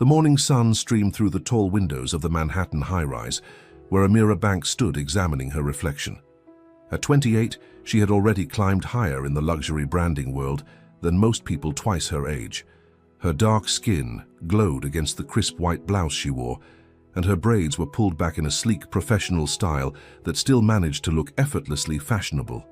The morning sun streamed through the tall windows of the Manhattan high-rise, where Amira Banks stood examining her reflection. At 28, she had already climbed higher in the luxury branding world than most people twice her age. Her dark skin glowed against the crisp white blouse she wore, and her braids were pulled back in a sleek professional style that still managed to look effortlessly fashionable.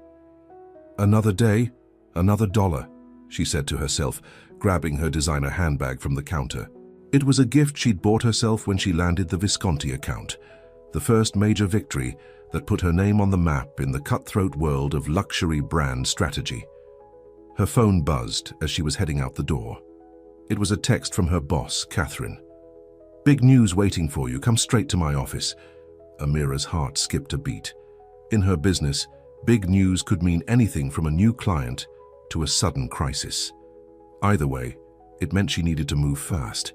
"Another day, another dollar," she said to herself, grabbing her designer handbag from the counter. It was a gift she'd bought herself when she landed the Visconti account, the first major victory that put her name on the map in the cutthroat world of luxury brand strategy. Her phone buzzed as she was heading out the door. It was a text from her boss, Catherine. "Big news waiting for you. Come straight to my office." Amira's heart skipped a beat. In her business, big news could mean anything from a new client to a sudden crisis. Either way, it meant she needed to move fast.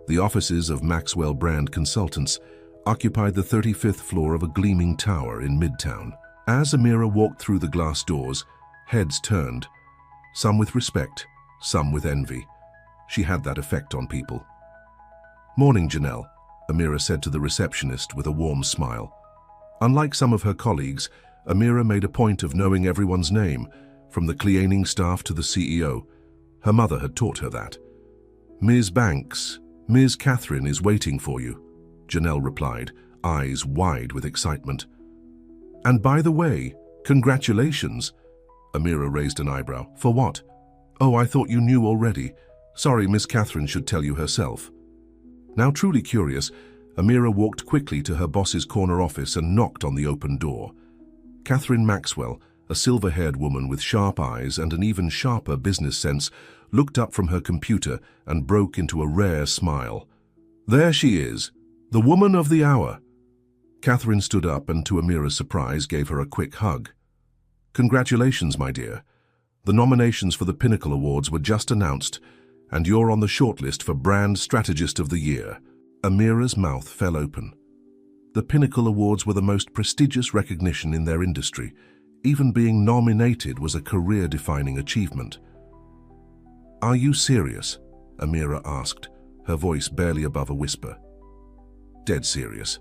The offices of Maxwell Brand Consultants occupied the 35th floor of a gleaming tower in Midtown. As Amira walked through the glass doors, heads turned, some with respect, some with envy. She had that effect on people. "Morning, Janelle," Amira said to the receptionist with a warm smile. Unlike some of her colleagues, Amira made a point of knowing everyone's name, from the cleaning staff to the CEO. Her mother had taught her that. "Ms. Banks, Ms. Catherine is waiting for you," Janelle replied, eyes wide with excitement. "And by the way, congratulations." Amira raised an eyebrow. "For what?" "Oh, I thought you knew already. Sorry, Miss Catherine should tell you herself." Now truly curious, Amira walked quickly to her boss's corner office and knocked on the open door. Catherine Maxwell, a silver-haired woman with sharp eyes and an even sharper business sense, looked up from her computer and broke into a rare smile. "There she is, the woman of the hour." Catherine stood up and, to Amira's surprise, gave her a quick hug. "Congratulations, my dear. The nominations for the Pinnacle Awards were just announced, and you're on the shortlist for Brand Strategist of the Year." Amira's mouth fell open. The Pinnacle Awards were the most prestigious recognition in their industry. Even being nominated was a career-defining achievement. "Are you serious?" Amira asked, her voice barely above a whisper. "Dead serious.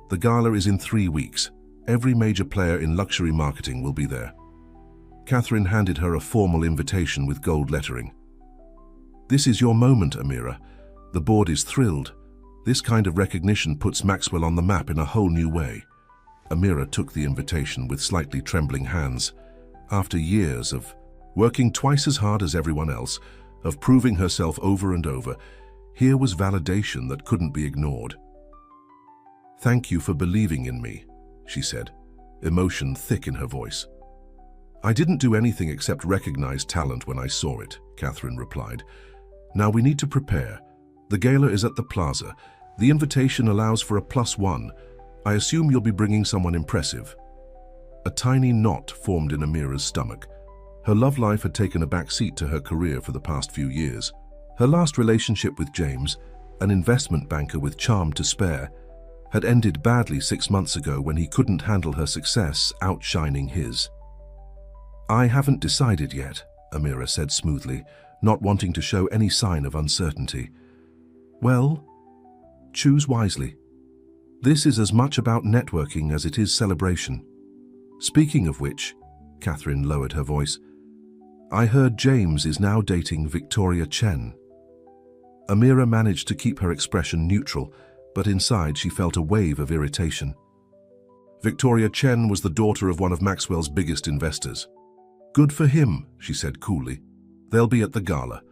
The gala is in 3 weeks. Every major player in luxury marketing will be there." Catherine handed her a formal invitation with gold lettering. "This is your moment, Amira. The board is thrilled. This kind of recognition puts Maxwell on the map in a whole new way." Amira took the invitation with slightly trembling hands. After years of working twice as hard as everyone else, of proving herself over and over, here was validation that couldn't be ignored. "Thank you for believing in me," she said, emotion thick in her voice. "I didn't do anything except recognize talent when I saw it," Catherine replied. "Now we need to prepare. The gala is at the plaza. The invitation allows for a +1. I assume you'll be bringing someone impressive." A tiny knot formed in Amira's stomach. Her love life had taken a back seat to her career for the past few years. Her last relationship with James, an investment banker with charm to spare, had ended badly 6 months ago when he couldn't handle her success outshining his. "I haven't decided yet," Amira said smoothly, not wanting to show any sign of uncertainty. "Well, choose wisely. This is as much about networking as it is celebration. Speaking of which," Catherine lowered her voice, "I heard James is now dating Victoria Chen." Amira managed to keep her expression neutral, but inside she felt a wave of irritation. Victoria Chen was the daughter of one of Maxwell's biggest investors. "Good for him," she said coolly. "They'll be at the gala.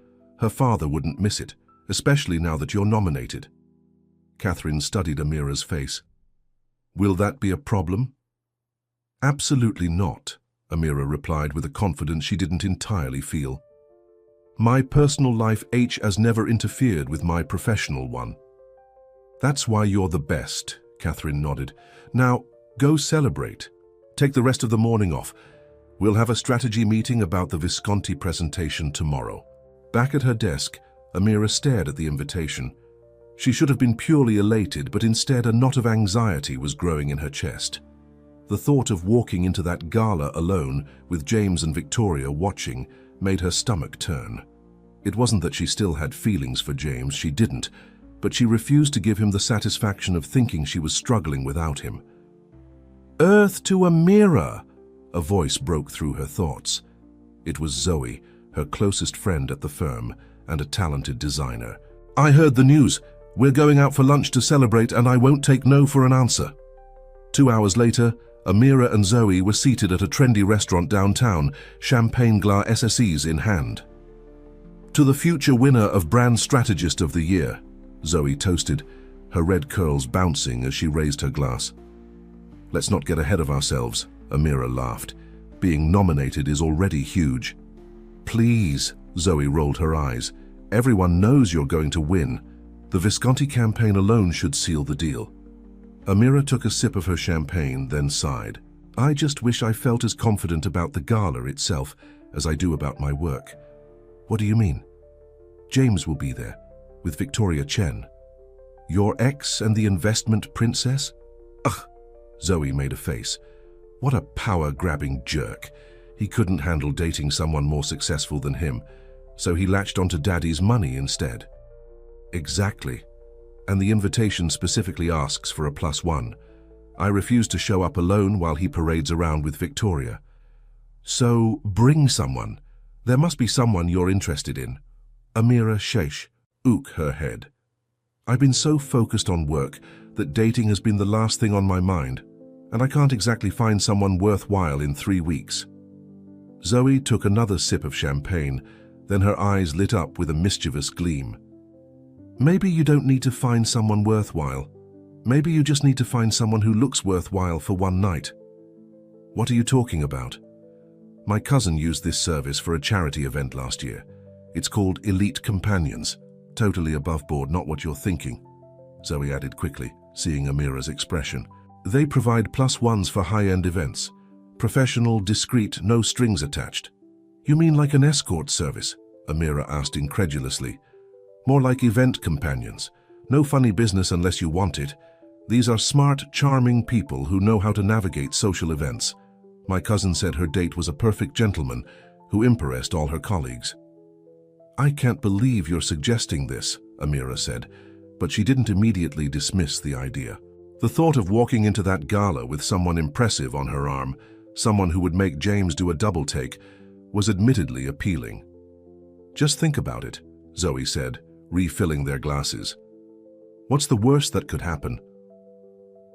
Her father wouldn't miss it, especially now that you're nominated." Catherine studied Amira's face. "Will that be a problem?" "Absolutely not," Amira replied with a confidence she didn't entirely feel. "My personal life has never interfered with my professional one." "That's why you're the best," Catherine nodded. "Now, go celebrate. Take the rest of the morning off. We'll have a strategy meeting about the Visconti presentation tomorrow." Back at her desk, Amira stared at the invitation. She should have been purely elated, but instead a knot of anxiety was growing in her chest. The thought of walking into that gala alone, with James and Victoria watching, made her stomach turn. It wasn't that she still had feelings for James, she didn't, but she refused to give him the satisfaction of thinking she was struggling without him. "Earth to Amira!" A voice broke through her thoughts. It was Zoe, her closest friend at the firm and a talented designer. "I heard the news. We're going out for lunch to celebrate, and I won't take no for an answer." 2 hours later, Amira and Zoe were seated at a trendy restaurant downtown, champagne glass SSEs in hand. "To the future winner of Brand Strategist of the Year," Zoe toasted, her red curls bouncing as she raised her glass. "Let's not get ahead of ourselves," Amira laughed. "Being nominated is already huge." "Please," Zoe rolled her eyes. "Everyone knows you're going to win. The Visconti campaign alone should seal the deal." Amira took a sip of her champagne, then sighed. "I just wish I felt as confident about the gala itself as I do about my work." "What do you mean?" "James will be there, with Victoria Chen." "Your ex and the investment princess?" "Ugh," Zoe made a face. "What a power-grabbing jerk. He couldn't handle dating someone more successful than him, so he latched onto Daddy's money instead." "Exactly. And the invitation specifically asks for a +1. I refuse to show up alone while he parades around with Victoria." "So bring someone. There must be someone you're interested in." Amira shook her head. "I've been so focused on work that dating has been the last thing on my mind, and I can't exactly find someone worthwhile in 3 weeks." Zoe took another sip of champagne, then her eyes lit up with a mischievous gleam. "Maybe you don't need to find someone worthwhile. Maybe you just need to find someone who looks worthwhile for one night." "What are you talking about?" "My cousin used this service for a charity event last year. It's called Elite Companions. Totally above board, not what you're thinking," Zoe added quickly, seeing Amira's expression. "They provide +1s for high-end events. Professional, discreet, no strings attached." "You mean like an escort service?" Amira asked incredulously. "More like event companions. No funny business unless you want it. These are smart, charming people who know how to navigate social events. My cousin said her date was a perfect gentleman who impressed all her colleagues." "I can't believe you're suggesting this," Amira said, but she didn't immediately dismiss the idea. The thought of walking into that gala with someone impressive on her arm, someone who would make James do a double take, was admittedly appealing. "Just think about it," Zoe said, refilling their glasses. "What's the worst that could happen?"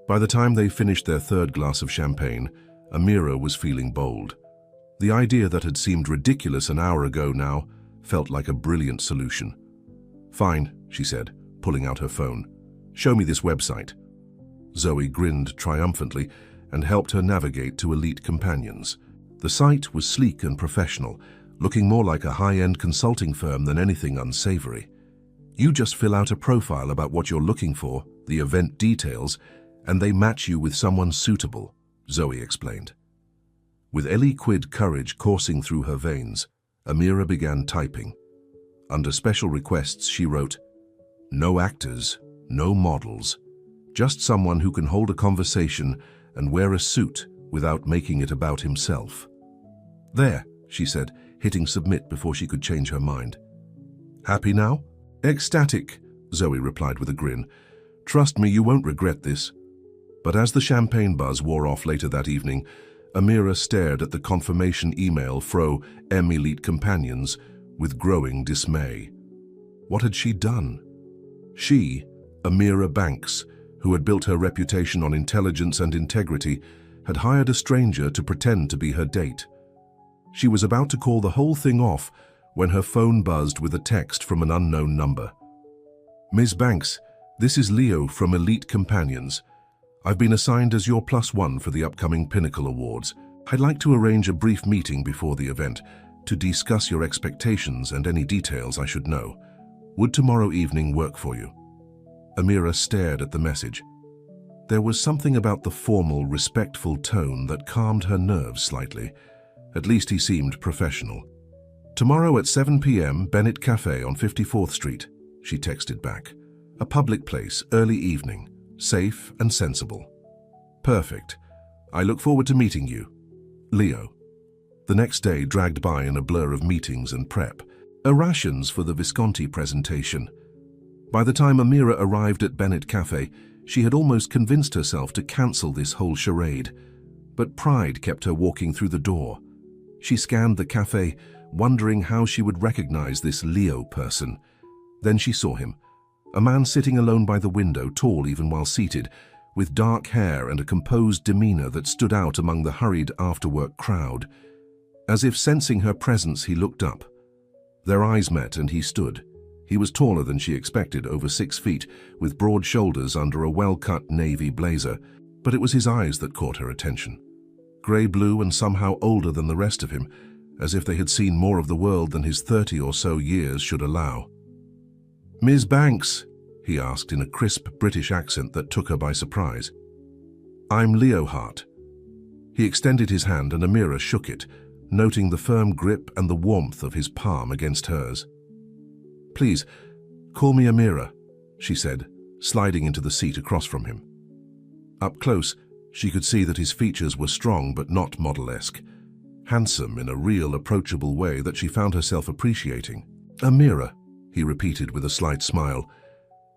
By the time they finished their third glass of champagne, Amira was feeling bold. The idea that had seemed ridiculous an hour ago now felt like a brilliant solution. "Fine," she said, pulling out her phone. "Show me this website." Zoe grinned triumphantly and helped her navigate to Elite Companions. The site was sleek and professional, looking more like a high-end consulting firm than anything unsavory. "You just fill out a profile about what you're looking for, the event details, and they match you with someone suitable," Zoe explained. With ill-quid courage coursing through her veins, Amira began typing. Under special requests, she wrote, "No actors, no models, just someone who can hold a conversation and wear a suit without making it about himself." "There," she said, hitting submit before she could change her mind. "Happy now?" "Ecstatic," Zoe replied with a grin. "Trust me, you won't regret this." But as the champagne buzz wore off later that evening, Amira stared at the confirmation email fro Elite Companions with growing dismay. What had she done? She, Amira Banks, who had built her reputation on intelligence and integrity, had hired a stranger to pretend to be her date. She was about to call the whole thing off when her phone buzzed with a text from an unknown number. "Ms. Banks, this is Leo from Elite Companions. I've been assigned as your +1 for the upcoming Pinnacle Awards. I'd like to arrange a brief meeting before the event to discuss your expectations and any details I should know. Would tomorrow evening work for you?" Amira stared at the message. There was something about the formal, respectful tone that calmed her nerves slightly. At least he seemed professional. "Tomorrow at 7 p.m., Bennett Cafe on 54th Street, she texted back. "A public place, early evening. Safe and sensible." "Perfect. I look forward to meeting you. Leo." The next day dragged by in a blur of meetings and prep. Rations for the Visconti presentation. By the time Amira arrived at Bennett Cafe, she had almost convinced herself to cancel this whole charade. But pride kept her walking through the door. She scanned the cafe, wondering how she would recognize this Leo person. Then she saw him, a man sitting alone by the window, tall even while seated, with dark hair and a composed demeanor that stood out among the hurried after-work crowd. As if sensing her presence, he looked up. Their eyes met and he stood. He was taller than she expected, over 6 feet, with broad shoulders under a well-cut navy blazer, but it was his eyes that caught her attention. Grey-blue and somehow older than the rest of him, as if they had seen more of the world than his 30 or so years should allow. "Ms. Banks?" he asked in a crisp British accent that took her by surprise. "I'm Leo Hart." He extended his hand and Amira shook it, noting the firm grip and the warmth of his palm against hers. "Please, call me Amira," she said, sliding into the seat across from him. Up close, she could see that his features were strong but not model-esque, handsome in a real, approachable way that she found herself appreciating. "Amira," he repeated with a slight smile.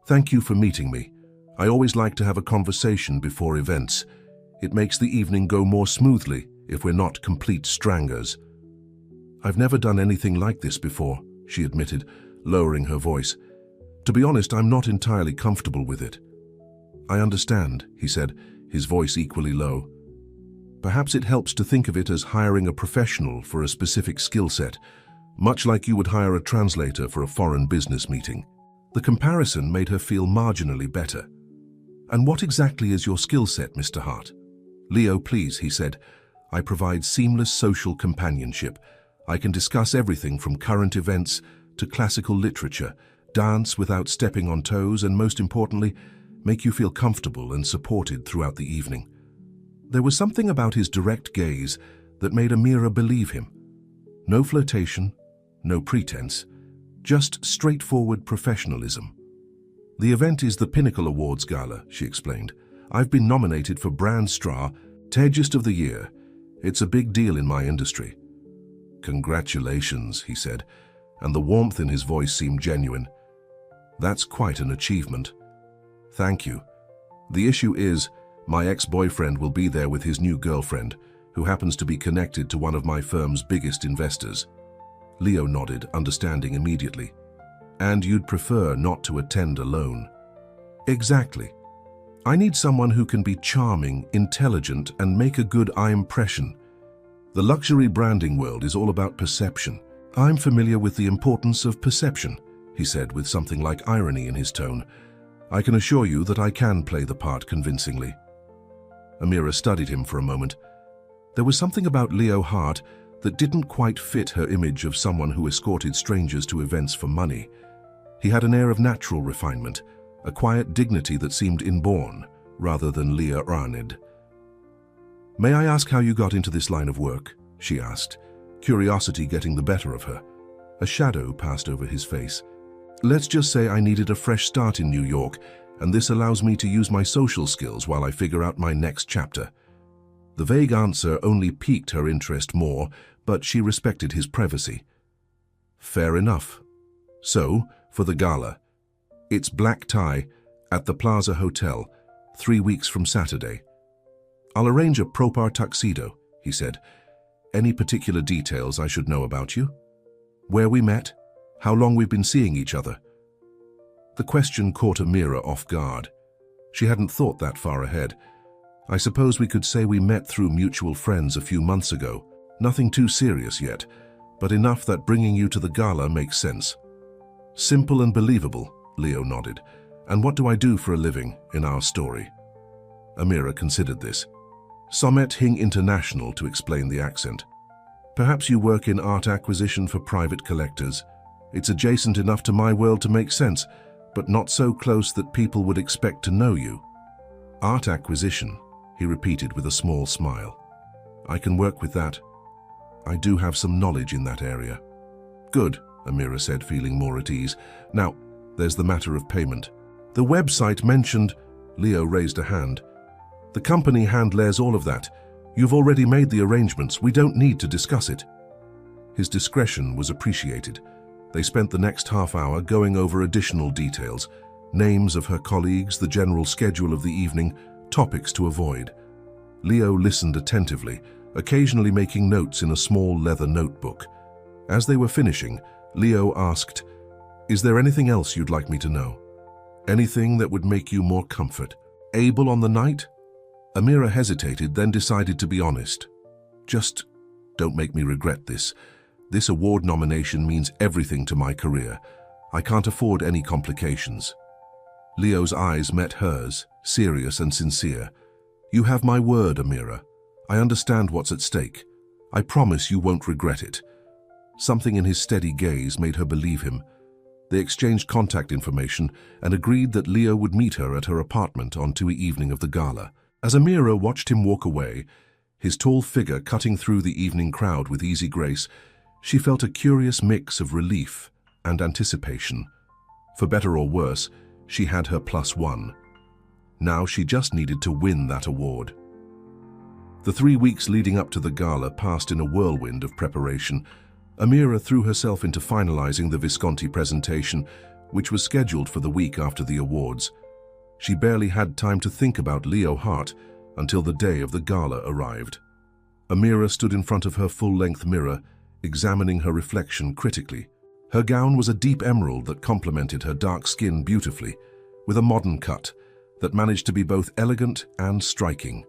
"Thank you for meeting me. I always like to have a conversation before events. It makes the evening go more smoothly if we're not complete strangers." "I've never done anything like this before," she admitted, lowering her voice. "To be honest, I'm not entirely comfortable with it." "I understand," he said, his voice equally low. "Perhaps it helps to think of it as hiring a professional for a specific skill set, much like you would hire a translator for a foreign business meeting." The comparison made her feel marginally better. "And what exactly is your skill set, Mr. Hart?" "Leo, please," he said. "I provide seamless social companionship. I can discuss everything from current events to classical literature, dance without stepping on toes, and most importantly, make you feel comfortable and supported throughout the evening." There was something about his direct gaze that made Amira believe him. No flirtation, no pretense, just straightforward professionalism. "The event is the Pinnacle Awards Gala," she explained. "I've been nominated for Brand Stra, Tagist of the Year. It's a big deal in my industry." "Congratulations," he said, and the warmth in his voice seemed genuine. "That's quite an achievement." "Thank you. The issue is, my ex-boyfriend will be there with his new girlfriend, who happens to be connected to one of my firm's biggest investors." Leo nodded, understanding immediately. "And you'd prefer not to attend alone?" "Exactly. I need someone who can be charming, intelligent, and make a good eye impression. The luxury branding world is all about perception. I'm familiar with the importance of perception," he said with something like irony in his tone. "I can assure you that I can play the part convincingly." Amira studied him for a moment. There was something about Leo Hart that didn't quite fit her image of someone who escorted strangers to events for money. He had an air of natural refinement, a quiet dignity that seemed inborn, rather than learned. "May I ask how you got into this line of work?" she asked, curiosity getting the better of her. A shadow passed over his face. "Let's just say I needed a fresh start in New York, and this allows me to use my social skills while I figure out my next chapter." The vague answer only piqued her interest more, but she respected his privacy. "Fair enough. So, for the gala, it's black tie at the Plaza Hotel, 3 weeks from Saturday. I'll arrange a proper tuxedo," he said. "Any particular details I should know about you? Where we met? How long we've been seeing each other?" The question caught Amira off guard. She hadn't thought that far ahead. "I suppose we could say we met through mutual friends a few months ago. Nothing too serious yet, but enough that bringing you to the gala makes sense." "Simple and believable," Leo nodded. "And what do I do for a living in our story?" Amira considered this. "Sommet Hing International," to explain the accent. "Perhaps you work in art acquisition for private collectors. It's adjacent enough to my world to make sense, but not so close that people would expect to know you." "Art acquisition," he repeated with a small smile. "I can work with that. I do have some knowledge in that area." "Good," Amira said, feeling more at ease. "Now, there's the matter of payment." "The website mentioned—" Leo raised a hand. "The company handles all of that. You've already made the arrangements. We don't need to discuss it." His discretion was appreciated. They spent the next half hour going over additional details, Names of her colleagues, the general schedule of the evening, topics to avoid. Leo listened attentively, occasionally making notes in a small leather notebook. As they were finishing, Leo asked, "Is there anything else you'd like me to know? Anything that would make you more comfort? Able on the night?" Amira hesitated, then decided to be honest. "Just don't make me regret this. This award nomination means everything to my career. I can't afford any complications." Leo's eyes met hers, serious and sincere. "You have my word, Amira. I understand what's at stake. I promise you won't regret it." Something in his steady gaze made her believe him. They exchanged contact information and agreed that Leo would meet her at her apartment on the evening of the gala. As Amira watched him walk away, his tall figure cutting through the evening crowd with easy grace, she felt a curious mix of relief and anticipation. For better or worse, she had her +1. Now she just needed to win that award. The 3 weeks leading up to the gala passed in a whirlwind of preparation. Amira threw herself into finalizing the Visconti presentation, which was scheduled for the week after the awards. She barely had time to think about Leo Hart until the day of the gala arrived. Amira stood in front of her full-length mirror, examining her reflection critically. Her gown was a deep emerald that complemented her dark skin beautifully, with a modern cut that managed to be both elegant and striking.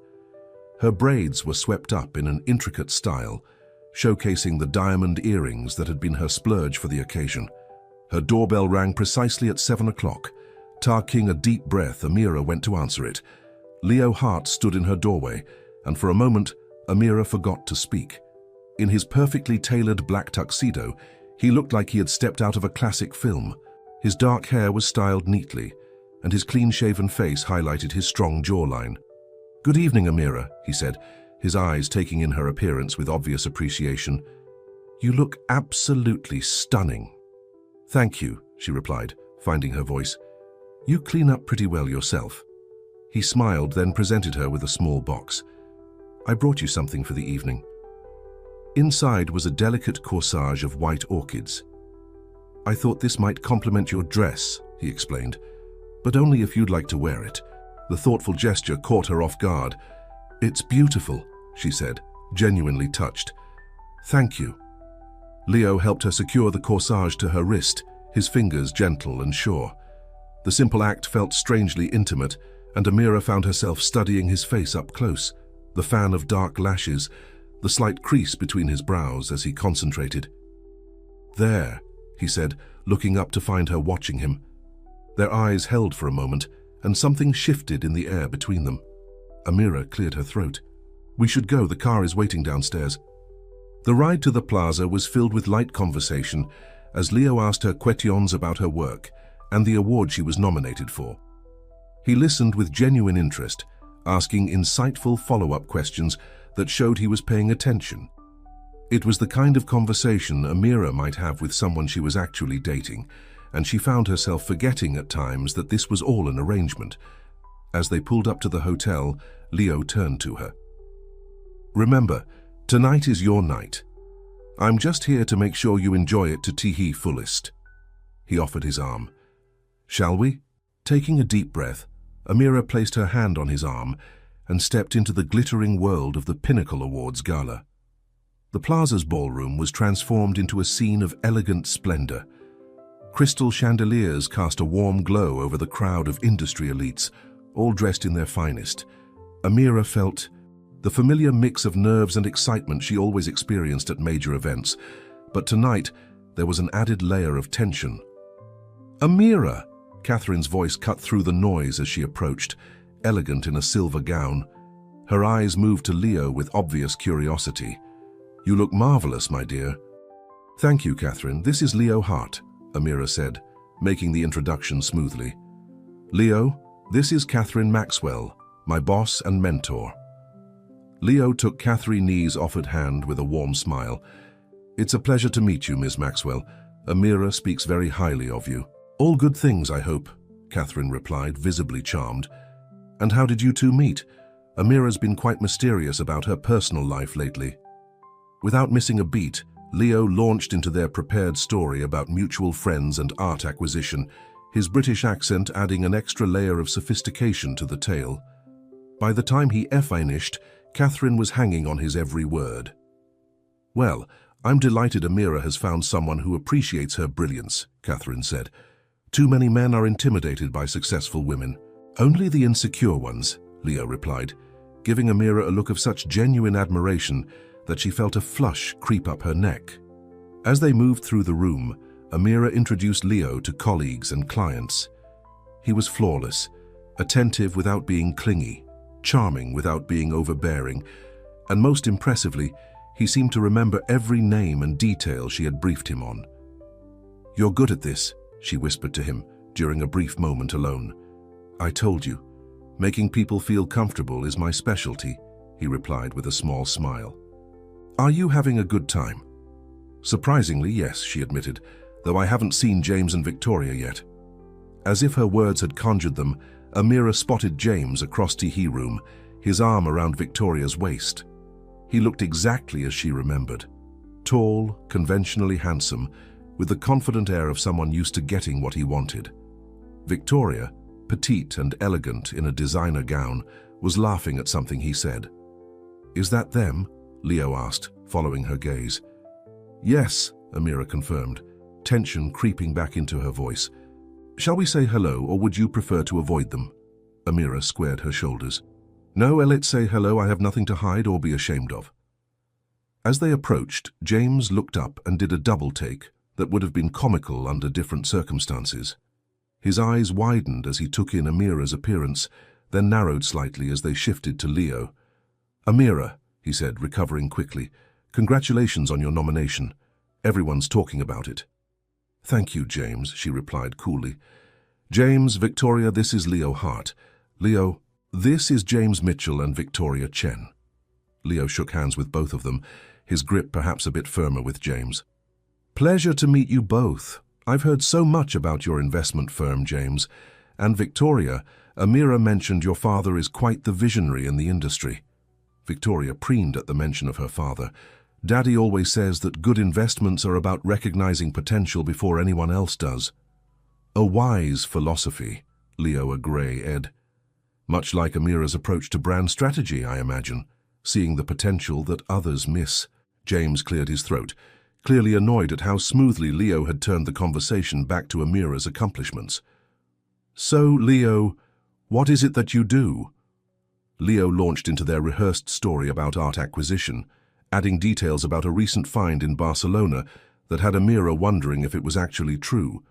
Her braids were swept up in an intricate style, showcasing the diamond earrings that had been her splurge for the occasion. Her doorbell rang precisely at 7 o'clock. Taking a deep breath, Amira went to answer it. Leo Hart stood in her doorway, and for a moment, Amira forgot to speak. In his perfectly tailored black tuxedo, he looked like he had stepped out of a classic film. His dark hair was styled neatly, and his clean-shaven face highlighted his strong jawline. "Good evening, Amira," he said, his eyes taking in her appearance with obvious appreciation. "You look absolutely stunning." "Thank you," she replied, finding her voice. "You clean up pretty well yourself." He smiled, then presented her with a small box. "I brought you something for the evening." Inside was a delicate corsage of white orchids. "I thought this might complement your dress," he explained, "but only if you'd like to wear it." The thoughtful gesture caught her off guard. "It's beautiful," she said, genuinely touched. "Thank you." Leo helped her secure the corsage to her wrist, his fingers gentle and sure. The simple act felt strangely intimate, and Amira found herself studying his face up close, the fan of dark lashes, the slight crease between his brows as he concentrated. "There," he said, looking up to find her watching him. Their eyes held for a moment, and something shifted in the air between them. Amira cleared her throat. "We should go, the car is waiting downstairs." The ride to the plaza was filled with light conversation as Leo asked her questions about her work and the award she was nominated for. He listened with genuine interest, asking insightful follow-up questions that showed he was paying attention. It was the kind of conversation Amira might have with someone she was actually dating, and she found herself forgetting at times that this was all an arrangement. As they pulled up to the hotel, Leo turned to her. "Remember, tonight is your night. I'm just here to make sure you enjoy it to the fullest." He offered his arm. "Shall we?" Taking a deep breath, Amira placed her hand on his arm and stepped into the glittering world of the Pinnacle Awards Gala. The plaza's ballroom was transformed into a scene of elegant splendor. Crystal chandeliers cast a warm glow over the crowd of industry elites, all dressed in their finest. Amira felt the familiar mix of nerves and excitement she always experienced at major events, but tonight there was an added layer of tension. "Amira!" Catherine's voice cut through the noise as she approached, elegant in a silver gown. Her eyes moved to Leo with obvious curiosity. "You look marvelous, my dear." "Thank you, Catherine. This is Leo Hart," Amira said, making the introduction smoothly. "Leo, this is Catherine Maxwell, my boss and mentor." Leo took Catherine's offered hand with a warm smile. "It's a pleasure to meet you, Miss Maxwell. Amira speaks very highly of you." "All good things, I hope," Catherine replied, visibly charmed. "And how did you two meet? Amira's been quite mysterious about her personal life lately." Without missing a beat, Leo launched into their prepared story about mutual friends and art acquisition, his British accent adding an extra layer of sophistication to the tale. By the time he finished, Catherine was hanging on his every word. "Well, I'm delighted Amira has found someone who appreciates her brilliance," Catherine said. "Too many men are intimidated by successful women." "Only the insecure ones," Leo replied, giving Amira a look of such genuine admiration that she felt a flush creep up her neck. As they moved through the room, Amira introduced Leo to colleagues and clients. He was flawless, attentive without being clingy, charming without being overbearing, and most impressively, he seemed to remember every name and detail she had briefed him on. "You're good at this," she whispered to him during a brief moment alone. "I told you, making people feel comfortable is my specialty," he replied with a small smile. "Are you having a good time?" "Surprisingly, yes," she admitted, "though I haven't seen James and Victoria yet." As if her words had conjured them, Amira spotted James across Tea room, his arm around Victoria's waist. He looked exactly as she remembered. Tall, conventionally handsome, with the confident air of someone used to getting what he wanted. Victoria, petite and elegant in a designer gown, was laughing at something he said. "Is that them?" Leo asked, following her gaze. "Yes," Amira confirmed, tension creeping back into her voice. "Shall we say hello, or would you prefer to avoid them?" Amira squared her shoulders. "No, let's say hello. I have nothing to hide or be ashamed of." As they approached, James looked up and did a double take that would have been comical under different circumstances. His eyes widened as he took in Amira's appearance, then narrowed slightly as they shifted to Leo. "Amira," he said, recovering quickly, "congratulations on your nomination. Everyone's talking about it." "Thank you, James," she replied coolly. "James, Victoria, this is Leo Hart. Leo, this is James Mitchell and Victoria Chen." Leo shook hands with both of them, his grip perhaps a bit firmer with James. "Pleasure to meet you both. I've heard so much about your investment firm, James. And Victoria, Amira mentioned your father is quite the visionary in the industry." Victoria preened at the mention of her father. "Daddy always says that good investments are about recognizing potential before anyone else does." "A wise philosophy," Leo agreed. "Much like Amira's approach to brand strategy, I imagine, seeing the potential that others miss." James cleared his throat, clearly annoyed at how smoothly Leo had turned the conversation back to Amira's accomplishments. "So, Leo, what is it that you do?" Leo launched into their rehearsed story about art acquisition, adding details about a recent find in Barcelona that had Amira wondering if it was actually true.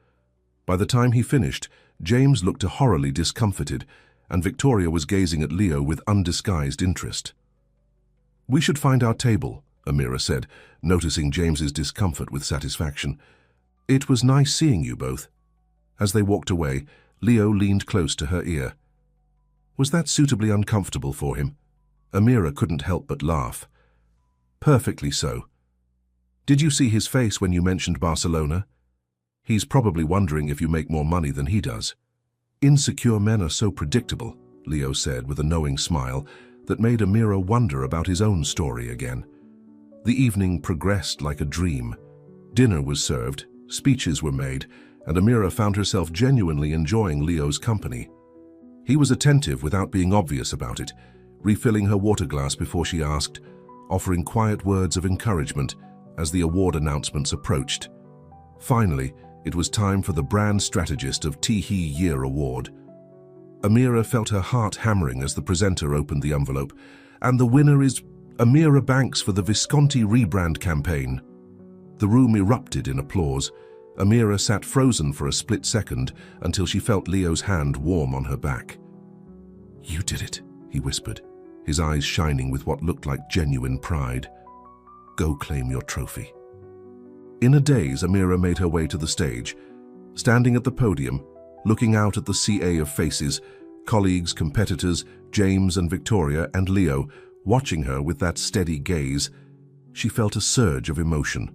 By the time he finished, James looked horribly discomfited, and Victoria was gazing at Leo with undisguised interest. "We should find our table," Amira said, noticing James's discomfort with satisfaction. "It was nice seeing you both." As they walked away, Leo leaned close to her ear. Was that suitably uncomfortable for him? Amira couldn't help but laugh. "Perfectly so. Did you see his face when you mentioned Barcelona? He's probably wondering if you make more money than he does." "Insecure men are so predictable," Leo said with a knowing smile that made Amira wonder about his own story again. The evening progressed like a dream. Dinner was served, speeches were made, and Amira found herself genuinely enjoying Leo's company. He was attentive without being obvious about it, refilling her water glass before she asked, offering quiet words of encouragement as the award announcements approached. Finally, it was time for the Brand Strategist of Teehee Year Award. Amira felt her heart hammering as the presenter opened the envelope, and the winner is Amira Banks for the Visconti rebrand campaign. The room erupted in applause. Amira sat frozen for a split second until she felt Leo's hand warm on her back. "You did it," he whispered, his eyes shining with what looked like genuine pride. "Go claim your trophy." In a daze, Amira made her way to the stage. Standing at the podium, looking out at the sea of faces, colleagues, competitors, James and Victoria and Leo, watching her with that steady gaze, she felt a surge of emotion.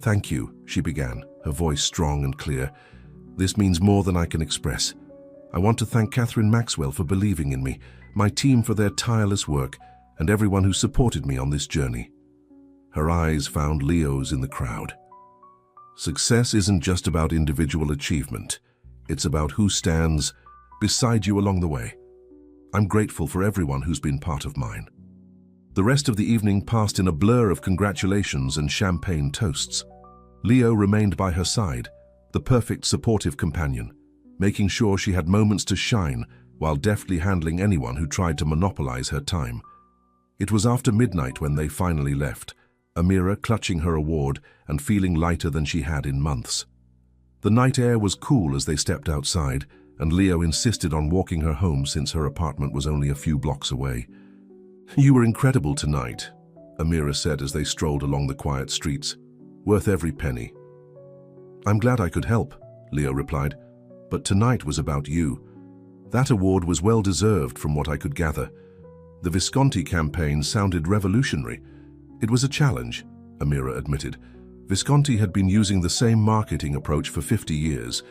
"Thank you," she began, her voice strong and clear. "This means more than I can express. I want to thank Catherine Maxwell for believing in me, my team for their tireless work, and everyone who supported me on this journey." Her eyes found Leo's in the crowd. "Success isn't just about individual achievement. It's about who stands beside you along the way. I'm grateful for everyone who's been part of mine." The rest of the evening passed in a blur of congratulations and champagne toasts. Leo remained by her side, the perfect supportive companion, making sure she had moments to shine while deftly handling anyone who tried to monopolize her time. It was after midnight when they finally left, Amira clutching her award and feeling lighter than she had in months. The night air was cool as they stepped outside, and Leo insisted on walking her home since her apartment was only a few blocks away. "You were incredible tonight," Amira said as they strolled along the quiet streets. "Worth every penny." "I'm glad I could help," Leo replied, "but tonight was about you. That award was well deserved from what I could gather. The Visconti campaign sounded revolutionary. It was a challenge," Amira admitted. Visconti had been using the same marketing approach for 50 years.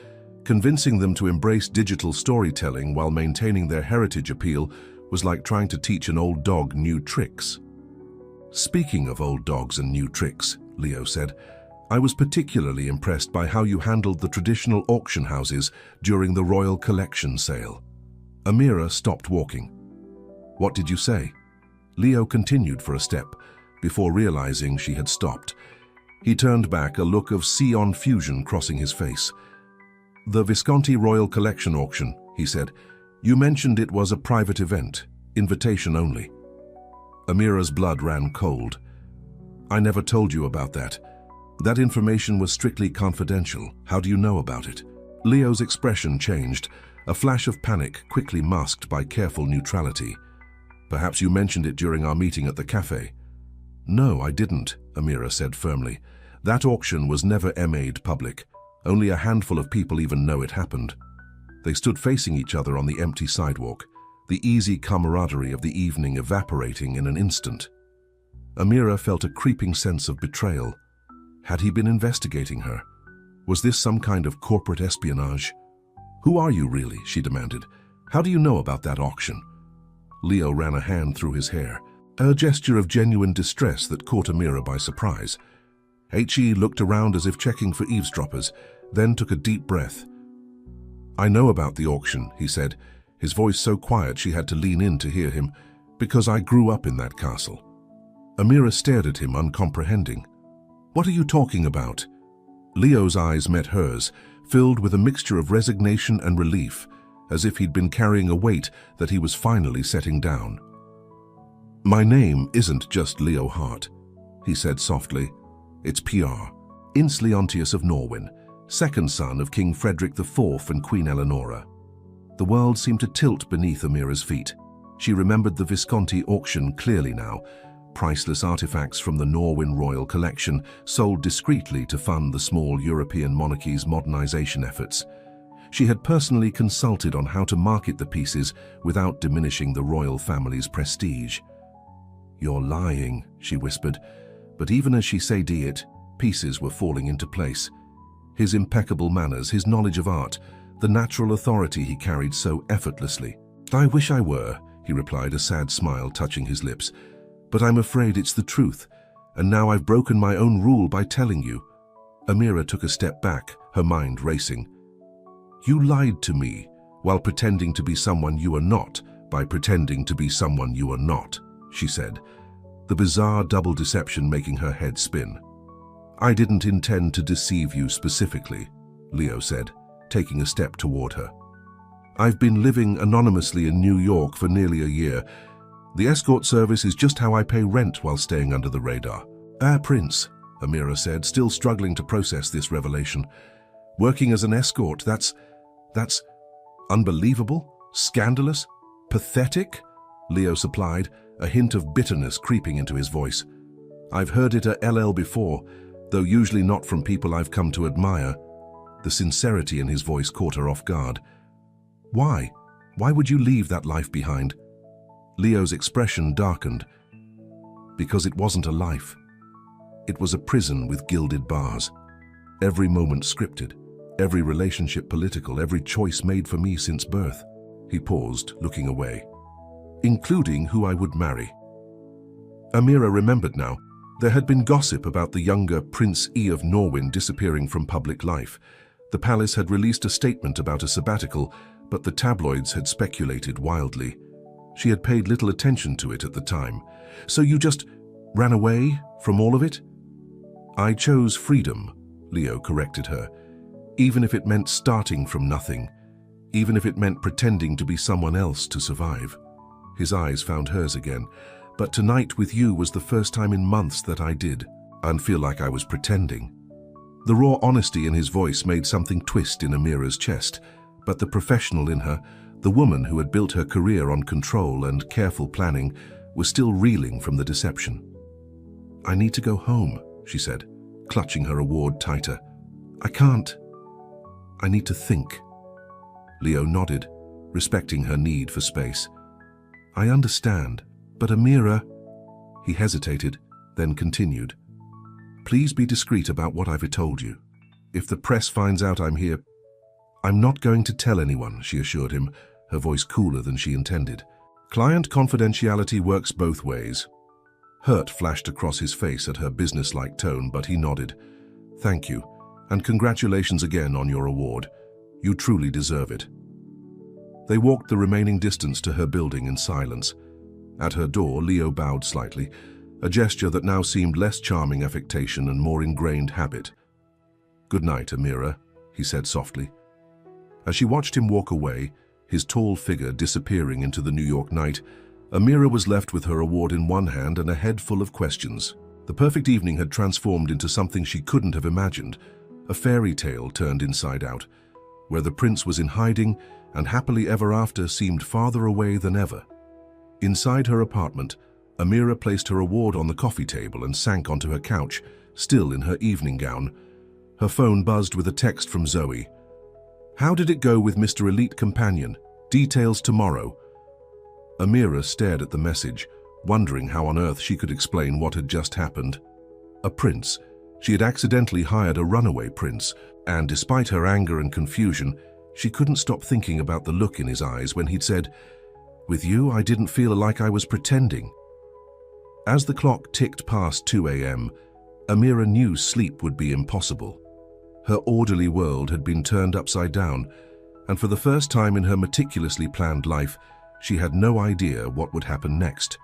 Convincing them to embrace digital storytelling while maintaining their heritage appeal was like trying to teach an old dog new tricks. "Speaking of old dogs and new tricks," Leo said, "I was particularly impressed by how you handled the traditional auction houses during the Royal Collection sale." Amira stopped walking. "What did you say?" Leo continued for a step, before realizing she had stopped. He turned back, a look of Sion fusion crossing his face. "The Visconti Royal Collection auction," he said. "You mentioned it was a private event, invitation only." Amira's blood ran cold. "I never told you about that. That information was strictly confidential. How do you know about it?" Leo's expression changed, a flash of panic quickly masked by careful neutrality. "Perhaps you mentioned it during our meeting at the cafe." "No, I didn't," Amira said firmly. "That auction was never made public. Only a handful of people even know it happened." They stood facing each other on the empty sidewalk, the easy camaraderie of the evening evaporating in an instant. Amira felt a creeping sense of betrayal. Had he been investigating her? Was this some kind of corporate espionage? "Who are you really?" she demanded. "How do you know about that auction?" Leo ran a hand through his hair, a gesture of genuine distress that caught Amira by surprise. He looked around as if checking for eavesdroppers, then took a deep breath. "I know about the auction," he said, his voice so quiet she had to lean in to hear him, "because I grew up in that castle." Amira stared at him, uncomprehending. "What are you talking about?" Leo's eyes met hers, filled with a mixture of resignation and relief, as if he'd been carrying a weight that he was finally setting down. "My name isn't just Leo Hart," he said softly. "It's PR, Ince Leontius of Norwin, second son of King Frederick IV and Queen Eleonora." The world seemed to tilt beneath Amira's feet. She remembered the Visconti auction clearly now, priceless artifacts from the Norwin Royal Collection sold discreetly to fund the small European monarchy's modernization efforts. She had personally consulted on how to market the pieces without diminishing the royal family's prestige. "You're lying," she whispered, but even as she said it, pieces were falling into place. His impeccable manners, his knowledge of art, the natural authority he carried so effortlessly. "I wish I were," he replied, a sad smile touching his lips. "But I'm afraid it's the truth, and now I've broken my own rule by telling you." Amira took a step back, her mind racing. "You lied to me while pretending to be someone you are not by pretending to be someone you are not," she said, the bizarre double deception making her head spin. "I didn't intend to deceive you specifically," Leo said, taking a step toward her. "I've been living anonymously in New York for nearly a year. The escort service is just how I pay rent while staying under the radar." Prince," Amira said, still struggling to process this revelation. "Working as an escort, that's unbelievable, scandalous, pathetic," Leo supplied, a hint of bitterness creeping into his voice. "I've heard it at LL before, though usually not from people I've come to admire." The sincerity in his voice caught her off guard. "Why? Why would you leave that life behind?" Leo's expression darkened. "Because it wasn't a life. It was a prison with gilded bars. Every moment scripted, every relationship political, every choice made for me since birth." He paused, looking away. "Including who I would marry." Amira remembered now. There had been gossip about the younger Prince E of Norwin disappearing from public life. The palace had released a statement about a sabbatical, but the tabloids had speculated wildly. She had paid little attention to it at the time. "So you just ran away from all of it?" "I chose freedom," Leo corrected her, "even if it meant starting from nothing, even if it meant pretending to be someone else to survive." His eyes found hers again. "But tonight with you was the first time in months that I did, and feel like I was pretending." The raw honesty in his voice made something twist in Amira's chest, but the professional in her, the woman who had built her career on control and careful planning, was still reeling from the deception. "I need to go home," she said, clutching her award tighter. "I can't. I need to think." Leo nodded, respecting her need for space. "I understand, but Amira—" He hesitated, then continued. "Please be discreet about what I've told you. If the press finds out I'm here—" "I'm not going to tell anyone," she assured him, her voice cooler than she intended. "Client confidentiality works both ways." Hurt flashed across his face at her businesslike tone, but he nodded. "Thank you, and congratulations again on your award. You truly deserve it." They walked the remaining distance to her building in silence. At her door, Leo bowed slightly, a gesture that now seemed less charming affectation and more ingrained habit. "Good night, Amira," he said softly. As she watched him walk away, his tall figure disappearing into the New York night, Amira was left with her award in one hand and a head full of questions. The perfect evening had transformed into something she couldn't have imagined, a fairy tale turned inside out, where the prince was in hiding and happily ever after seemed farther away than ever. Inside her apartment, Amira placed her award on the coffee table and sank onto her couch, still in her evening gown. Her phone buzzed with a text from Zoe. "How did it go with Mr. Elite Companion? Details tomorrow." Amira stared at the message, wondering how on earth she could explain what had just happened. A prince. She had accidentally hired a runaway prince, and despite her anger and confusion, she couldn't stop thinking about the look in his eyes when he'd said, "With you, I didn't feel like I was pretending." As the clock ticked past 2 a.m., Amira knew sleep would be impossible. Her orderly world had been turned upside down, and for the first time in her meticulously planned life, she had no idea what would happen next.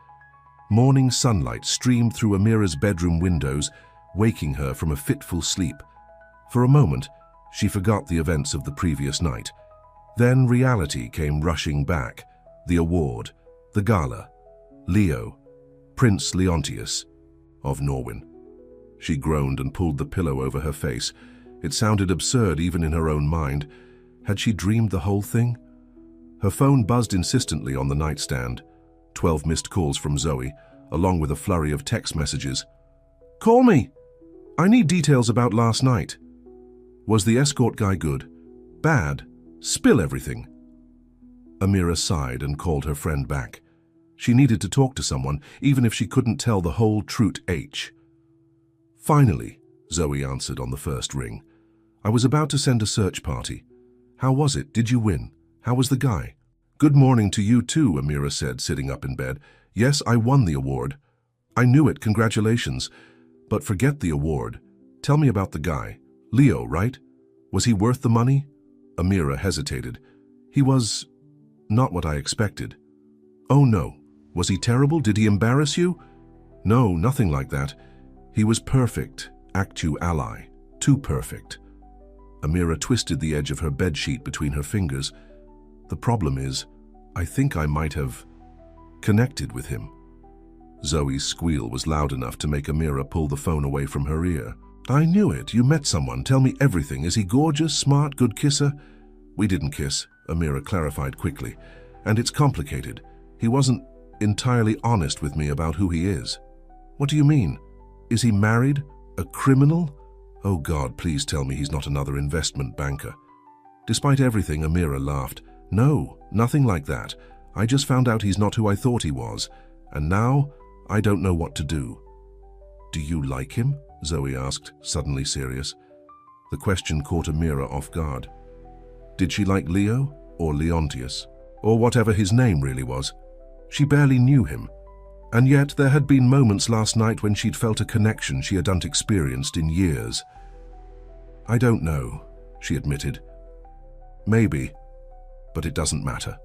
Morning sunlight streamed through Amira's bedroom windows, waking her from a fitful sleep. For a moment, she forgot the events of the previous night. Then reality came rushing back. The award, the gala, Leo, Prince Leontius of Norwin. She groaned and pulled the pillow over her face. It sounded absurd even in her own mind. Had she dreamed the whole thing? Her phone buzzed insistently on the nightstand. 12 missed calls from Zoe, along with a flurry of text messages. "Call me! I need details about last night." "Was the escort guy good? Bad? Spill everything." Amira sighed and called her friend back. She needed to talk to someone, even if she couldn't tell the whole truth. "Finally," Zoe answered on the first ring. "I was about to send a search party. How was it? Did you win? How was the guy?" "Good morning to you too," Amira said, sitting up in bed. "Yes, I won the award." "I knew it, congratulations. But forget the award. Tell me about the guy. Leo, right? Was he worth the money?" Amira hesitated. "He was not what I expected." "Oh no. Was he terrible? Did he embarrass you?" "No, nothing like that. He was perfect, actu ally, too perfect." Amira twisted the edge of her bedsheet between her fingers. "The problem is, I think I might have connected with him." Zoe's squeal was loud enough to make Amira pull the phone away from her ear. "I knew it. You met someone. Tell me everything. Is he gorgeous, smart, good kisser?" "We didn't kiss," Amira clarified quickly. "And it's complicated. He wasn't entirely honest with me about who he is." "What do you mean? Is he married? A criminal? Oh God, please tell me he's not another investment banker." Despite everything, Amira laughed. "No, nothing like that. I just found out he's not who I thought he was. And now, I don't know what to do." "Do you like him?" Zoe asked, suddenly serious. The question caught Amira off guard. Did she like Leo, or Leontius, or whatever his name really was? She barely knew him. And yet there had been moments last night when she'd felt a connection she hadn't experienced in years. "I don't know," she admitted. Maybe, but it doesn't matter.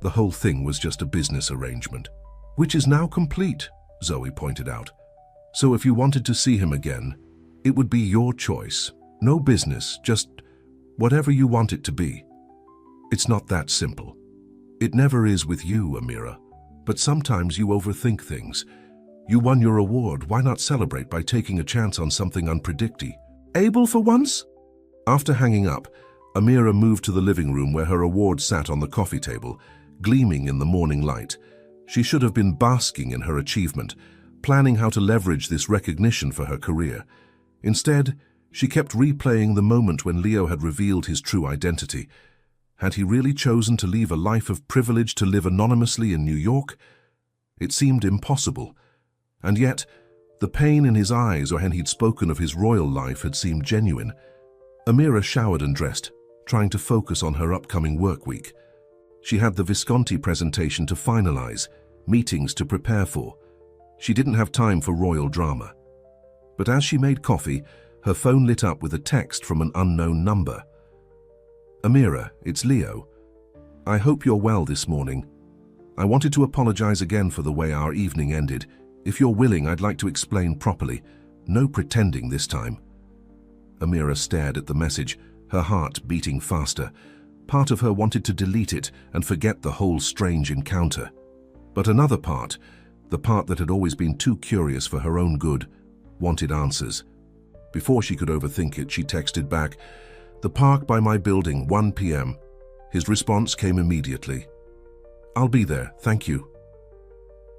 The whole thing was just a business arrangement. Which is now complete, Zoe pointed out. So if you wanted to see him again, it would be your choice. No business, just whatever you want it to be. It's not that simple. It never is with you, Amira. But sometimes you overthink things. You won your award, why not celebrate by taking a chance on something unpredictable? Able for once? After hanging up, Amira moved to the living room where her award sat on the coffee table, gleaming in the morning light. She should have been basking in her achievement, planning how to leverage this recognition for her career. Instead, she kept replaying the moment when Leo had revealed his true identity. Had he really chosen to leave a life of privilege to live anonymously in New York? It seemed impossible. And yet, the pain in his eyes when he'd spoken of his royal life had seemed genuine. Amira showered and dressed, trying to focus on her upcoming work week. She had the Visconti presentation to finalize, meetings to prepare for. She didn't have time for royal drama. But as she made coffee, her phone lit up with a text from an unknown number. Amira, it's Leo. I hope you're well this morning. I wanted to apologize again for the way our evening ended. If you're willing, I'd like to explain properly. No pretending this time. Amira stared at the message, her heart beating faster. Part of her wanted to delete it and forget the whole strange encounter. But another part, the part that had always been too curious for her own good, wanted answers. Before she could overthink it, she texted back, "The park by my building, 1 p.m. His response came immediately. "I'll be there, thank you."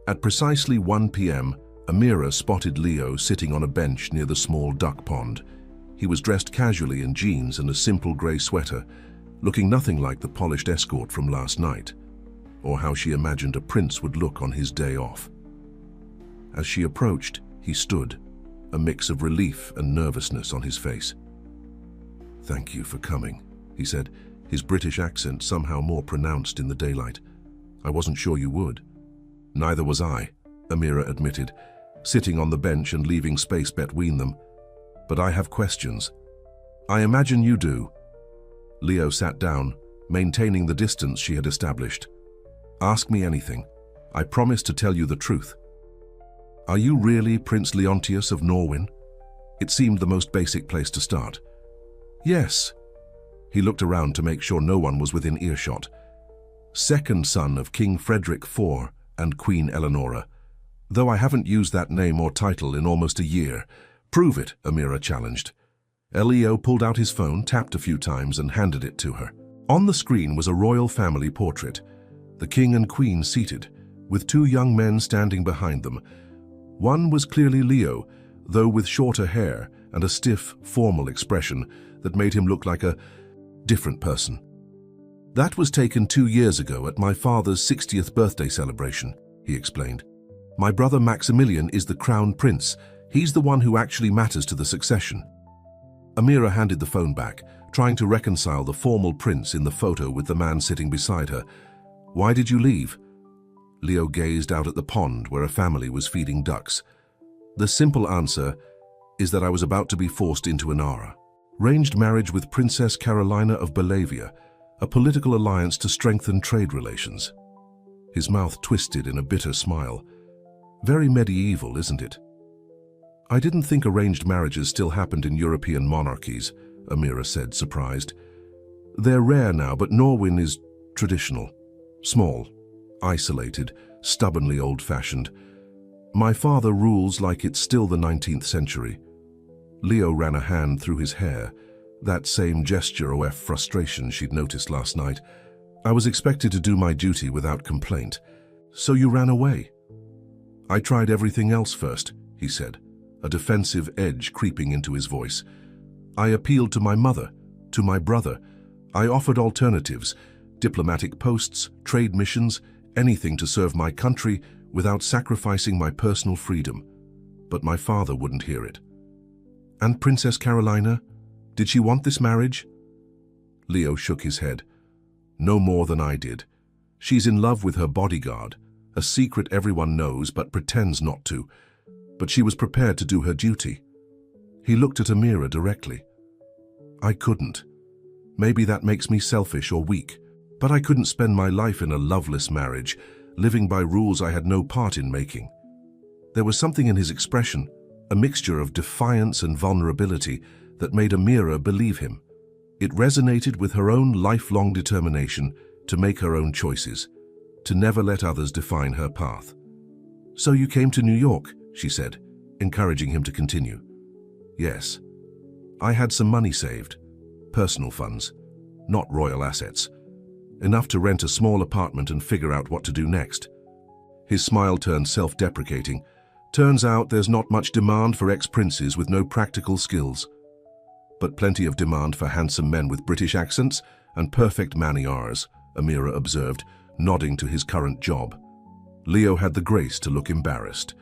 At precisely 1 p.m., Amira spotted Leo sitting on a bench near the small duck pond. He was dressed casually in jeans and a simple grey sweater, looking nothing like the polished escort from last night, or how she imagined a prince would look on his day off. As she approached, he stood, a mix of relief and nervousness on his face. "Thank you for coming," he said, his British accent somehow more pronounced in the daylight. "I wasn't sure you would." "Neither was I," Amira admitted, sitting on the bench and leaving space between them. "But I have questions." "I imagine you do." Leo sat down, maintaining the distance she had established. "Ask me anything. I promise to tell you the truth." "Are you really Prince Leontius of Norwin?" It seemed the most basic place to start. "Yes." He looked around to make sure no one was within earshot. "Second son of King Frederick IV and Queen Eleonora. Though I haven't used that name or title in almost a year." "Prove it," Amira challenged. Leo pulled out his phone, tapped a few times, and handed it to her. On the screen was a royal family portrait, the king and queen seated, with two young men standing behind them. One was clearly Leo, though with shorter hair and a stiff, formal expression that made him look like a different person. "That was taken 2 years ago at my father's 60th birthday celebration," he explained. "My brother Maximilian is the crown prince. He's the one who actually matters to the succession." Amira handed the phone back, trying to reconcile the formal prince in the photo with the man sitting beside her. "Why did you leave?" Leo gazed out at the pond where a family was feeding ducks. "The simple answer is that I was about to be forced into an arranged marriage with Princess Carolina of Bellavia, a political alliance to strengthen trade relations." His mouth twisted in a bitter smile. "Very medieval, isn't it?" "I didn't think arranged marriages still happened in European monarchies," Amira said, surprised. "They're rare now, but Norwin is traditional. Small, isolated, stubbornly old-fashioned. My father rules like it's still the 19th century." Leo ran a hand through his hair, that same gesture of frustration she'd noticed last night. "I was expected to do my duty without complaint. So you ran away?" "I tried everything else first," he said, a defensive edge creeping into his voice. "I appealed to my mother, to my brother. I offered alternatives, diplomatic posts, trade missions, anything to serve my country without sacrificing my personal freedom. But my father wouldn't hear it." "And Princess Carolina? Did she want this marriage?" Leo shook his head. "No more than I did. She's in love with her bodyguard, a secret everyone knows but pretends not to. But she was prepared to do her duty." He looked at Amira directly. "I couldn't. Maybe that makes me selfish or weak, but I couldn't spend my life in a loveless marriage, living by rules I had no part in making. There was something in his expression, a mixture of defiance and vulnerability, that made Amira believe him. It resonated with her own lifelong determination to make her own choices, to never let others define her path. "So you came to New York," she said, encouraging him to continue. "Yes. I had some money saved, personal funds, not royal assets, enough to rent a small apartment and figure out what to do next." His smile turned self-deprecating. "Turns out there's not much demand for ex-princes with no practical skills, but plenty of demand for handsome men with British accents and perfect manières," Amira observed, nodding to his current job. Leo had the grace to look embarrassed.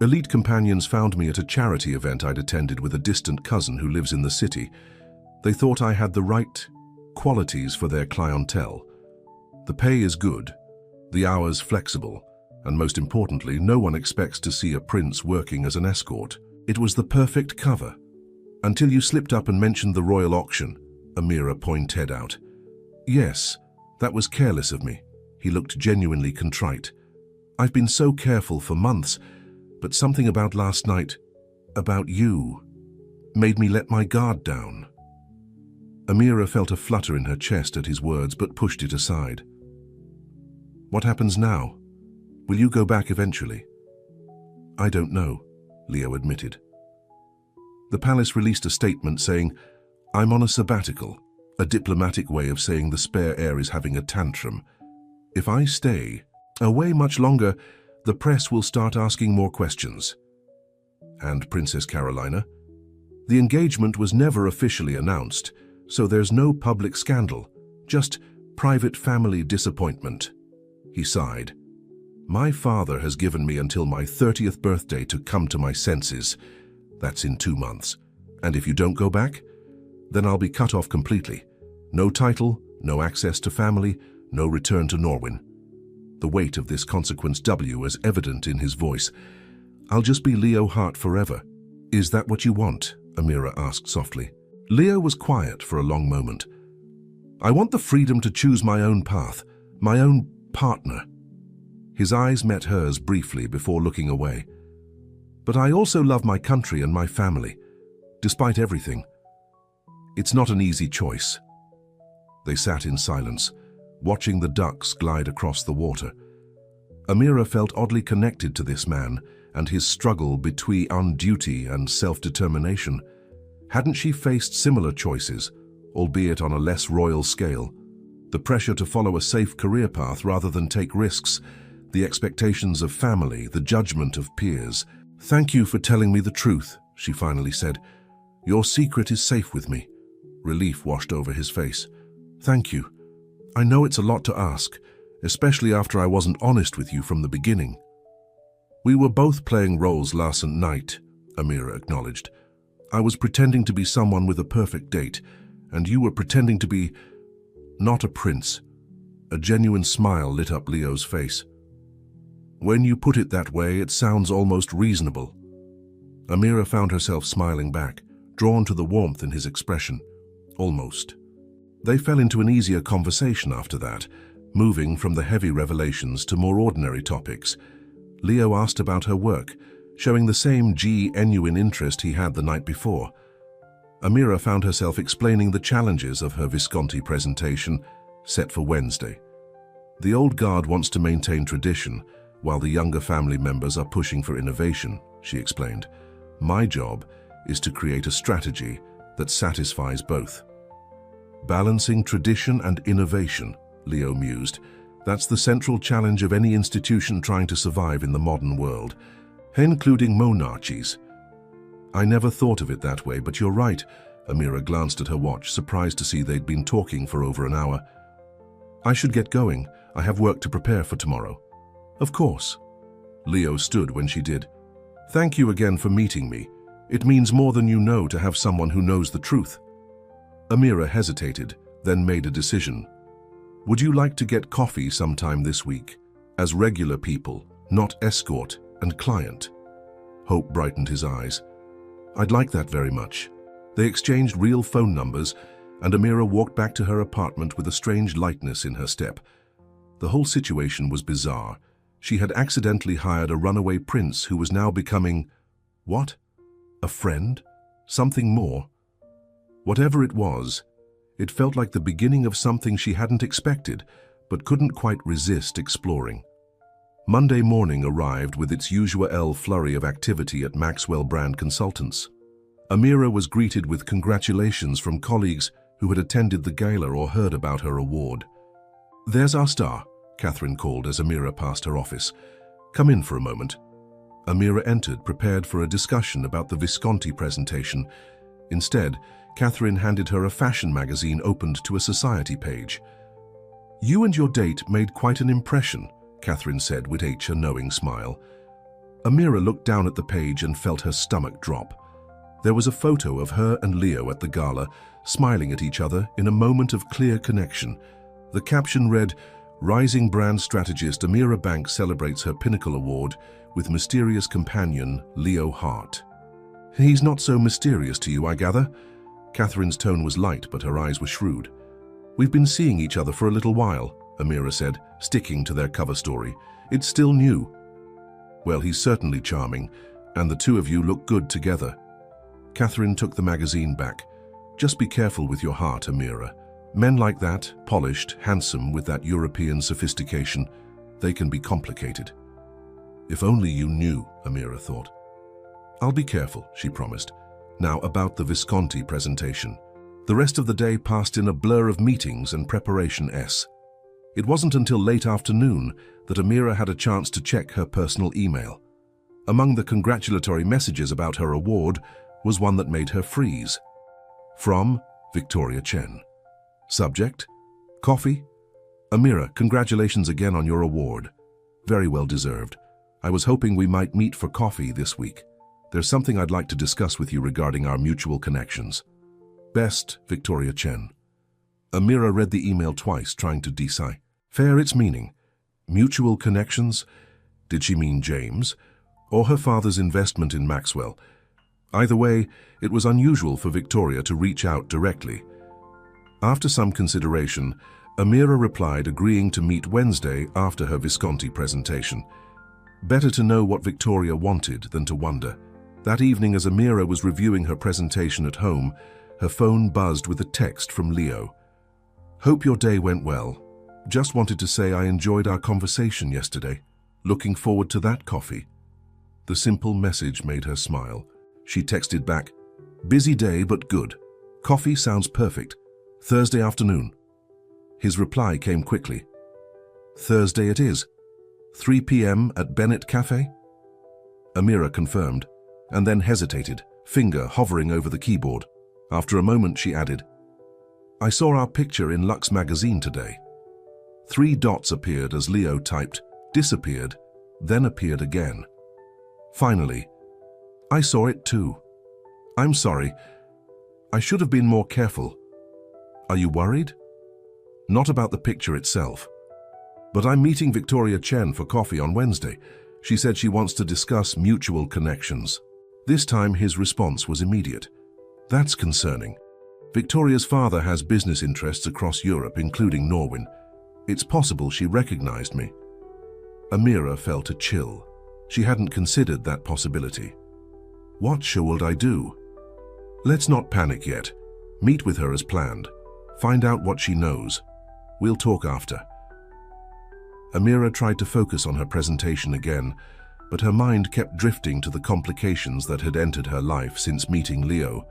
"Elite companions found me at a charity event I'd attended with a distant cousin who lives in the city. They thought I had the right qualities for their clientele. The pay is good, the hours flexible, and most importantly, no one expects to see a prince working as an escort. It was the perfect cover. Until you slipped up and mentioned the royal auction," Amira pointed out. "Yes, that was careless of me." He looked genuinely contrite. "I've been so careful for months, but something about last night, about you, made me let my guard down." Amira felt a flutter in her chest at his words, but pushed it aside. "What happens now? Will you go back eventually?" "I don't know," Leo admitted. The palace released a statement saying, "I'm on a sabbatical," a diplomatic way of saying the spare heir is having a tantrum. "If I stay away much longer, the press will start asking more questions." And Princess Carolina? The engagement was never officially announced, so there's no public scandal, just private family disappointment. He sighed. "My father has given me until my 30th birthday to come to my senses. That's in 2 months. And if you don't go back, then I'll be cut off completely. No title, no access to family, no return to Norwin." The weight of this consequence W was evident in his voice. "I'll just be Leo Hart forever." "Is that what you want?" Amira asked softly. Leo was quiet for a long moment. "I want the freedom to choose my own path, my own partner." His eyes met hers briefly before looking away. "But I also love my country and my family, despite everything. It's not an easy choice." They sat in silence, watching the ducks glide across the water. Amira felt oddly connected to this man and his struggle between duty and self-determination. Hadn't she faced similar choices, albeit on a less royal scale? The pressure to follow a safe career path rather than take risks, the expectations of family, the judgment of peers. "Thank you for telling me the truth," she finally said. "Your secret is safe with me." Relief washed over his face. "Thank you. I know it's a lot to ask, especially after I wasn't honest with you from the beginning." "We were both playing roles last night," Amira acknowledged. "I was pretending to be someone with a perfect date, and you were pretending to be not a prince." A genuine smile lit up Leo's face. "When you put it that way, it sounds almost reasonable." Amira found herself smiling back, drawn to the warmth in his expression. Almost. They fell into an easier conversation after that, moving from the heavy revelations to more ordinary topics. Leo asked about her work, showing the same genuine interest he had the night before. Amira found herself explaining the challenges of her Visconti presentation, set for Wednesday. The old guard wants to maintain tradition, while the younger family members are pushing for innovation, she explained. "My job is to create a strategy that satisfies both." Balancing tradition and innovation, Leo mused. That's the central challenge of any institution trying to survive in the modern world, including monarchies. "I never thought of it that way, but you're right." Amira glanced at her watch, surprised to see they'd been talking for over an hour. "I should get going. I have work to prepare for tomorrow." "Of course." Leo stood when she did. "Thank you again for meeting me. It means more than you know to have someone who knows the truth." Amira hesitated, then made a decision. "Would you like to get coffee sometime this week? As regular people, not escort and client?" Hope brightened his eyes. "I'd like that very much." They exchanged real phone numbers, and Amira walked back to her apartment with a strange lightness in her step. The whole situation was bizarre. She had accidentally hired a runaway prince who was now becoming... what? A friend? Something more? Whatever it was, it felt like the beginning of something she hadn't expected, but couldn't quite resist exploring. Monday morning arrived with its usual flurry of activity at Maxwell Brand Consultants. Amira was greeted with congratulations from colleagues who had attended the gala or heard about her award. "There's our star," Catherine called as Amira passed her office. "Come in for a moment." Amira entered, prepared for a discussion about the Visconti presentation. Instead, Catherine handed her a fashion magazine opened to a society page. "You and your date made quite an impression," Catherine said with a knowing smile. Amira looked down at the page and felt her stomach drop. There was a photo of her and Leo at the gala, smiling at each other in a moment of clear connection. The caption read, "Rising brand strategist Amira Banks celebrates her Pinnacle Award with mysterious companion Leo Hart." "He's not so mysterious to you, I gather?" Catherine's tone was light, but her eyes were shrewd. "We've been seeing each other for a little while," Amira said, sticking to their cover story. "It's still new." "Well, he's certainly charming, and the two of you look good together." Catherine took the magazine back. "Just be careful with your heart, Amira. Men like that, polished, handsome, with that European sophistication, they can be complicated." "If only you knew," Amira thought. "I'll be careful," she promised. Now about the Visconti presentation. The rest of the day passed in a blur of meetings and preparation. It wasn't until late afternoon that Amira had a chance to check her personal email. Among the congratulatory messages about her award was one that made her freeze. From Victoria Chen. Subject: Coffee. "Amira, congratulations again on your award. Very well deserved. I was hoping we might meet for coffee this week. There's something I'd like to discuss with you regarding our mutual connections. Best, Victoria Chen." Amira read the email twice, trying to decipher its meaning. Mutual connections? Did she mean James? Or her father's investment in Maxwell? Either way, it was unusual for Victoria to reach out directly. After some consideration, Amira replied, agreeing to meet Wednesday after her Visconti presentation. Better to know what Victoria wanted than to wonder. That evening, as Amira was reviewing her presentation at home, her phone buzzed with a text from Leo. "Hope your day went well. Just wanted to say I enjoyed our conversation yesterday. Looking forward to that coffee." The simple message made her smile. She texted back, "Busy day but good. Coffee sounds perfect. Thursday afternoon." His reply came quickly. "Thursday it is. 3 p.m. at Bennett Cafe?" Amira confirmed, and then hesitated, finger hovering over the keyboard. After a moment she added, "I saw our picture in Lux magazine today." 3 dots appeared as Leo typed, disappeared, then appeared again. Finally, "I saw it too. I'm sorry. I should have been more careful. Are you worried?" "Not about the picture itself. But I'm meeting Victoria Chen for coffee on Wednesday. She said she wants to discuss mutual connections." This time his response was immediate. "That's concerning. Victoria's father has business interests across Europe, including Norway. It's possible she recognized me." Amira felt a chill. She hadn't considered that possibility. "What should I do?" "Let's not panic yet. Meet with her as planned. Find out what she knows. We'll talk after." Amira tried to focus on her presentation again, but her mind kept drifting to the complications that had entered her life since meeting Leo.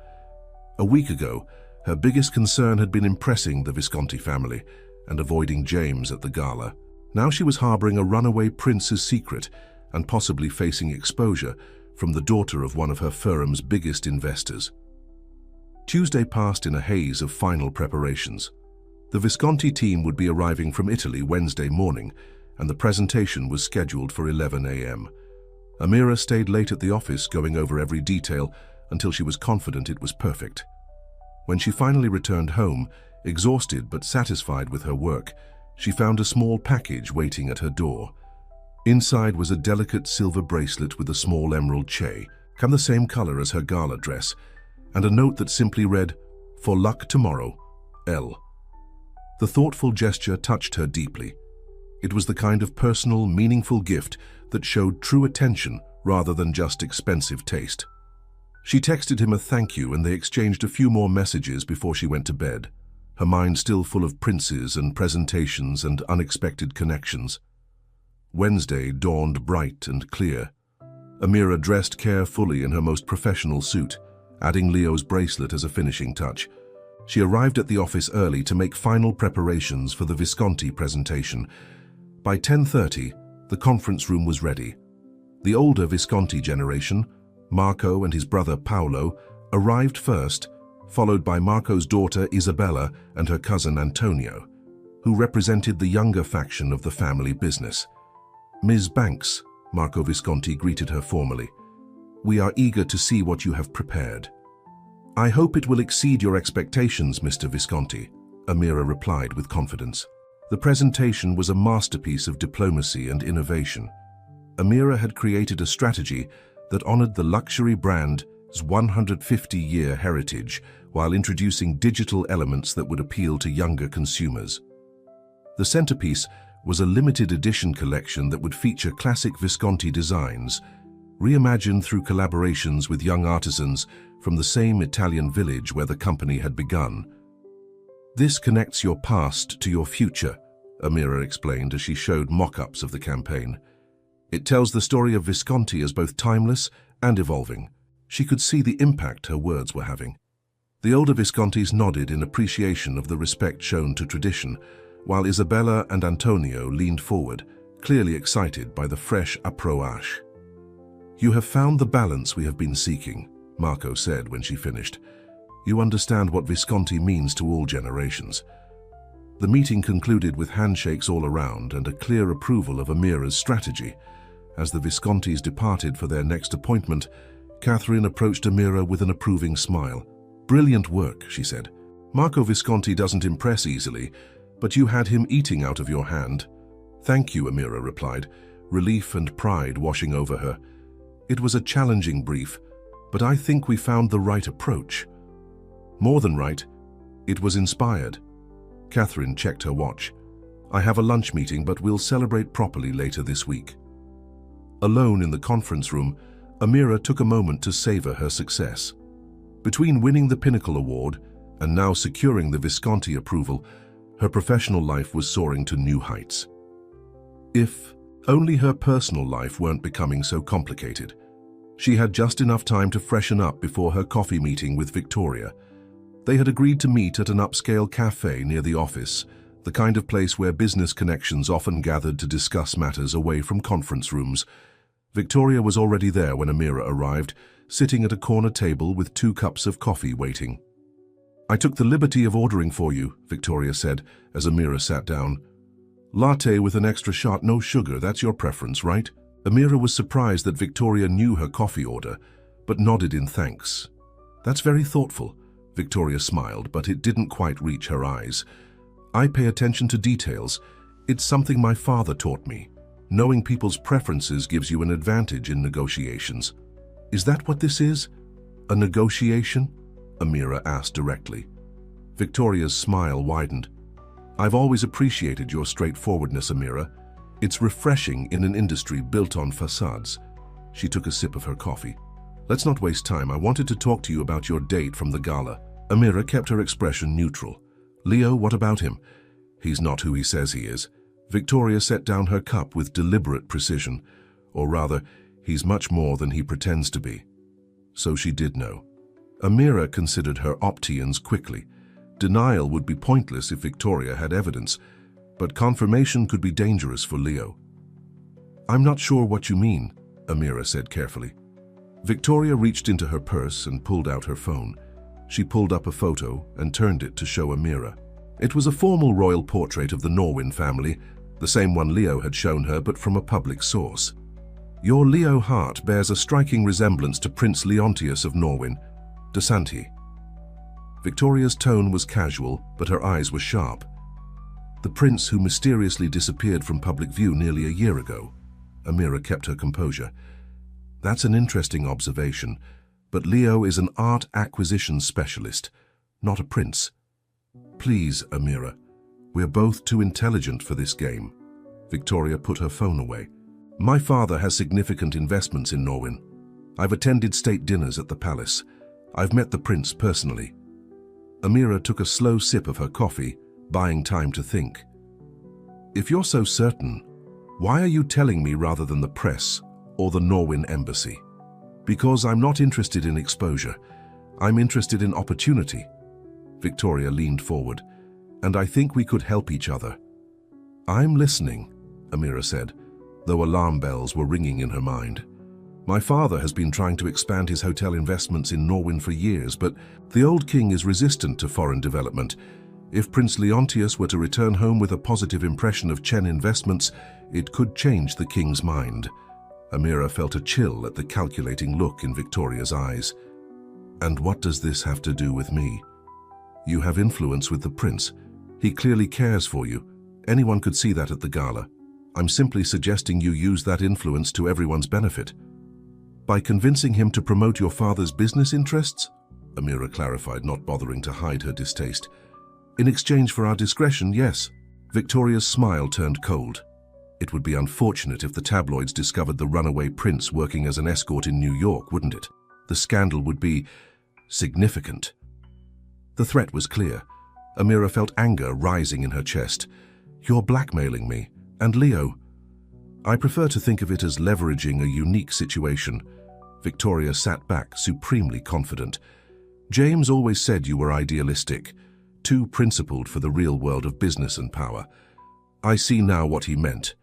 A week ago, her biggest concern had been impressing the Visconti family and avoiding James at the gala. Now she was harboring a runaway prince's secret and possibly facing exposure from the daughter of one of her firm's biggest investors. Tuesday passed in a haze of final preparations. The Visconti team would be arriving from Italy Wednesday morning, and the presentation was scheduled for 11 a.m. Amira stayed late at the office going over every detail until she was confident it was perfect. When she finally returned home, exhausted but satisfied with her work, she found a small package waiting at her door. Inside was a delicate silver bracelet with a small emerald chain, the same color as her gala dress, and a note that simply read, "For luck tomorrow, L. The thoughtful gesture touched her deeply. It was the kind of personal, meaningful gift that showed true attention rather than just expensive taste. She texted him a thank you and they exchanged a few more messages before she went to bed, her mind still full of princes and presentations and unexpected connections. Wednesday dawned bright and clear. Amira dressed carefully in her most professional suit, adding Leo's bracelet as a finishing touch. She arrived at the office early to make final preparations for the Visconti presentation. By 10:30, the conference room was ready. The older Visconti generation, Marco and his brother Paolo, arrived first, followed by Marco's daughter Isabella and her cousin Antonio, who represented the younger faction of the family business. "Ms. Banks," Marco Visconti greeted her formally, "we are eager to see what you have prepared." "I hope it will exceed your expectations, Mr. Visconti," Amira replied with confidence. The presentation was a masterpiece of diplomacy and innovation. Amira had created a strategy that honored the luxury brand's 150-year heritage while introducing digital elements that would appeal to younger consumers. The centerpiece was a limited edition collection that would feature classic Visconti designs, reimagined through collaborations with young artisans from the same Italian village where the company had begun. "This connects your past to your future," Amira explained as she showed mock-ups of the campaign. "It tells the story of Visconti as both timeless and evolving." She could see the impact her words were having. The older Viscontis nodded in appreciation of the respect shown to tradition, while Isabella and Antonio leaned forward, clearly excited by the fresh approach. "You have found the balance we have been seeking," Marco said when she finished. "You understand what Visconti means to all generations." The meeting concluded with handshakes all around and a clear approval of Amira's strategy. As the Viscontis departed for their next appointment, Catherine approached Amira with an approving smile. "Brilliant work," she said. "Marco Visconti doesn't impress easily, but you had him eating out of your hand." "Thank you," Amira replied, relief and pride washing over her. "It was a challenging brief, but I think we found the right approach." "More than right. It was inspired." Catherine checked her watch. "I have a lunch meeting, but we'll celebrate properly later this week." Alone in the conference room, Amira took a moment to savor her success. Between winning the Pinnacle Award and now securing the Visconti approval, her professional life was soaring to new heights. If only her personal life weren't becoming so complicated. She had just enough time to freshen up before her coffee meeting with Victoria. They had agreed to meet at an upscale cafe near the office, the kind of place where business connections often gathered to discuss matters away from conference rooms. Victoria was already there when Amira arrived, sitting at a corner table with 2 cups of coffee waiting. "I took the liberty of ordering for you," Victoria said as Amira sat down. "Latte with an extra shot, no sugar, that's your preference, right?" Amira was surprised that Victoria knew her coffee order, but nodded in thanks. "That's very thoughtful," Victoria smiled, but it didn't quite reach her eyes. "I pay attention to details. It's something my father taught me. Knowing people's preferences gives you an advantage in negotiations." "Is that what this is? A negotiation?" Amira asked directly. Victoria's smile widened. "I've always appreciated your straightforwardness, Amira. It's refreshing in an industry built on facades." She took a sip of her coffee. "Let's not waste time. I wanted to talk to you about your date from the gala." Amira kept her expression neutral. "Leo, what about him?" "He's not who he says he is." Victoria set down her cup with deliberate precision. "Or rather, he's much more than he pretends to be." So she did know. Amira considered her options quickly. Denial would be pointless if Victoria had evidence, but confirmation could be dangerous for Leo. "I'm not sure what you mean," Amira said carefully. Victoria reached into her purse and pulled out her phone. She pulled up a photo and turned it to show Amira. It was a formal royal portrait of the Norwin family, the same one Leo had shown her, but from a public source. "Your Leo heart bears a striking resemblance to Prince Leontius of Norwin, doesn't he?" Victoria's tone was casual, but her eyes were sharp. "The prince who mysteriously disappeared from public view nearly a year ago." Amira kept her composure. "That's an interesting observation, but Leo is an art acquisition specialist, not a prince." Please, Amira. We're both too intelligent for this game. Victoria put her phone away. My father has significant investments in Norwin. I've attended state dinners at the palace. I've met the prince personally. Amira took a slow sip of her coffee, buying time to think. If you're so certain, why are you telling me rather than the press or the Norwin embassy? Because I'm not interested in exposure. I'm interested in opportunity. Victoria leaned forward. And I think we could help each other. I'm listening, Amira said, though alarm bells were ringing in her mind. My father has been trying to expand his hotel investments in Norwin for years, but the old king is resistant to foreign development. If Prince Leontius were to return home with a positive impression of Chen investments, it could change the king's mind. Amira felt a chill at the calculating look in Victoria's eyes. And what does this have to do with me? You have influence with the prince. He clearly cares for you. Anyone could see that at the gala. I'm simply suggesting you use that influence to everyone's benefit. By convincing him to promote your father's business interests? Amira clarified, not bothering to hide her distaste. In exchange for our discretion, yes. Victoria's smile turned cold. It would be unfortunate if the tabloids discovered the runaway prince working as an escort in New York, wouldn't it? The scandal would be significant. The threat was clear. Amira felt anger rising in her chest. You're blackmailing me. And Leo. I prefer to think of it as leveraging a unique situation. Victoria sat back, supremely confident. James always said you were idealistic, too principled for the real world of business and power. I see now what he meant.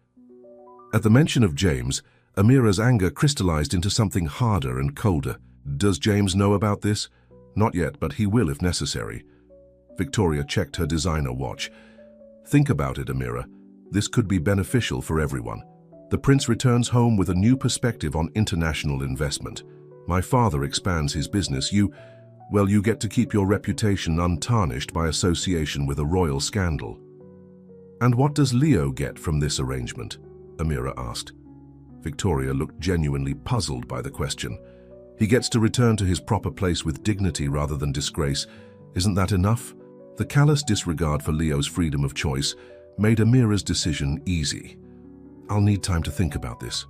At the mention of James, Amira's anger crystallized into something harder and colder. Does James know about this? Not yet, but he will if necessary. Victoria checked her designer watch. Think about it, Amira. This could be beneficial for everyone. The prince returns home with a new perspective on international investment. My father expands his business. You get to keep your reputation untarnished by association with a royal scandal. And what does Leo get from this arrangement? Amira asked. Victoria looked genuinely puzzled by the question. He gets to return to his proper place with dignity rather than disgrace. Isn't that enough? The callous disregard for Leo's freedom of choice made Amira's decision easy. I'll need time to think about this.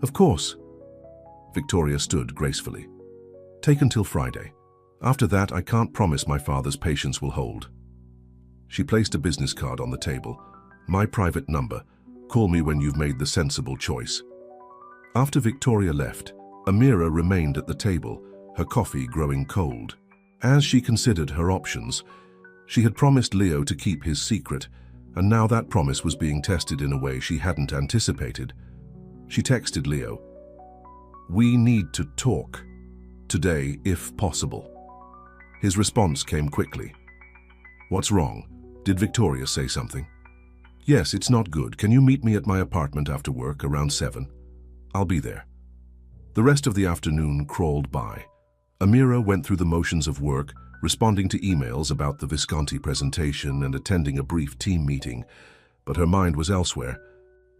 Of course. Victoria stood gracefully. Take until Friday. After that, I can't promise my father's patience will hold. She placed a business card on the table. My private number. Call me when you've made the sensible choice. After Victoria left, Amira remained at the table, her coffee growing cold. As she considered her options, she had promised Leo to keep his secret, and now that promise was being tested in a way she hadn't anticipated. She texted Leo, "We need to talk. Today, if possible." His response came quickly. What's wrong? Did Victoria say something? Yes, it's not good. Can you meet me at my apartment after work around 7? I'll be there. The rest of the afternoon crawled by. Amira went through the motions of work, responding to emails about the Visconti presentation and attending a brief team meeting, but her mind was elsewhere.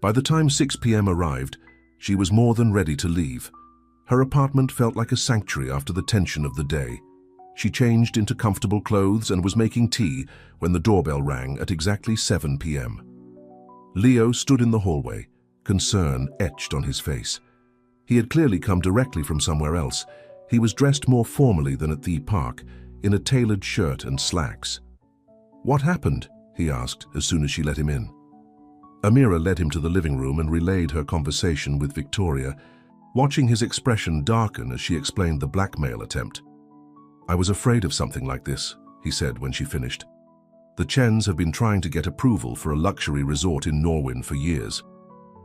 By the time 6 p.m. arrived, she was more than ready to leave. Her apartment felt like a sanctuary after the tension of the day. She changed into comfortable clothes and was making tea when the doorbell rang at exactly 7 p.m. Leo stood in the hallway, concern etched on his face. He had clearly come directly from somewhere else. He was dressed more formally than at the park, in a tailored shirt and slacks. What happened? He asked as soon as she let him in. Amira led him to the living room and relayed her conversation with Victoria, watching his expression darken as she explained the blackmail attempt. I was afraid of something like this, he said when she finished. The Chens have been trying to get approval for a luxury resort in Norwin for years.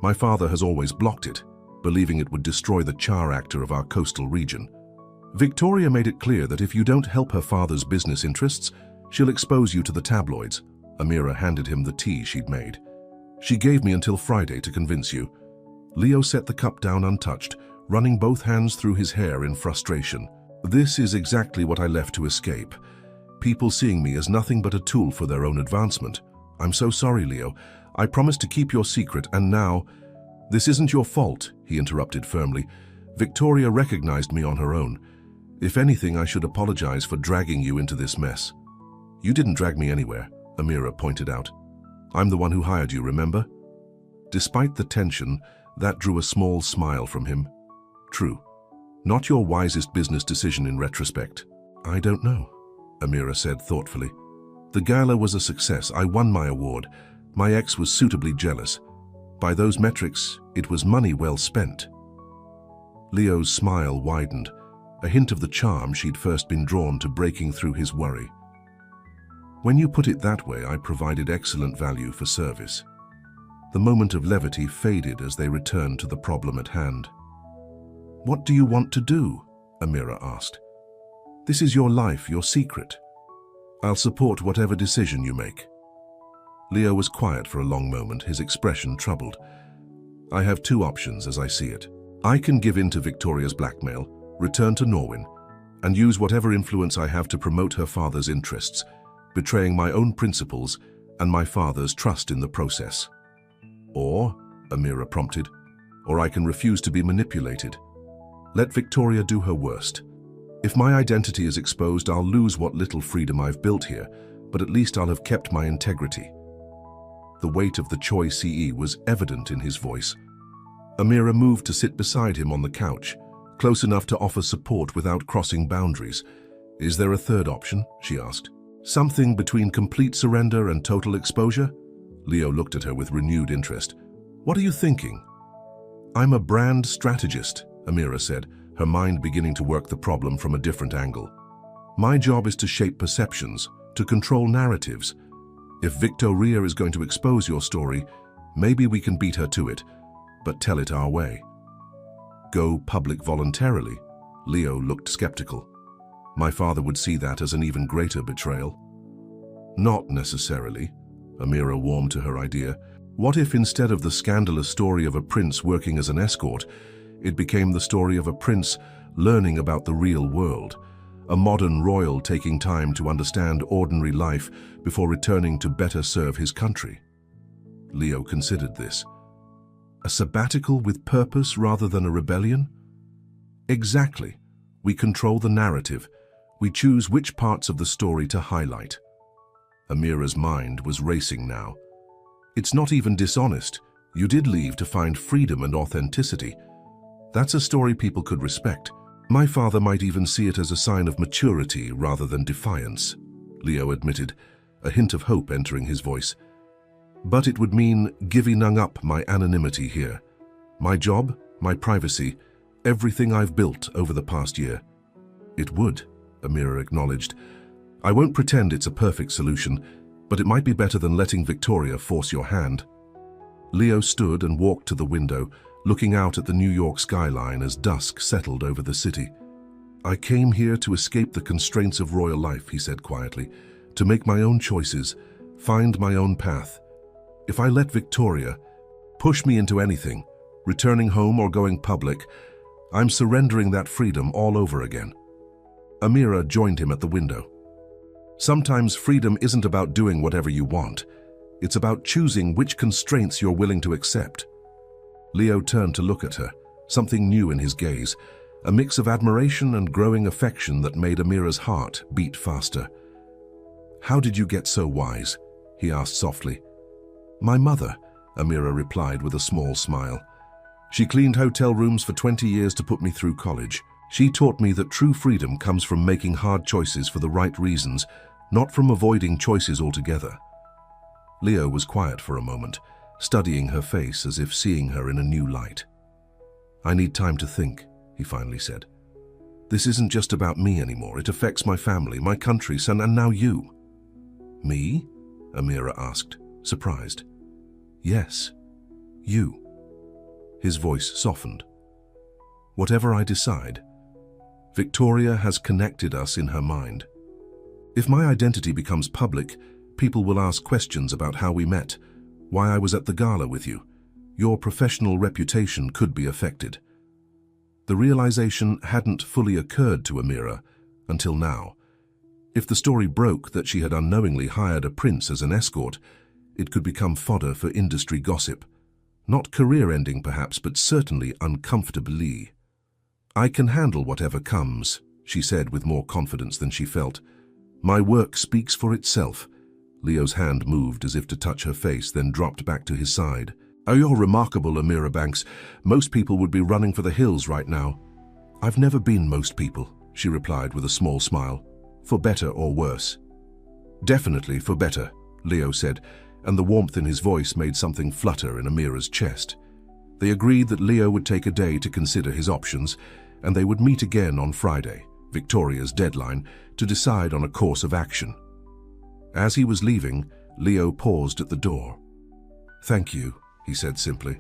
My father has always blocked it, believing it would destroy the char actor of our coastal region. Victoria made it clear that if you don't help her father's business interests, she'll expose you to the tabloids. Amira handed him the tea she'd made. She gave me until Friday to convince you. Leo set the cup down untouched, running both hands through his hair in frustration. This is exactly what I left to escape. People seeing me as nothing but a tool for their own advancement. I'm so sorry, Leo. I promised to keep your secret, and now... This isn't your fault, he interrupted firmly. Victoria recognized me on her own. If anything, I should apologize for dragging you into this mess. You didn't drag me anywhere, Amira pointed out. I'm the one who hired you, remember? Despite the tension, that drew a small smile from him. True. Not your wisest business decision in retrospect. I don't know, Amira said thoughtfully. The gala was a success. I won my award. My ex was suitably jealous. By those metrics, it was money well spent. Leo's smile widened, a hint of the charm she'd first been drawn to breaking through his worry. When you put it that way, I provided excellent value for service. The moment of levity faded as they returned to the problem at hand. What do you want to do? Amira asked. This is your life, your secret. I'll support whatever decision you make. Leo was quiet for a long moment, his expression troubled. I have two options as I see it. I can give in to Victoria's blackmail, return to Norwin, and use whatever influence I have to promote her father's interests, betraying my own principles and my father's trust in the process. Or, Amira prompted, or I can refuse to be manipulated. Let Victoria do her worst. If my identity is exposed, I'll lose what little freedom I've built here, but at least I'll have kept my integrity. The weight of the choice was evident in his voice. Amira moved to sit beside him on the couch, close enough to offer support without crossing boundaries. Is there a third option? She asked. Something between complete surrender and total exposure? Leo looked at her with renewed interest. What are you thinking? I'm a brand strategist, Amira said, her mind beginning to work the problem from a different angle. My job is to shape perceptions, to control narratives. If Victoria is going to expose your story, maybe we can beat her to it, but tell it our way. Go public voluntarily? Leo looked skeptical. My father would see that as an even greater betrayal. Not necessarily. Amira warmed to her idea. What if instead of the scandalous story of a prince working as an escort, it became the story of a prince learning about the real world, a modern royal taking time to understand ordinary life before returning to better serve his country? Leo considered this. A sabbatical with purpose rather than a rebellion? Exactly. We control the narrative. We choose which parts of the story to highlight. Amira's mind was racing now. It's not even dishonest. You did leave to find freedom and authenticity. That's a story people could respect. My father might even see it as a sign of maturity rather than defiance, Leo admitted, a hint of hope entering his voice. But it would mean giving up my anonymity here. My job, my privacy, everything I've built over the past year. It would, Amira acknowledged. I won't pretend it's a perfect solution, but it might be better than letting Victoria force your hand. Leo stood and walked to the window, looking out at the New York skyline as dusk settled over the city. I came here to escape the constraints of royal life, he said quietly, to make my own choices, find my own path. If I let Victoria push me into anything, returning home or going public, I'm surrendering that freedom all over again. Amira joined him at the window. Sometimes freedom isn't about doing whatever you want. It's about choosing which constraints you're willing to accept. Leo turned to look at her, something new in his gaze, a mix of admiration and growing affection that made Amira's heart beat faster. How did you get so wise? He asked softly. My mother, Amira replied with a small smile. She cleaned hotel rooms for 20 years to put me through college. She taught me that true freedom comes from making hard choices for the right reasons, not from avoiding choices altogether. Leo was quiet for a moment, studying her face as if seeing her in a new light. I need time to think, he finally said. This isn't just about me anymore. It affects my family, my country, son, and now you. Me? Amira asked, surprised. Yes, you. His voice softened. Whatever I decide, Victoria has connected us in her mind. If my identity becomes public, people will ask questions about how we met, why I was at the gala with you. Your professional reputation could be affected. The realization hadn't fully occurred to Amira until now. If the story broke that she had unknowingly hired a prince as an escort, it could become fodder for industry gossip. Not career-ending perhaps, but certainly uncomfortably. I can handle whatever comes, she said with more confidence than she felt. My work speaks for itself. Leo's hand moved as if to touch her face, then dropped back to his side. Oh, you're remarkable, Amira Banks. Most people would be running for the hills right now. I've never been most people, she replied with a small smile. For better or worse? Definitely for better, Leo said, and the warmth in his voice made something flutter in Amira's chest. They agreed that Leo would take a day to consider his options, and they would meet again on Friday, Victoria's deadline, to decide on a course of action. As he was leaving, Leo paused at the door. Thank you, he said simply,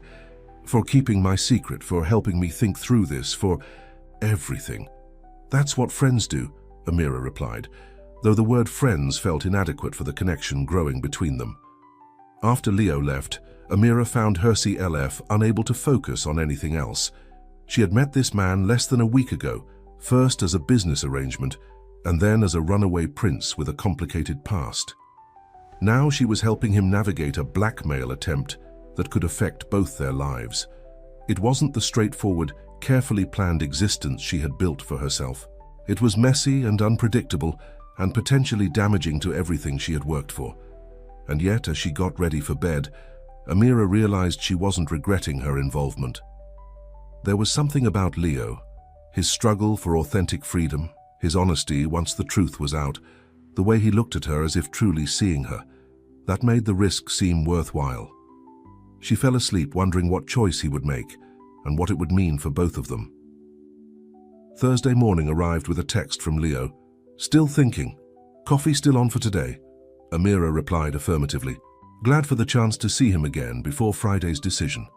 for keeping my secret, for helping me think through this, for everything. That's what friends do, Amira replied, though the word friends felt inadequate for the connection growing between them. After Leo left, Amira found Hersey LF unable to focus on anything else. She had met this man less than a week ago, first as a business arrangement, and then as a runaway prince with a complicated past. Now she was helping him navigate a blackmail attempt that could affect both their lives. It wasn't the straightforward, carefully planned existence she had built for herself. It was messy and unpredictable, and potentially damaging to everything she had worked for. And yet, as she got ready for bed, Amira realized she wasn't regretting her involvement. There was something about Leo, his struggle for authentic freedom, his honesty once the truth was out, the way he looked at her as if truly seeing her, that made the risk seem worthwhile. She fell asleep wondering what choice he would make and what it would mean for both of them. Thursday morning arrived with a text from Leo. Still thinking. Coffee still on for today? Amira replied affirmatively, glad for the chance to see him again before Friday's decision.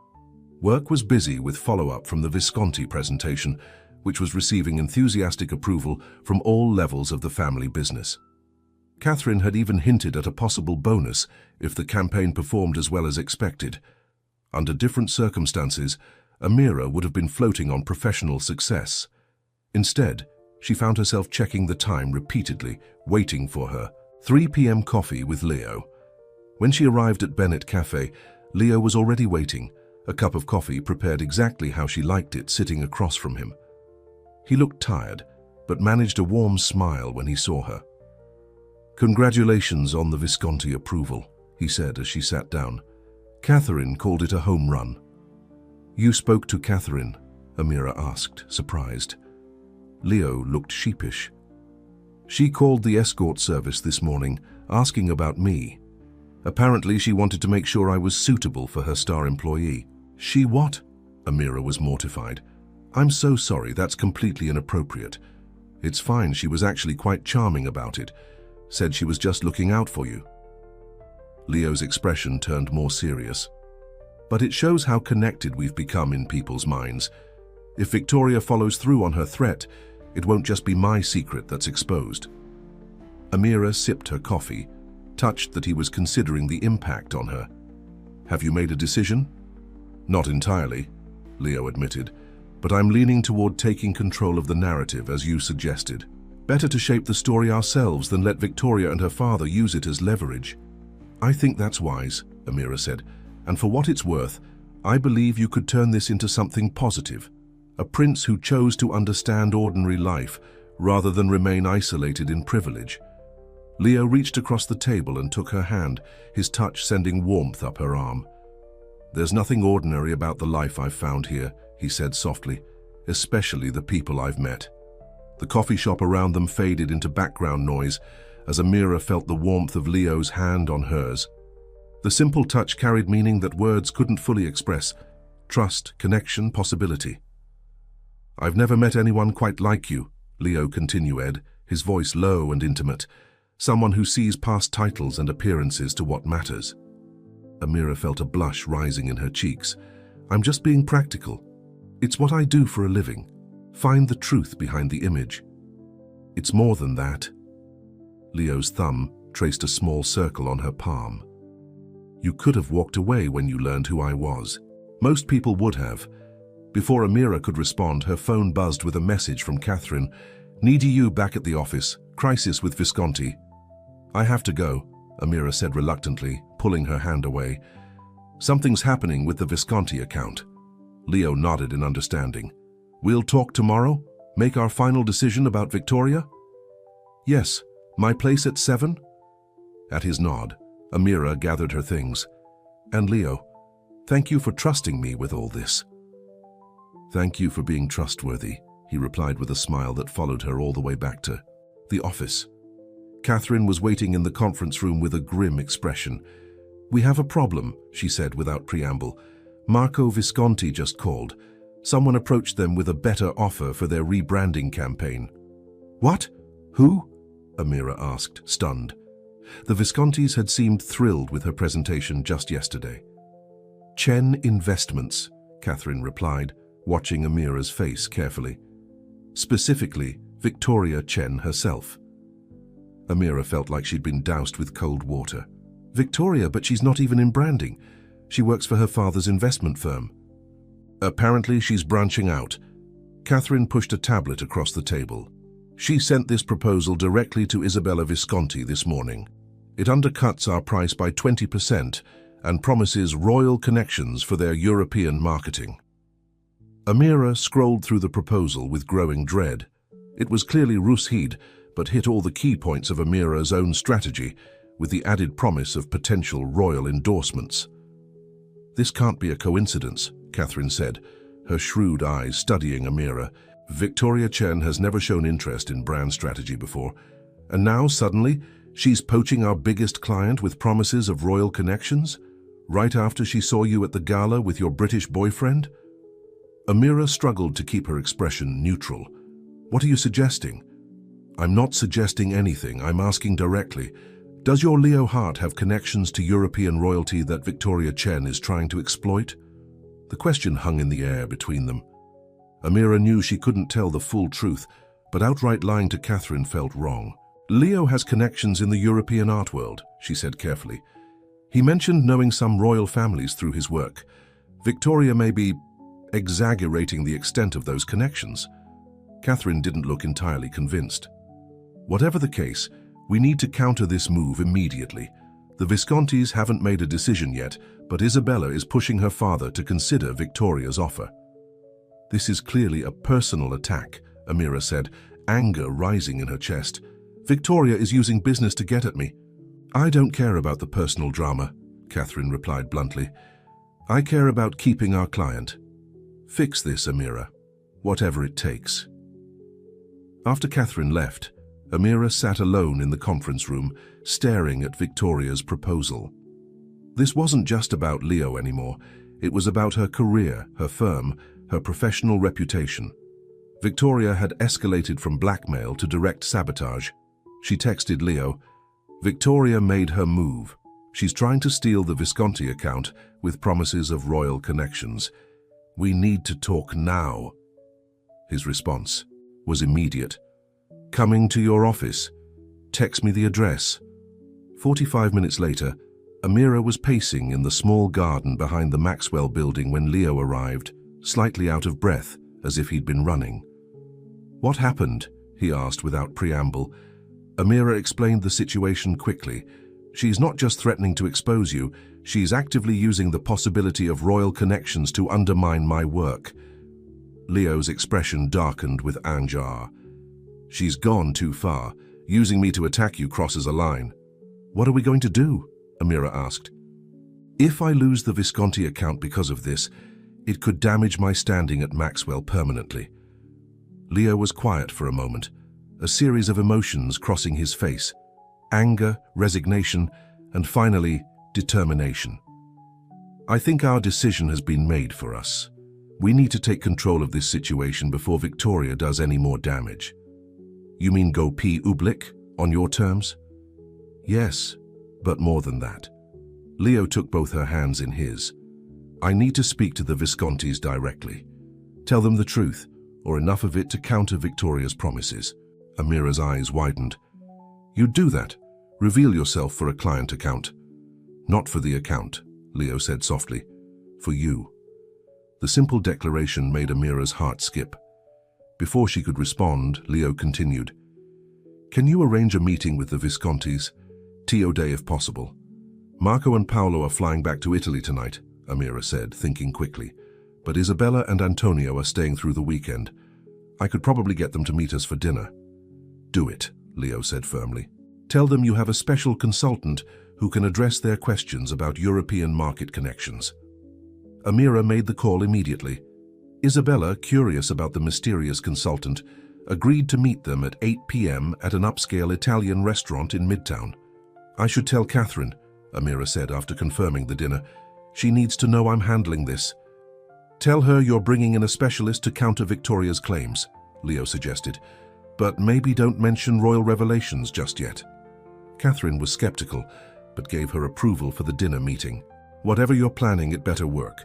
Work was busy with follow-up from the Visconti presentation, which was receiving enthusiastic approval from all levels of the family business. Catherine had even hinted at a possible bonus if the campaign performed as well as expected. Under different circumstances, Amira would have been floating on professional success. Instead, she found herself checking the time repeatedly, waiting for her 3 p.m. coffee with Leo. When she arrived at Bennett Cafe, Leo was already waiting, a cup of coffee prepared exactly how she liked it, sitting across from him. He looked tired, but managed a warm smile when he saw her. Congratulations on the Visconti approval, he said as she sat down. Catherine called it a home run. You spoke to Catherine? Amira asked, surprised. Leo looked sheepish. She called the escort service this morning, asking about me. Apparently she wanted to make sure I was suitable for her star employee. She what? Amira was mortified. I'm so sorry, that's completely inappropriate. It's fine, she was actually quite charming about it. Said she was just looking out for you. Leo's expression turned more serious. But it shows how connected we've become in people's minds. If Victoria follows through on her threat, it won't just be my secret that's exposed. Amira sipped her coffee, touched that he was considering the impact on her. Have you made a decision? Not entirely, Leo admitted, but I'm leaning toward taking control of the narrative as you suggested. Better to shape the story ourselves than let Victoria and her father use it as leverage. I think that's wise, Amira said, and for what it's worth, I believe you could turn this into something positive. A prince who chose to understand ordinary life rather than remain isolated in privilege. Leo reached across the table and took her hand, his touch sending warmth up her arm. There's nothing ordinary about the life I've found here, he said softly, especially the people I've met. The coffee shop around them faded into background noise as Amira felt the warmth of Leo's hand on hers. The simple touch carried meaning that words couldn't fully express. Trust, connection, possibility. I've never met anyone quite like you, Leo continued, his voice low and intimate. Someone who sees past titles and appearances to what matters. Amira felt a blush rising in her cheeks. I'm just being practical. It's what I do for a living. Find the truth behind the image. It's more than that. Leo's thumb traced a small circle on her palm. You could have walked away when you learned who I was. Most people would have. Before Amira could respond, her phone buzzed with a message from Catherine. Need you back at the office. Crisis with Visconti. I have to go, Amira said reluctantly, pulling her hand away. Something's happening with the Visconti account. Leo nodded in understanding. We'll talk tomorrow? Make our final decision about Victoria? Yes, My place at 7? At his nod, Amira gathered her things. And Leo, thank you for trusting me with all this. Thank you for being trustworthy, he replied with a smile that followed her all the way back to the office. Catherine was waiting in the conference room with a grim expression. We have a problem, she said without preamble. Marco Visconti just called. Someone approached them with a better offer for their rebranding campaign. What? Who? Amira asked, stunned. The Viscontis had seemed thrilled with her presentation just yesterday. Chen Investments, Catherine replied, watching Amira's face carefully. Specifically, Victoria Chen herself. Amira felt like she'd been doused with cold water. Victoria, but she's not even in branding. She works for her father's investment firm. Apparently she's branching out. Catherine pushed a tablet across the table. She sent this proposal directly to Isabella Visconti this morning. It undercuts our price by 20% and promises royal connections for their European marketing. Amira scrolled through the proposal with growing dread. It was clearly Rusheed, but hit all the key points of Amira's own strategy, with the added promise of potential royal endorsements. This can't be a coincidence, Catherine said, her shrewd eyes studying Amira. Victoria Chen has never shown interest in brand strategy before, and now suddenly she's poaching our biggest client with promises of royal connections, right after she saw you at the gala with your British boyfriend? Amira struggled to keep her expression neutral. What are you suggesting? I'm not suggesting anything, I'm asking directly. Does your Leo heart have connections to European royalty that Victoria Chen is trying to exploit? The question hung in the air between them. Amira knew she couldn't tell the full truth, but outright lying to Catherine felt wrong. Leo has connections in the European art world, she said carefully. He mentioned knowing some royal families through his work. Victoria may be exaggerating the extent of those connections. Catherine didn't look entirely convinced. Whatever the case, we need to counter this move immediately. The Viscontis haven't made a decision yet, but Isabella is pushing her father to consider Victoria's offer. This is clearly a personal attack, Amira said, anger rising in her chest. Victoria is using business to get at me. I don't care about the personal drama, Catherine replied bluntly. I care about keeping our client. Fix this, Amira, whatever it takes. After Catherine left, Amira sat alone in the conference room, staring at Victoria's proposal. This wasn't just about Leo anymore. It was about her career, her firm, her professional reputation. Victoria had escalated from blackmail to direct sabotage. She texted Leo, Victoria made her move. She's trying to steal the Visconti account with promises of royal connections. We need to talk now. His response was immediate. Coming to your office. Text me the address. 45 minutes later, Amira was pacing in the small garden behind the Maxwell building when Leo arrived, slightly out of breath, as if he'd been running. What happened? He asked without preamble. Amira explained the situation quickly. She's not just threatening to expose you, she's actively using the possibility of royal connections to undermine my work. Leo's expression darkened with anger. She's gone too far. Using me to attack you crosses a line. What are we going to do? Amira asked. If I lose the Visconti account because of this, it could damage my standing at Maxwell permanently. Leo was quiet for a moment, a series of emotions crossing his face. Anger, resignation, and finally, determination. I think our decision has been made for us. We need to take control of this situation before Victoria does any more damage. You mean go public, on your terms? Yes, but more than that. Leo took both her hands in his. I need to speak to the Viscontis directly. Tell them the truth, or enough of it to counter Victoria's promises. Amira's eyes widened. You'd do that? Reveal yourself for a client account. Not for the account, Leo said softly. For you. The simple declaration made Amira's heart skip. Before she could respond, Leo continued. Can you arrange a meeting with the Viscontis? Tio Day if possible. Marco and Paolo are flying back to Italy tonight, Amira said, thinking quickly. But Isabella and Antonio are staying through the weekend. I could probably get them to meet us for dinner. Do it, Leo said firmly. Tell them you have a special consultant who can address their questions about European market connections. Amira made the call immediately. Isabella, curious about the mysterious consultant, agreed to meet them at 8 p.m. at an upscale Italian restaurant in Midtown. I should tell Catherine, Amira said after confirming the dinner. She needs to know I'm handling this. Tell her you're bringing in a specialist to counter Victoria's claims, Leo suggested, but maybe don't mention royal revelations just yet. Catherine was skeptical, but gave her approval for the dinner meeting. Whatever you're planning, it better work.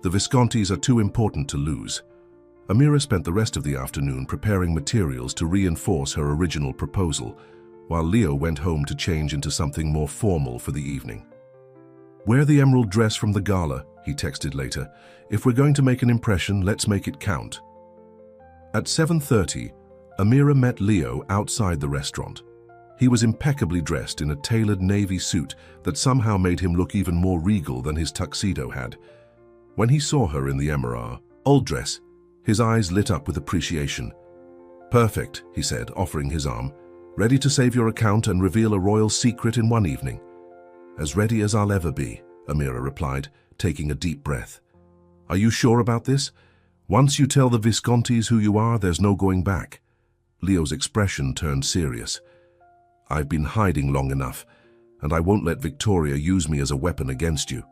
The Viscontis are too important to lose. Amira spent the rest of the afternoon preparing materials to reinforce her original proposal, while Leo went home to change into something more formal for the evening. Wear the emerald dress from the gala, he texted later. If we're going to make an impression, let's make it count. At 7:30, Amira met Leo outside the restaurant. He was impeccably dressed in a tailored navy suit that somehow made him look even more regal than his tuxedo had. When he saw her in the Emirate, old dress, his eyes lit up with appreciation. Perfect, he said, offering his arm. Ready to save your account and reveal a royal secret in one evening. As ready as I'll ever be, Amira replied, taking a deep breath. Are you sure about this? Once you tell the Viscontis who you are, there's no going back. Leo's expression turned serious. I've been hiding long enough, and I won't let Victoria use me as a weapon against you.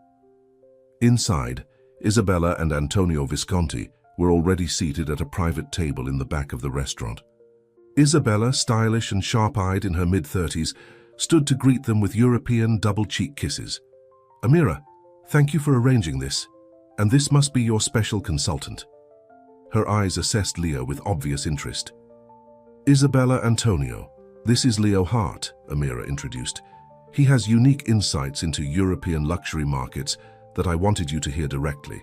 Inside, Isabella and Antonio Visconti were already seated at a private table in the back of the restaurant. Isabella, stylish and sharp-eyed in her mid-30s, stood to greet them with European double-cheek kisses. Amira, thank you for arranging this, and this must be your special consultant. Her eyes assessed Leo with obvious interest. Isabella Antonio, this is Leo Hart, Amira introduced. He has unique insights into European luxury markets that I wanted you to hear directly.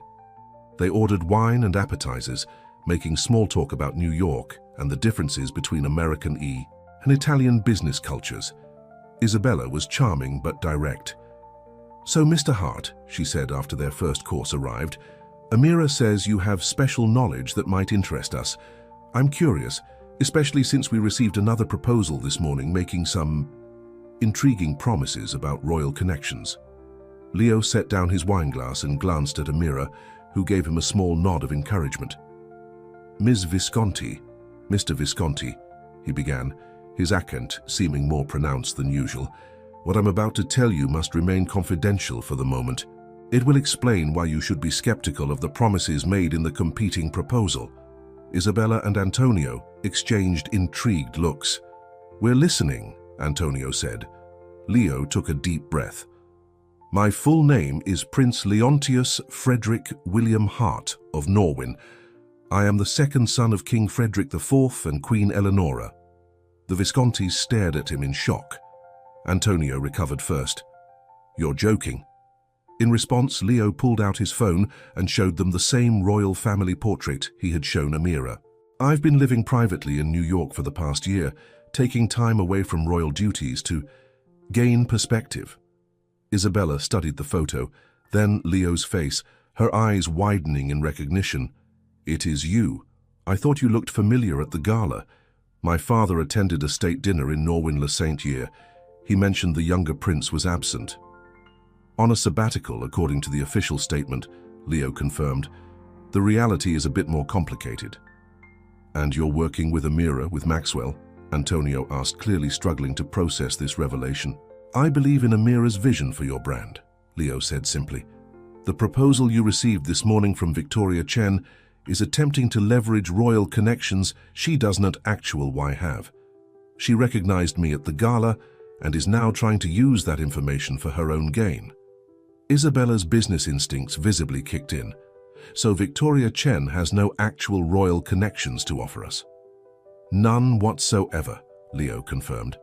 They ordered wine and appetizers, making small talk about New York and the differences between American and Italian business cultures. Isabella was charming but direct. So, Mr. Hart, she said after their first course arrived, Amira says you have special knowledge that might interest us. I'm curious, especially since we received another proposal this morning making some intriguing promises about royal connections. Leo set down his wineglass and glanced at Amira, who gave him a small nod of encouragement. Ms. Visconti, Mr. Visconti, he began, his accent seeming more pronounced than usual. What I'm about to tell you must remain confidential for the moment. It will explain why you should be skeptical of the promises made in the competing proposal. Isabella and Antonio exchanged intrigued looks. We're listening, Antonio said. Leo took a deep breath. My full name is Prince Leontius Frederick William Hart of Norwin. I am the second son of King Frederick IV and Queen Eleonora. The Viscontis stared at him in shock. Antonio recovered first. You're joking. In response, Leo pulled out his phone and showed them the same royal family portrait he had shown Amira. I've been living privately in New York for the past year, taking time away from royal duties to gain perspective. Isabella studied the photo, then Leo's face, her eyes widening in recognition. It is you. I thought you looked familiar at the gala. My father attended a state dinner in Norwin-le-Saint-Year. He mentioned the younger prince was absent. On a sabbatical, according to the official statement, Leo confirmed. The reality is a bit more complicated. And you're working with Amira, with Maxwell? Antonio asked, clearly struggling to process this revelation. I believe in Amira's vision for your brand, Leo said simply. The proposal you received this morning from Victoria Chen is attempting to leverage royal connections she does not actually have. She recognized me at the gala and is now trying to use that information for her own gain. Isabella's business instincts visibly kicked in, so Victoria Chen has no actual royal connections to offer us. None whatsoever, Leo confirmed.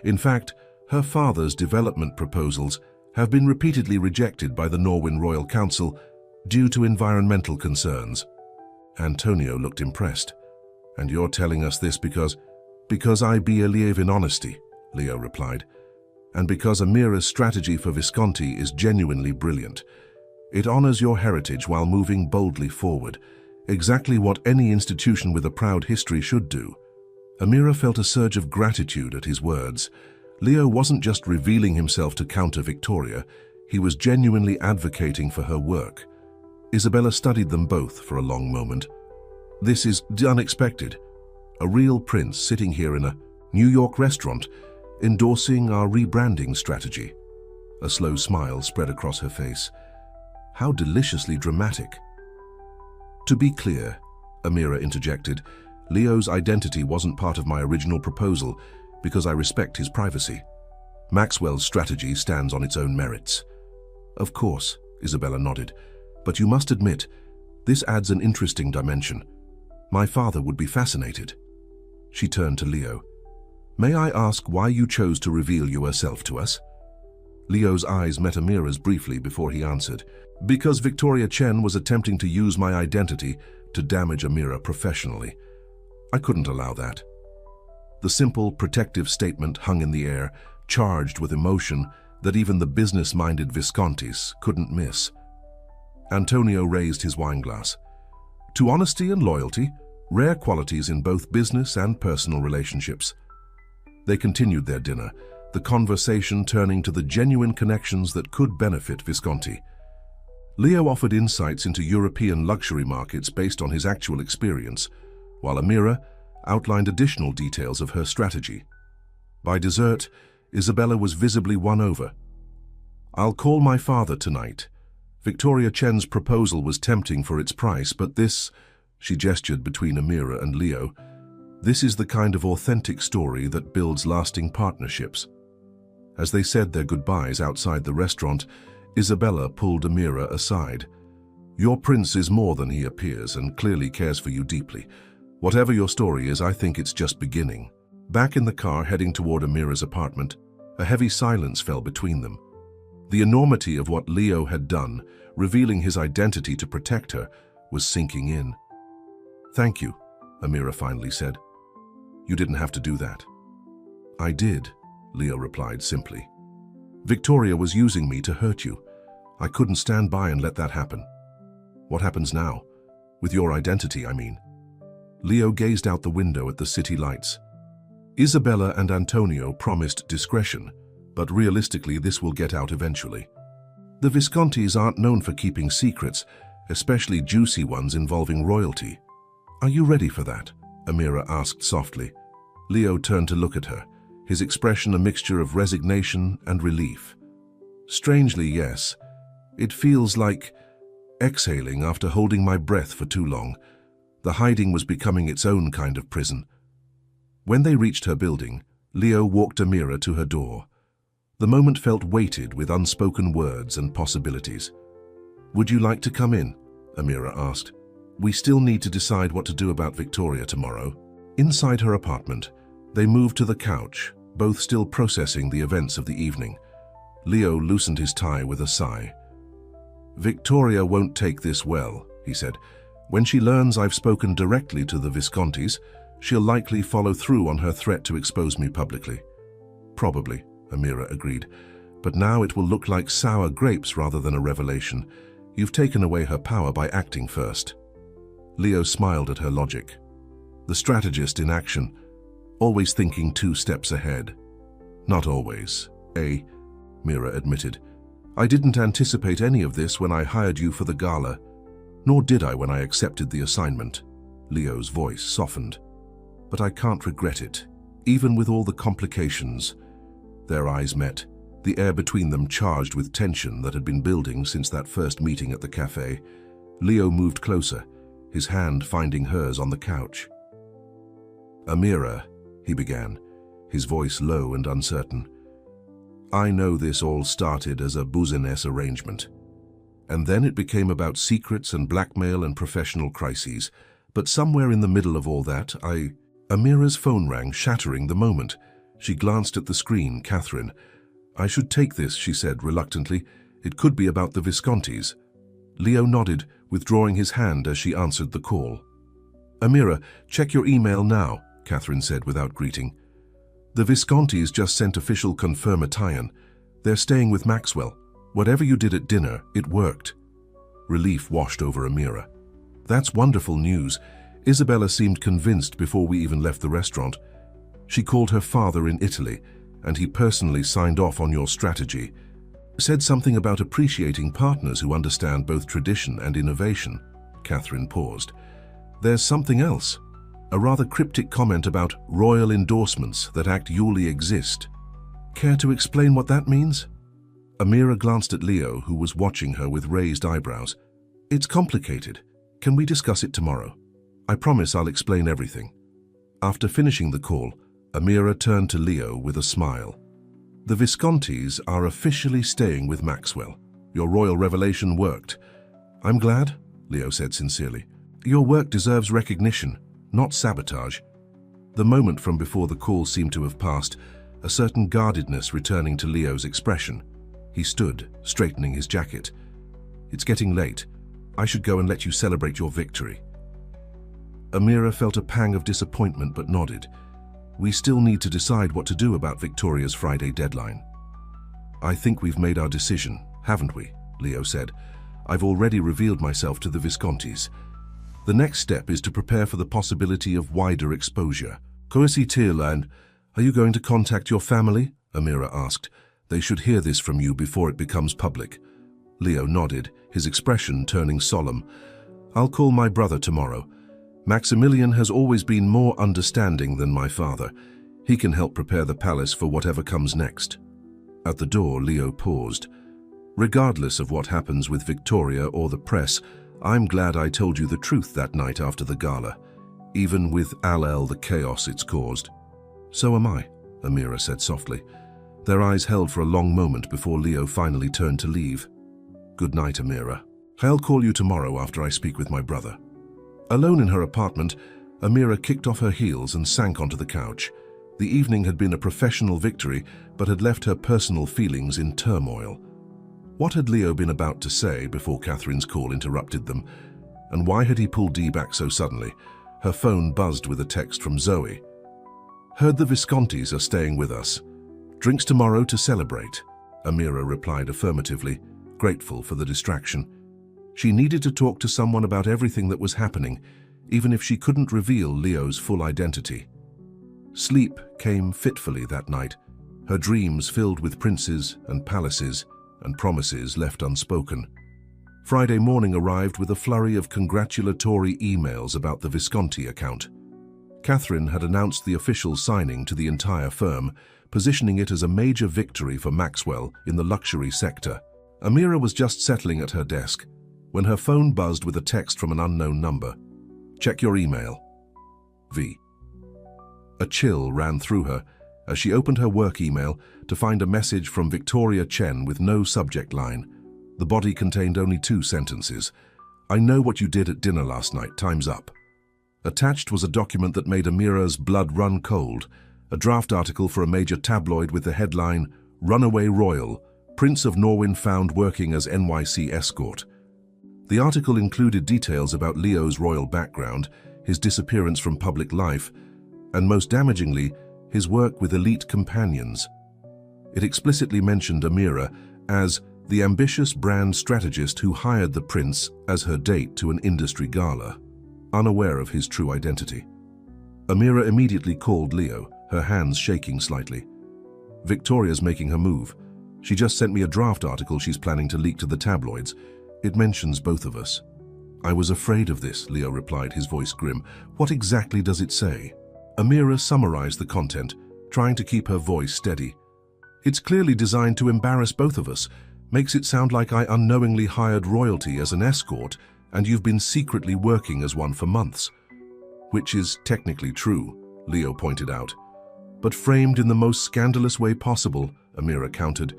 In fact, her father's development proposals have been repeatedly rejected by the Norwin Royal Council due to environmental concerns. Antonio looked impressed. And you're telling us this because I believe in honesty, Leo replied. And because Amira's strategy for Visconti is genuinely brilliant. It honors your heritage while moving boldly forward, exactly what any institution with a proud history should do. Amira felt a surge of gratitude at his words. Leo wasn't just revealing himself to counter Victoria, he was genuinely advocating for her work. Isabella studied them both for a long moment. This is unexpected. A real prince sitting here in a New York restaurant, endorsing our rebranding strategy. A slow smile spread across her face. How deliciously dramatic. To be clear, Amira interjected, Leo's identity wasn't part of my original proposal because I respect his privacy. Maxwell's strategy stands on its own merits. Of course, Isabella nodded, but you must admit, this adds an interesting dimension. My father would be fascinated. She turned to Leo. May I ask why you chose to reveal yourself to us? Leo's eyes met Amira's briefly before he answered. Because Victoria Chen was attempting to use my identity to damage Amira professionally. I couldn't allow that. The simple, protective statement hung in the air, charged with emotion that even the business-minded Viscontis couldn't miss. Antonio raised his wineglass. To honesty and loyalty, rare qualities in both business and personal relationships. They continued their dinner, the conversation turning to the genuine connections that could benefit Visconti. Leo offered insights into European luxury markets based on his actual experience, while Amira outlined additional details of her strategy. By dessert, Isabella was visibly won over. I'll call my father tonight. Victoria Chen's proposal was tempting for its price, but this, she gestured between Amira and Leo, this is the kind of authentic story that builds lasting partnerships. As they said their goodbyes outside the restaurant, Isabella pulled Amira aside. Your prince is more than he appears and clearly cares for you deeply. Whatever your story is, I think it's just beginning. Back in the car heading toward Amira's apartment, a heavy silence fell between them. The enormity of what Leo had done, revealing his identity to protect her, was sinking in. Thank you, Amira finally said. You didn't have to do that. I did, Leo replied simply. Victoria was using me to hurt you. I couldn't stand by and let that happen. What happens now? With your identity, I mean. Leo gazed out the window at the city lights. Isabella and Antonio promised discretion, but realistically this will get out eventually. The Viscontis aren't known for keeping secrets, especially juicy ones involving royalty. Are you ready for that? Amira asked softly. Leo turned to look at her, his expression a mixture of resignation and relief. Strangely, yes. It feels like exhaling after holding my breath for too long. The hiding was becoming its own kind of prison. When they reached her building, Leo walked Amira to her door. The moment felt weighted with unspoken words and possibilities. Would you like to come in? Amira asked. We still need to decide what to do about Victoria tomorrow. Inside her apartment, they moved to the couch, both still processing the events of the evening. Leo loosened his tie with a sigh. Victoria won't take this well, he said. When she learns I've spoken directly to the Viscontis, she'll likely follow through on her threat to expose me publicly. Probably, Amira agreed. But now it will look like sour grapes rather than a revelation. You've taken away her power by acting first. Leo smiled at her logic. The strategist in action, always thinking 2 steps ahead. Not always, Mira admitted. I didn't anticipate any of this when I hired you for the gala, nor did I when I accepted the assignment. Leo's voice softened. But I can't regret it, even with all the complications. Their eyes met, the air between them charged with tension that had been building since that first meeting at the cafe. Leo moved closer, his hand finding hers on the couch. Amira, he began, his voice low and uncertain. I know this all started as a business arrangement. And then it became about secrets and blackmail and professional crises. But somewhere in the middle of all that, Amira's phone rang, shattering the moment. She glanced at the screen, Catherine. I should take this, she said reluctantly. It could be about the Viscontis. Leo nodded, withdrawing his hand as she answered the call. Amira, check your email now, Catherine said without greeting. The Viscontis just sent official confirmation. They're staying with Maxwell. Whatever you did at dinner, it worked. Relief washed over Amira. That's wonderful news. Isabella seemed convinced before we even left the restaurant. She called her father in Italy, and he personally signed off on your strategy. Said something about appreciating partners who understand both tradition and innovation. Catherine paused. There's something else. A rather cryptic comment about royal endorsements that actually exist. Care to explain what that means? Amira glanced at Leo, who was watching her with raised eyebrows. It's complicated. Can we discuss it tomorrow? I promise I'll explain everything. After finishing the call, Amira turned to Leo with a smile. The Viscontis are officially staying with Maxwell. Your royal revelation worked. I'm glad, Leo said sincerely. Your work deserves recognition, not sabotage. The moment from before the call seemed to have passed, a certain guardedness returning to Leo's expression. He stood, straightening his jacket. It's getting late. I should go and let you celebrate your victory. Amira felt a pang of disappointment but nodded. We still need to decide what to do about Victoria's Friday deadline. I think we've made our decision, haven't we? Leo said. I've already revealed myself to the Viscontis. The next step is to prepare for the possibility of wider exposure. And are you going to contact your family? Amira asked. They should hear this from you before it becomes public. Leo nodded, his expression turning solemn. I'll call my brother tomorrow. Maximilian has always been more understanding than my father. He can help prepare the palace for whatever comes next. At the door, Leo paused. Regardless of what happens with Victoria or the press, I'm glad I told you the truth that night after the gala, even with the chaos it's caused. So am I, Amira said softly. Their eyes held for a long moment before Leo finally turned to leave. Good night, Amira. I'll call you tomorrow after I speak with my brother. Alone in her apartment, Amira kicked off her heels and sank onto the couch. The evening had been a professional victory, but had left her personal feelings in turmoil. What had Leo been about to say before Catherine's call interrupted them? And why had he pulled Dee back so suddenly? Her phone buzzed with a text from Zoe. Heard the Viscontis are staying with us. Drinks tomorrow to celebrate. Amira replied affirmatively, grateful for the distraction. She needed to talk to someone about everything that was happening, even if she couldn't reveal Leo's full identity. Sleep came fitfully that night, her dreams filled with princes and palaces and promises left unspoken. Friday morning arrived with a flurry of congratulatory emails about the Visconti account. Catherine had announced the official signing to the entire firm, positioning it as a major victory for Maxwell in the luxury sector. Amira was just settling at her desk when her phone buzzed with a text from an unknown number. Check your email. V. A chill ran through her as she opened her work email to find a message from Victoria Chen with no subject line. The body contained only 2 sentences. I know what you did at dinner last night. Time's up. Attached was a document that made Amira's blood run cold, a draft article for a major tabloid with the headline, Runaway Royal, Prince of Norwin found working as NYC escort. The article included details about Leo's royal background, his disappearance from public life, and most damagingly, his work with elite companions. It explicitly mentioned Amira as the ambitious brand strategist who hired the prince as her date to an industry gala, unaware of his true identity. Amira immediately called Leo, her hands shaking slightly. Victoria's making her move. She just sent me a draft article she's planning to leak to the tabloids. It mentions both of us. I was afraid of this, Leo replied, his voice grim. What exactly does it say? Amira summarized the content, trying to keep her voice steady. It's clearly designed to embarrass both of us. Makes it sound like I unknowingly hired royalty as an escort and you've been secretly working as one for months. Which is technically true, Leo pointed out. But framed in the most scandalous way possible, Amira countered.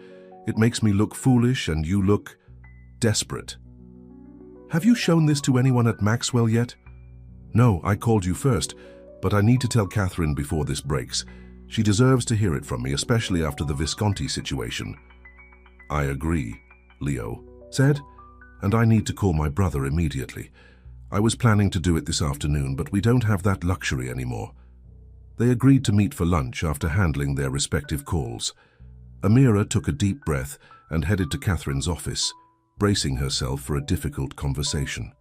It makes me look foolish and you look desperate. Have you shown this to anyone at Maxwell yet? No, I called you first, but I need to tell Catherine before this breaks. She deserves to hear it from me, especially after the Visconti situation. I agree, Leo said, and I need to call my brother immediately. I was planning to do it this afternoon, but we don't have that luxury anymore. They agreed to meet for lunch after handling their respective calls. Amira took a deep breath and headed to Catherine's office, bracing herself for a difficult conversation.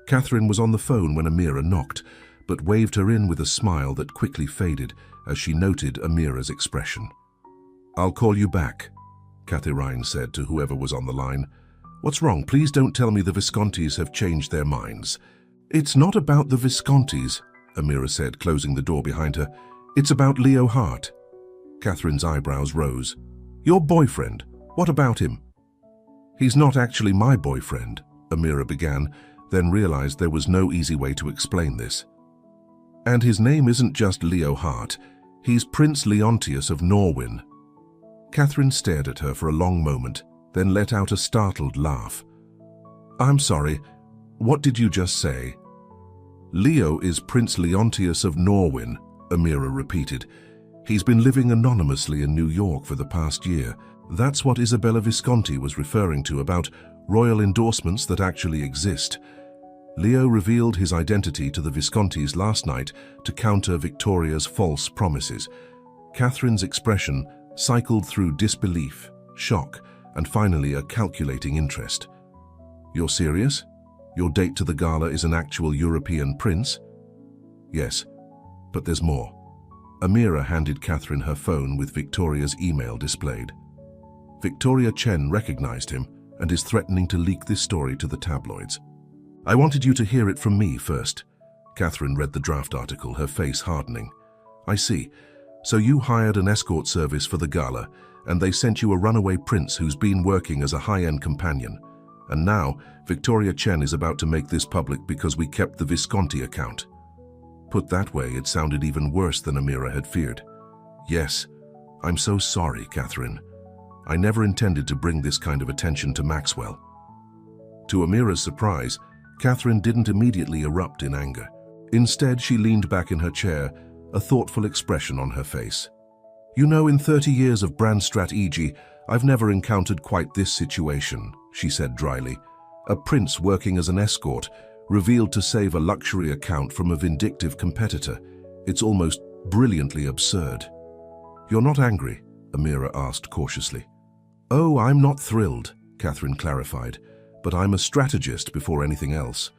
Catherine was on the phone when Amira knocked, but waved her in with a smile that quickly faded as she noted Amira's expression. "I'll call you back," Catherine said to whoever was on the line. "What's wrong? Please don't tell me the Viscontis have changed their minds." "It's not about the Viscontis," Amira said, closing the door behind her. "It's about Leo Hart." Catherine's eyebrows rose. "Your boyfriend? What about him?" "He's not actually my boyfriend," Amira began, then realized there was no easy way to explain this. "And his name isn't just Leo Hart. He's Prince Leontius of Norwin." Catherine stared at her for a long moment, then let out a startled laugh. "I'm sorry, what did you just say?" "Leo is Prince Leontius of Norwin," Amira repeated. "He's been living anonymously in New York for the past year. That's what Isabella Visconti was referring to about royal endorsements that actually exist. Leo revealed his identity to the Viscontis last night to counter Victoria's false promises." Catherine's expression cycled through disbelief, shock, and finally a calculating interest. "You're serious? Your date to the gala is an actual European prince?" "Yes, but there's more." Amira handed Catherine her phone with Victoria's email displayed. Victoria Chen recognized him and is threatening to leak this story to the tabloids. "I wanted you to hear it from me first." Catherine read the draft article, her face hardening. "I see. So you hired an escort service for the gala, and they sent you a runaway prince who's been working as a high-end companion. And now, Victoria Chen is about to make this public because we kept the Visconti account." Put that way, it sounded even worse than Amira had feared. "Yes, I'm so sorry, Catherine. I never intended to bring this kind of attention to Maxwell." To Amira's surprise, Catherine didn't immediately erupt in anger. Instead, she leaned back in her chair, a thoughtful expression on her face. "You know, in 30 years of brand strategy, I've never encountered quite this situation," she said dryly. "A prince working as an escort, revealed to save a luxury account from a vindictive competitor. It's almost brilliantly absurd." "You're not angry?" Amira asked cautiously. "Oh, I'm not thrilled," Catherine clarified, "but I'm a strategist before anything else.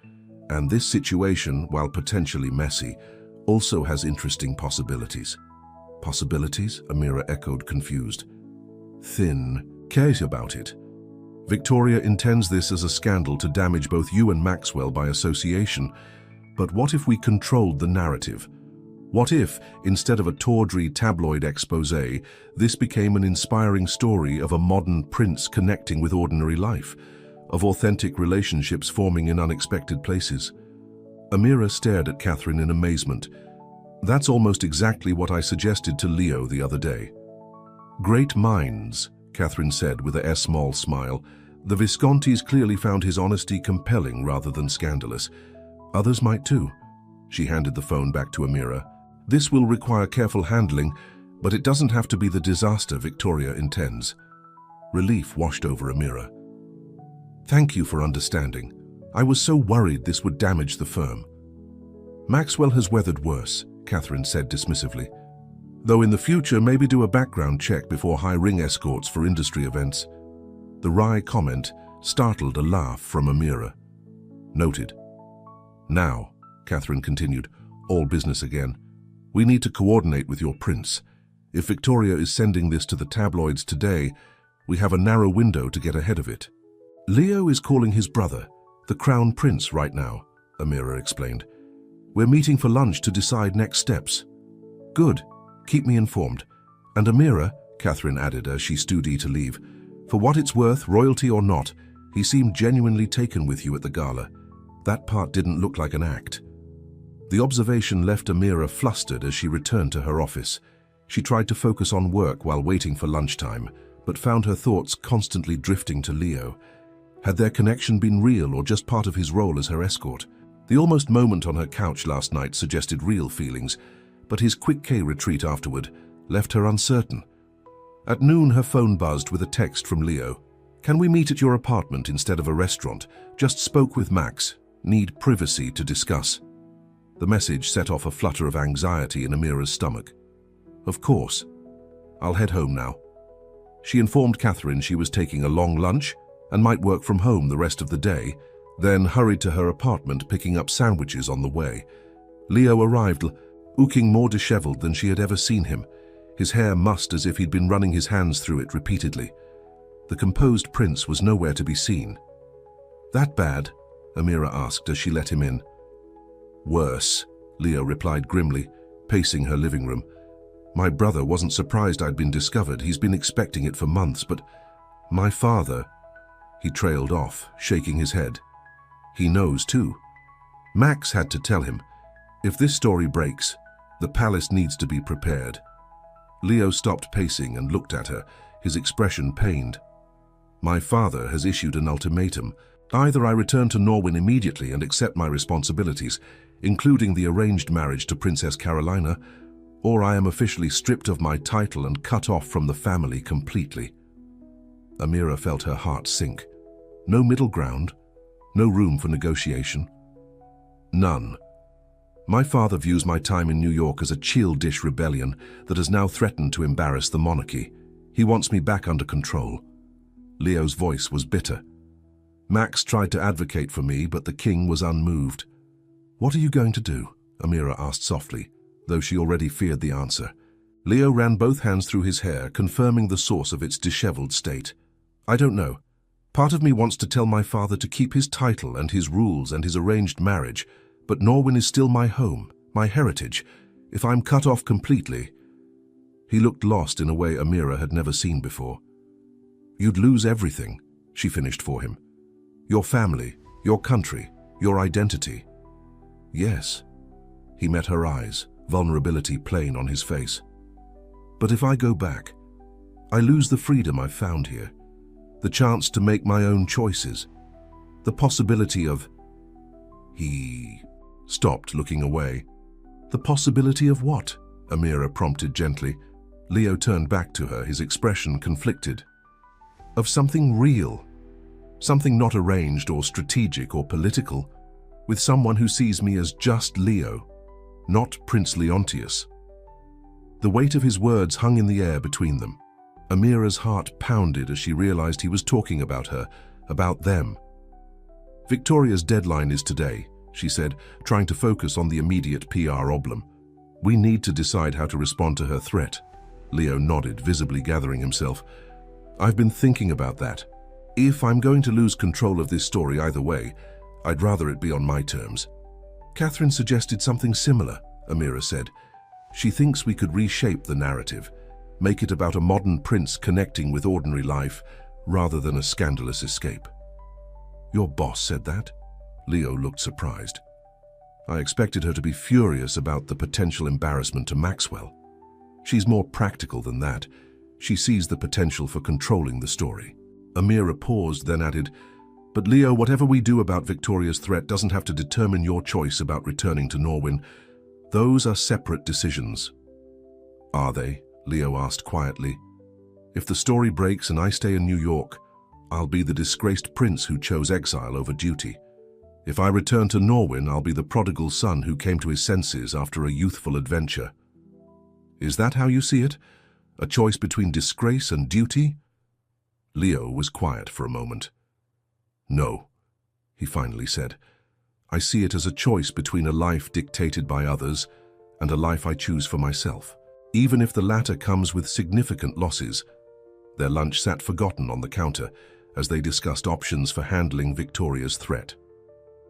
And this situation, while potentially messy, also has interesting possibilities." "Possibilities?" Amira echoed, confused. "Thin cares about it. Victoria intends this as a scandal to damage both you and Maxwell by association. But what if we controlled the narrative? What if, instead of a tawdry tabloid exposé, this became an inspiring story of a modern prince connecting with ordinary life, of authentic relationships forming in unexpected places?" Amira stared at Catherine in amazement. "That's almost exactly what I suggested to Leo the other day." "Great minds," Catherine said with a small smile. "The Viscontis clearly found his honesty compelling rather than scandalous. Others might too." She handed the phone back to Amira. "This will require careful handling, but it doesn't have to be the disaster Victoria intends." Relief washed over Amira. "Thank you for understanding. I was so worried this would damage the firm." "Maxwell has weathered worse," Catherine said dismissively. "Though in the future, maybe do a background check before hiring escorts for industry events." The wry comment startled a laugh from Amira. "Noted." "Now," Catherine continued, all business again, "we need to coordinate with your prince. If Victoria is sending this to the tabloids today, we have a narrow window to get ahead of it." "Leo is calling his brother, the Crown Prince, right now," Amira explained. "We're meeting for lunch to decide next steps." "Good. Keep me informed. And Amira," Catherine added as she stood to leave, "for what it's worth, royalty or not, he seemed genuinely taken with you at the gala. That part didn't look like an act." The observation left Amira flustered as she returned to her office. She tried to focus on work while waiting for lunchtime, but found her thoughts constantly drifting to Leo. Had their connection been real or just part of his role as her escort? The almost moment on her couch last night suggested real feelings, but his quick retreat afterward left her uncertain. At noon, her phone buzzed with a text from Leo. "Can we meet at your apartment instead of a restaurant? Just spoke with Max. Need privacy to discuss." The message set off a flutter of anxiety in Amira's stomach. "Of course. I'll head home now." She informed Catherine she was taking a long lunch and might work from home the rest of the day, then hurried to her apartment, picking up sandwiches on the way. Leo arrived, looking more disheveled than she had ever seen him. his hair mussed as if he'd been running his hands through it repeatedly. The composed prince was nowhere to be seen. "That bad?" Amira asked as she let him in. "Worse," Leo replied grimly, pacing her living room. "My brother wasn't surprised I'd been discovered. He's been expecting it for months, but my father—" He trailed off, shaking his head. "He knows too. Max had to tell him. If this story breaks, the palace needs to be prepared." Leo stopped pacing and looked at her, his expression pained. "My father has issued an ultimatum. Either I return to Norwin immediately and accept my responsibilities, including the arranged marriage to Princess Carolina, or I am officially stripped of my title and cut off from the family completely." Amira felt her heart sink. No middle ground, no room for negotiation. "None. My father views my time in New York as a chill-dish rebellion that has now threatened to embarrass the monarchy. He wants me back under control." Leo's voice was bitter. "Max tried to advocate for me, but the king was unmoved." "What are you going to do?" Amira asked softly, though she already feared the answer. Leo ran both hands through his hair, confirming the source of its disheveled state. "I don't know. Part of me wants to tell my father to keep his title and his rules and his arranged marriage, but Norwin is still my home, my heritage. If I'm cut off completely—" He looked lost in a way Amira had never seen before. "You'd lose everything," she finished for him. "Your family, your country, your identity." "Yes." He met her eyes, vulnerability plain on his face. "But if I go back, I lose the freedom I've found here, the chance to make my own choices, the possibility of—" He stopped, looking away. "The possibility of what?" Amira prompted gently. Leo turned back to her, his expression conflicted. "Of something real. Something not arranged or strategic or political, with someone who sees me as just Leo, not Prince Leontius." The weight of his words hung in the air between them. Amira's heart pounded as she realized he was talking about her, about them. "Victoria's deadline is today," she said, trying to focus on the immediate PR problem. "We need to decide how to respond to her threat." Leo nodded, visibly gathering himself. "I've been thinking about that. If I'm going to lose control of this story either way, I'd rather it be on my terms." "Catherine suggested something similar," Amira said. "She thinks we could reshape the narrative, make it about a modern prince connecting with ordinary life, rather than a scandalous escape." "Your boss said that?" Leo looked surprised. "I expected her to be furious about the potential embarrassment to Maxwell. She's more practical than that. She sees the potential for controlling the story." Amira paused, then added, "But Leo, whatever we do about Victoria's threat doesn't have to determine your choice about returning to Norwin. Those are separate decisions." "Are they?" Leo asked quietly. "If the story breaks and I stay in New York, I'll be the disgraced prince who chose exile over duty. If I return to Norwin, I'll be the prodigal son who came to his senses after a youthful adventure." "Is that how you see it? A choice between disgrace and duty?" Leo was quiet for a moment. "No," he finally said. "I see it as a choice between a life dictated by others and a life I choose for myself, even if the latter comes with significant losses." Their lunch sat forgotten on the counter as they discussed options for handling Victoria's threat.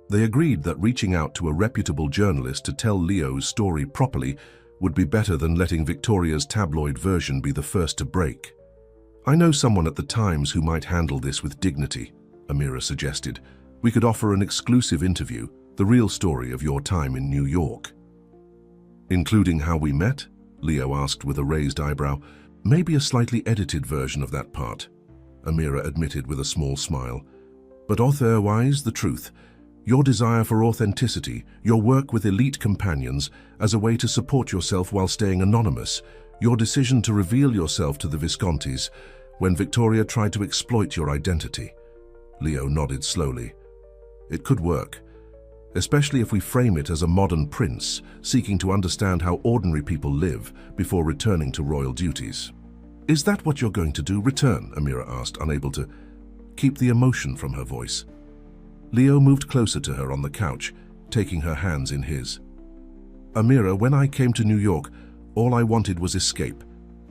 They agreed that reaching out to a reputable journalist to tell Leo's story properly would be better than letting Victoria's tabloid version be the first to break. "I know someone at the Times who might handle this with dignity," Amira suggested. "We could offer an exclusive interview, the real story of your time in New York." "Including how we met?" Leo asked with a raised eyebrow. "Maybe a slightly edited version of that part," Amira admitted with a small smile. "But otherwise, the truth. Your desire for authenticity, your work with elite companions as a way to support yourself while staying anonymous, your decision to reveal yourself to the Viscontis when Victoria tried to exploit your identity." Leo nodded slowly. "It could work, especially if we frame it as a modern prince seeking to understand how ordinary people live before returning to royal duties." "Is that what you're going to do, return?" Amira asked, unable to keep the emotion from her voice. Leo moved closer to her on the couch, taking her hands in his. "Amira, when I came to New York, all I wanted was escape.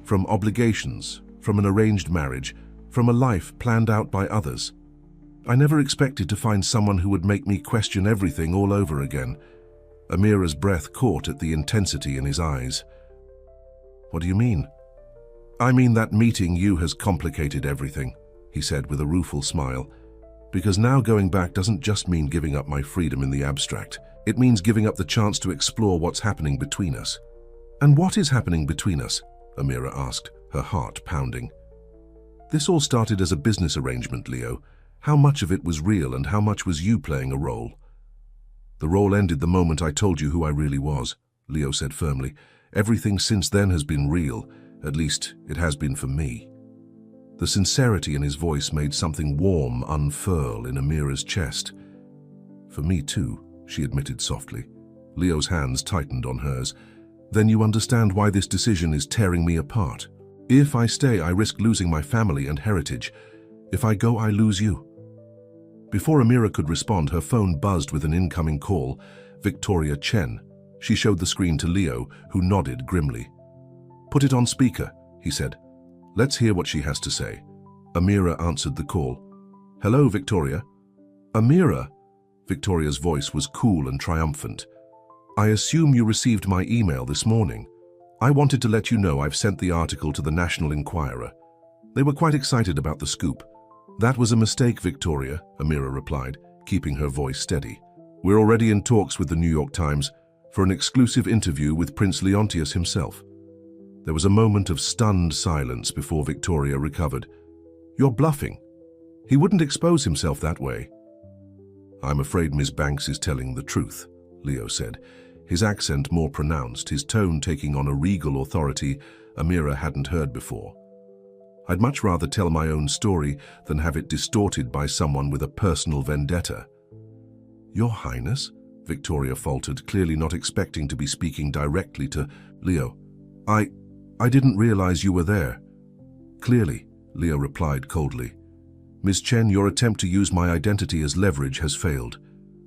from obligations, from an arranged marriage, from a life planned out by others. I never expected to find someone who would make me question everything all over again. Amira's breath caught at the intensity in his eyes. What do you mean? I mean that meeting you has complicated everything, he said with a rueful smile. Because now going back doesn't just mean giving up my freedom in the abstract. It means giving up the chance to explore what's happening between us. And what is happening between us? Amira asked, her heart pounding. This all started as a business arrangement, Leo. How much of it was real and how much was you playing a role? The role ended the moment I told you who I really was, Leo said firmly. Everything since then has been real. At least, it has been for me. The sincerity in his voice made something warm unfurl in Amira's chest. For me too, she admitted softly. Leo's hands tightened on hers. Then you understand why this decision is tearing me apart. If I stay, I risk losing my family and heritage. If I go, I lose you. Before Amira could respond, her phone buzzed with an incoming call. Victoria Chen. She showed the screen to Leo, who nodded grimly. Put it on speaker, he said. Let's hear what she has to say. Amira answered the call. Hello, Victoria. Amira? Victoria's voice was cool and triumphant. I assume you received my email this morning. I wanted to let you know I've sent the article to the National Enquirer. They were quite excited about the scoop. That was a mistake, Victoria, Amira replied, keeping her voice steady. We're already in talks with the New York Times for an exclusive interview with Prince Leontius himself. There was a moment of stunned silence before Victoria recovered. You're bluffing. He wouldn't expose himself that way. I'm afraid Ms. Banks is telling the truth, Leo said, his accent more pronounced, his tone taking on a regal authority Amira hadn't heard before. I'd much rather tell my own story than have it distorted by someone with a personal vendetta. Your Highness, Victoria faltered, clearly not expecting to be speaking directly to Leo. I didn't realize you were there. Clearly, Leo replied coldly. Ms. Chen, your attempt to use my identity as leverage has failed.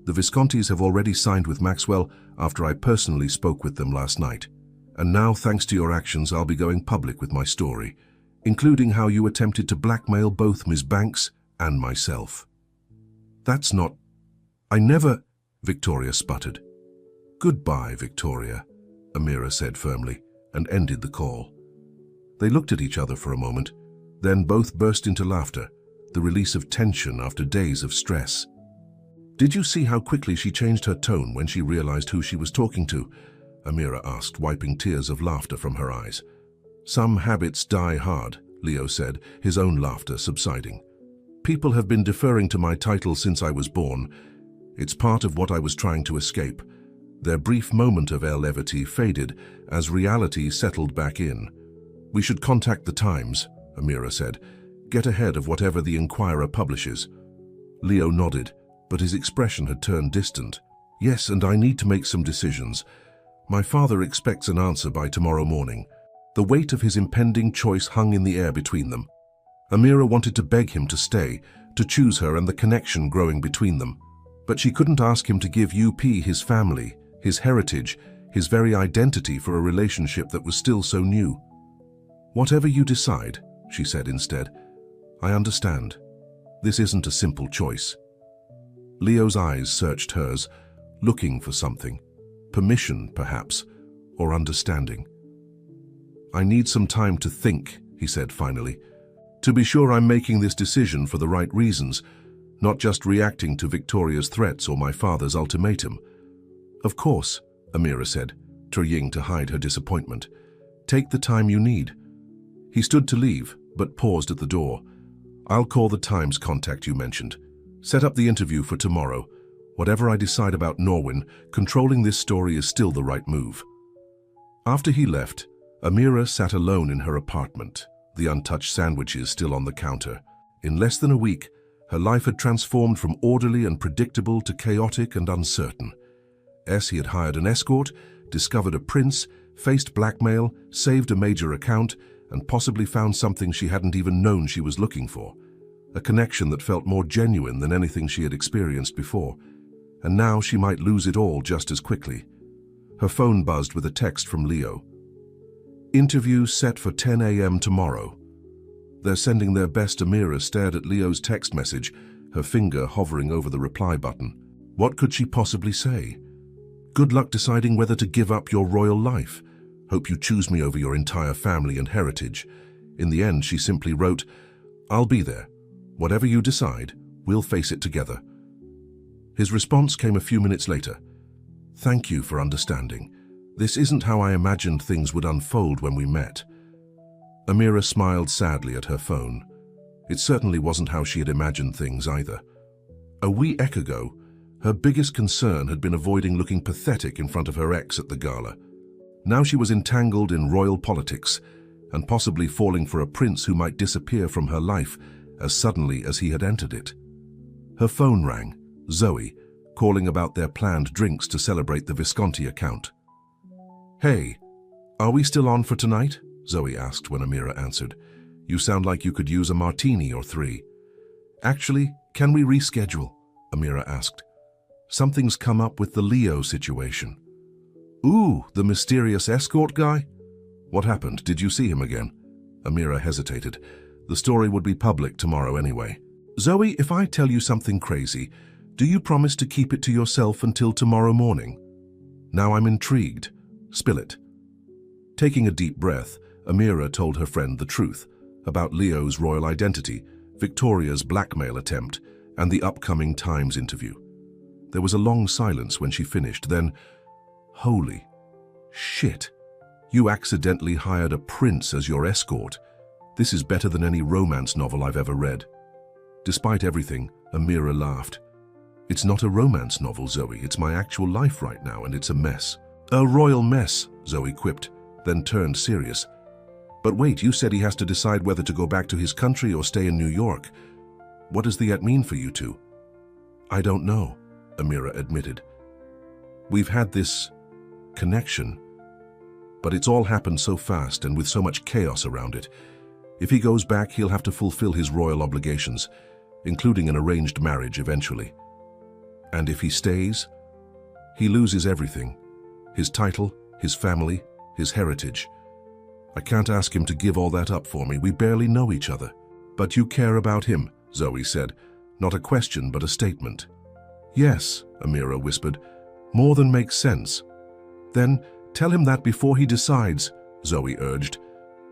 The Viscontis have already signed with Maxwell after I personally spoke with them last night. And now, thanks to your actions, I'll be going public with my story, including how you attempted to blackmail both Ms. Banks and myself. That's not... I never... Victoria sputtered. Goodbye, Victoria, Amira said firmly, and ended the call. They looked at each other for a moment, then both burst into laughter, the release of tension after days of stress. Did you see how quickly she changed her tone when she realized who she was talking to? Amira asked, wiping tears of laughter from her eyes. Some habits die hard, Leo said, his own laughter subsiding. People have been deferring to my title since I was born. It's part of what I was trying to escape. Their brief moment of levity faded as reality settled back in. We should contact the Times, Amira said. Get ahead of whatever the Enquirer publishes. Leo nodded, but his expression had turned distant. Yes, and I need to make some decisions. My father expects an answer by tomorrow morning. The weight of his impending choice hung in the air between them. Amira wanted to beg him to stay, to choose her and the connection growing between them. But she couldn't ask him to give UP his family, his heritage, his very identity for a relationship that was still so new. Whatever you decide, she said instead, I understand. This isn't a simple choice. Leo's eyes searched hers, looking for something. Permission, perhaps, or understanding. I need some time to think, he said finally, to be sure I'm making this decision for the right reasons, not just reacting to Victoria's threats or my father's ultimatum. Of course, Amira said, trying to hide her disappointment. Take the time you need. He stood to leave, but paused at the door. I'll call the Times contact you mentioned. Set up the interview for tomorrow. Whatever I decide about Norwin, controlling this story is still the right move. After he left, Amira sat alone in her apartment, the untouched sandwiches still on the counter. In less than a week, her life had transformed from orderly and predictable to chaotic and uncertain. He had hired an escort, discovered a prince, faced blackmail, saved a major account, and possibly found something she hadn't even known she was looking for. A connection that felt more genuine than anything she had experienced before. And now she might lose it all just as quickly. Her phone buzzed with a text from Leo. Interview set for 10 a.m. tomorrow. They're sending their best. Amira stared at Leo's text message, her finger hovering over the reply button. What could she possibly say? Good luck deciding whether to give up your royal life. Hope you choose me over your entire family and heritage. In the end, she simply wrote, I'll be there. Whatever you decide, we'll face it together. His response came a few minutes later. Thank you for understanding. This isn't how I imagined things would unfold when we met. Amira smiled sadly at her phone. It certainly wasn't how she had imagined things either. A wee eck ago, her biggest concern had been avoiding looking pathetic in front of her ex at the gala. Now she was entangled in royal politics and possibly falling for a prince who might disappear from her life as suddenly as he had entered it. Her phone rang, Zoe, calling about their planned drinks to celebrate the Visconti account. Hey, are we still on for tonight? Zoe asked when Amira answered. You sound like you could use a martini or three. Actually, can we reschedule? Amira asked. Something's come up with the Leo situation. Ooh, the mysterious escort guy? What happened? Did you see him again? Amira hesitated. The story would be public tomorrow anyway. Zoe, if I tell you something crazy, do you promise to keep it to yourself until tomorrow morning? Now I'm intrigued. Spill it. Taking a deep breath, Amira told her friend the truth about Leo's royal identity, Victoria's blackmail attempt, and the upcoming Times interview. There was a long silence when she finished, then, holy shit, you accidentally hired a prince as your escort. This is better than any romance novel I've ever read. Despite everything, Amira laughed. It's not a romance novel, Zoe. It's my actual life right now, and it's a mess. A royal mess, Zoe quipped, then turned serious. But wait, you said he has to decide whether to go back to his country or stay in New York. What does the mean for you two? I don't know, Amira admitted. We've had this connection, but it's all happened so fast and with so much chaos around it. If he goes back, he'll have to fulfill his royal obligations, including an arranged marriage eventually. And if he stays, he loses everything. His title, his family, his heritage. I can't ask him to give all that up for me. We barely know each other. But you care about him, Zoe said. Not a question, but a statement. Yes, Amira whispered. More than makes sense. Then tell him that before he decides, Zoe urged.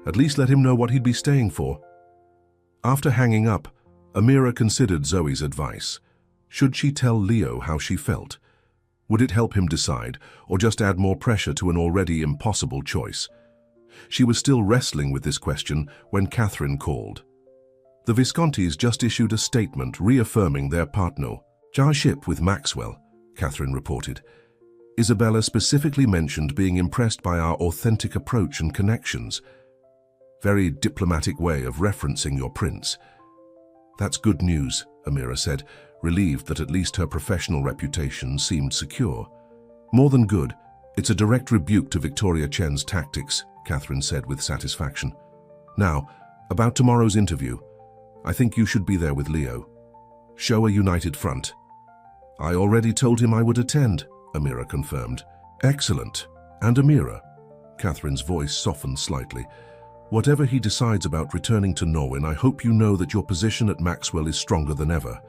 At least let him know what he'd be staying for. After hanging up, Amira considered Zoe's advice. Should she tell Leo how she felt? Would it help him decide, or just add more pressure to an already impossible choice? She was still wrestling with this question when Catherine called. The Viscontis just issued a statement reaffirming their partnership with Maxwell, Catherine reported. Isabella specifically mentioned being impressed by our authentic approach and connections. Very diplomatic way of referencing your prince. That's good news, Amira said, relieved that at least her professional reputation seemed secure. More than good, it's a direct rebuke to Victoria Chen's tactics, Catherine said with satisfaction. Now, about tomorrow's interview. I think you should be there with Leo. Show a united front. I already told him I would attend, Amira confirmed. Excellent. And Amira, Catherine's voice softened slightly. Whatever he decides about returning to Norwin, I hope you know that your position at Maxwell is stronger than ever.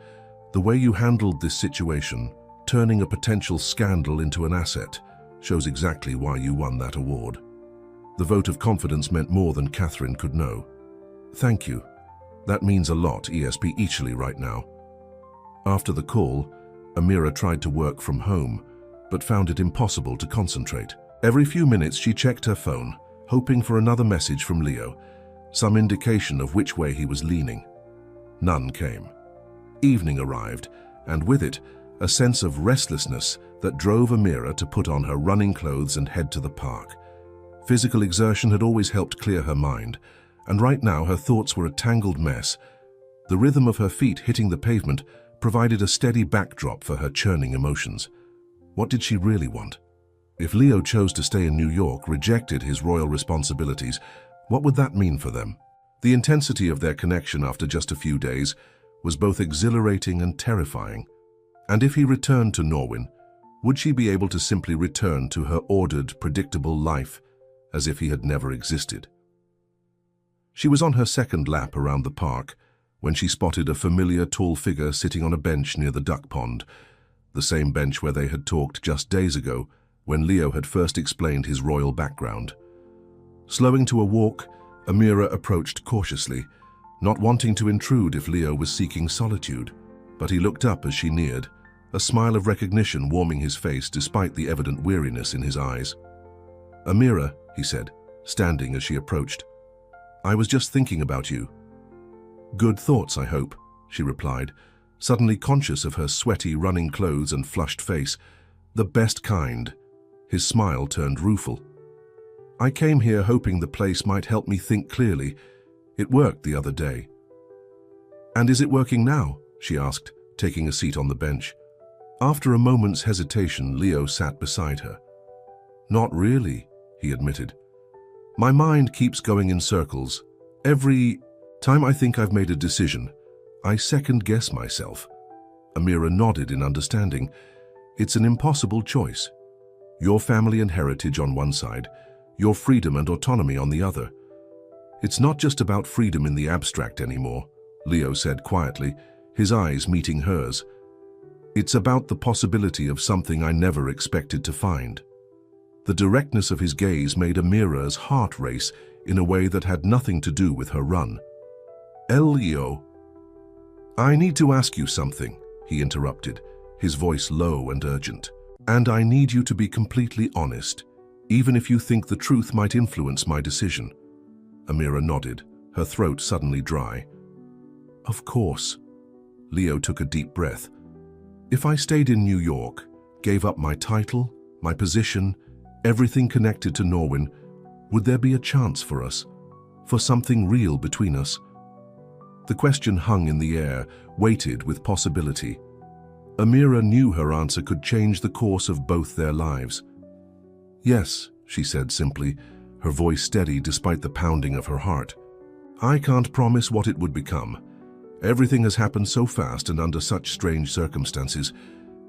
The way you handled this situation, turning a potential scandal into an asset, shows exactly why you won that award. The vote of confidence meant more than Catherine could know. Thank you. That means a lot, ESP Eachly right now. After the call, Amira tried to work from home, but found it impossible to concentrate. Every few minutes she checked her phone, hoping for another message from Leo, some indication of which way he was leaning. None came. Evening arrived, and with it, a sense of restlessness that drove Amira to put on her running clothes and head to the park. Physical exertion had always helped clear her mind, and right now her thoughts were a tangled mess. The rhythm of her feet hitting the pavement provided a steady backdrop for her churning emotions. What did she really want? If Leo chose to stay in New York, rejected his royal responsibilities, what would that mean for them? The intensity of their connection after just a few days was both exhilarating and terrifying. And if he returned to Norwin, would she be able to simply return to her ordered, predictable life? as if he had never existed. She was on her second lap around the park when she spotted a familiar tall figure sitting on a bench near the duck pond, the same bench where they had talked just days ago when Leo had first explained his royal background. Slowing to a walk, Amira approached cautiously, not wanting to intrude if Leo was seeking solitude, but he looked up as she neared, a smile of recognition warming his face despite the evident weariness in his eyes. "Amira," he said, standing as she approached. "I was just thinking about you." "Good thoughts, I hope," she replied, suddenly conscious of her sweaty, running clothes and flushed face. "The best kind." His smile turned rueful. "I came here hoping the place might help me think clearly. It worked the other day." "And is it working now?" she asked, taking a seat on the bench. After a moment's hesitation, Leo sat beside her. "Not really," he admitted. "My mind keeps going in circles. Every time I think I've made a decision, I second-guess myself." Amira nodded in understanding. "It's an impossible choice. Your family and heritage on one side, your freedom and autonomy on the other. It's not just about freedom in the abstract anymore," Leo said quietly, his eyes meeting hers. "It's about the possibility of something I never expected to find." The directness of his gaze made Amira's heart race in a way that had nothing to do with her run. "Leo, I need to ask you something," he interrupted, his voice low and urgent. "And I need you to be completely honest, even if you think the truth might influence my decision." Amira nodded, her throat suddenly dry. "Of course." Leo took a deep breath. "If I stayed in New York, gave up my title, my position, everything connected to Norwin, would there be a chance for us, for something real between us?" The question hung in the air, weighted with possibility. Amira knew her answer could change the course of both their lives. "Yes," she said simply, her voice steady despite the pounding of her heart. "I can't promise what it would become. Everything has happened so fast and under such strange circumstances,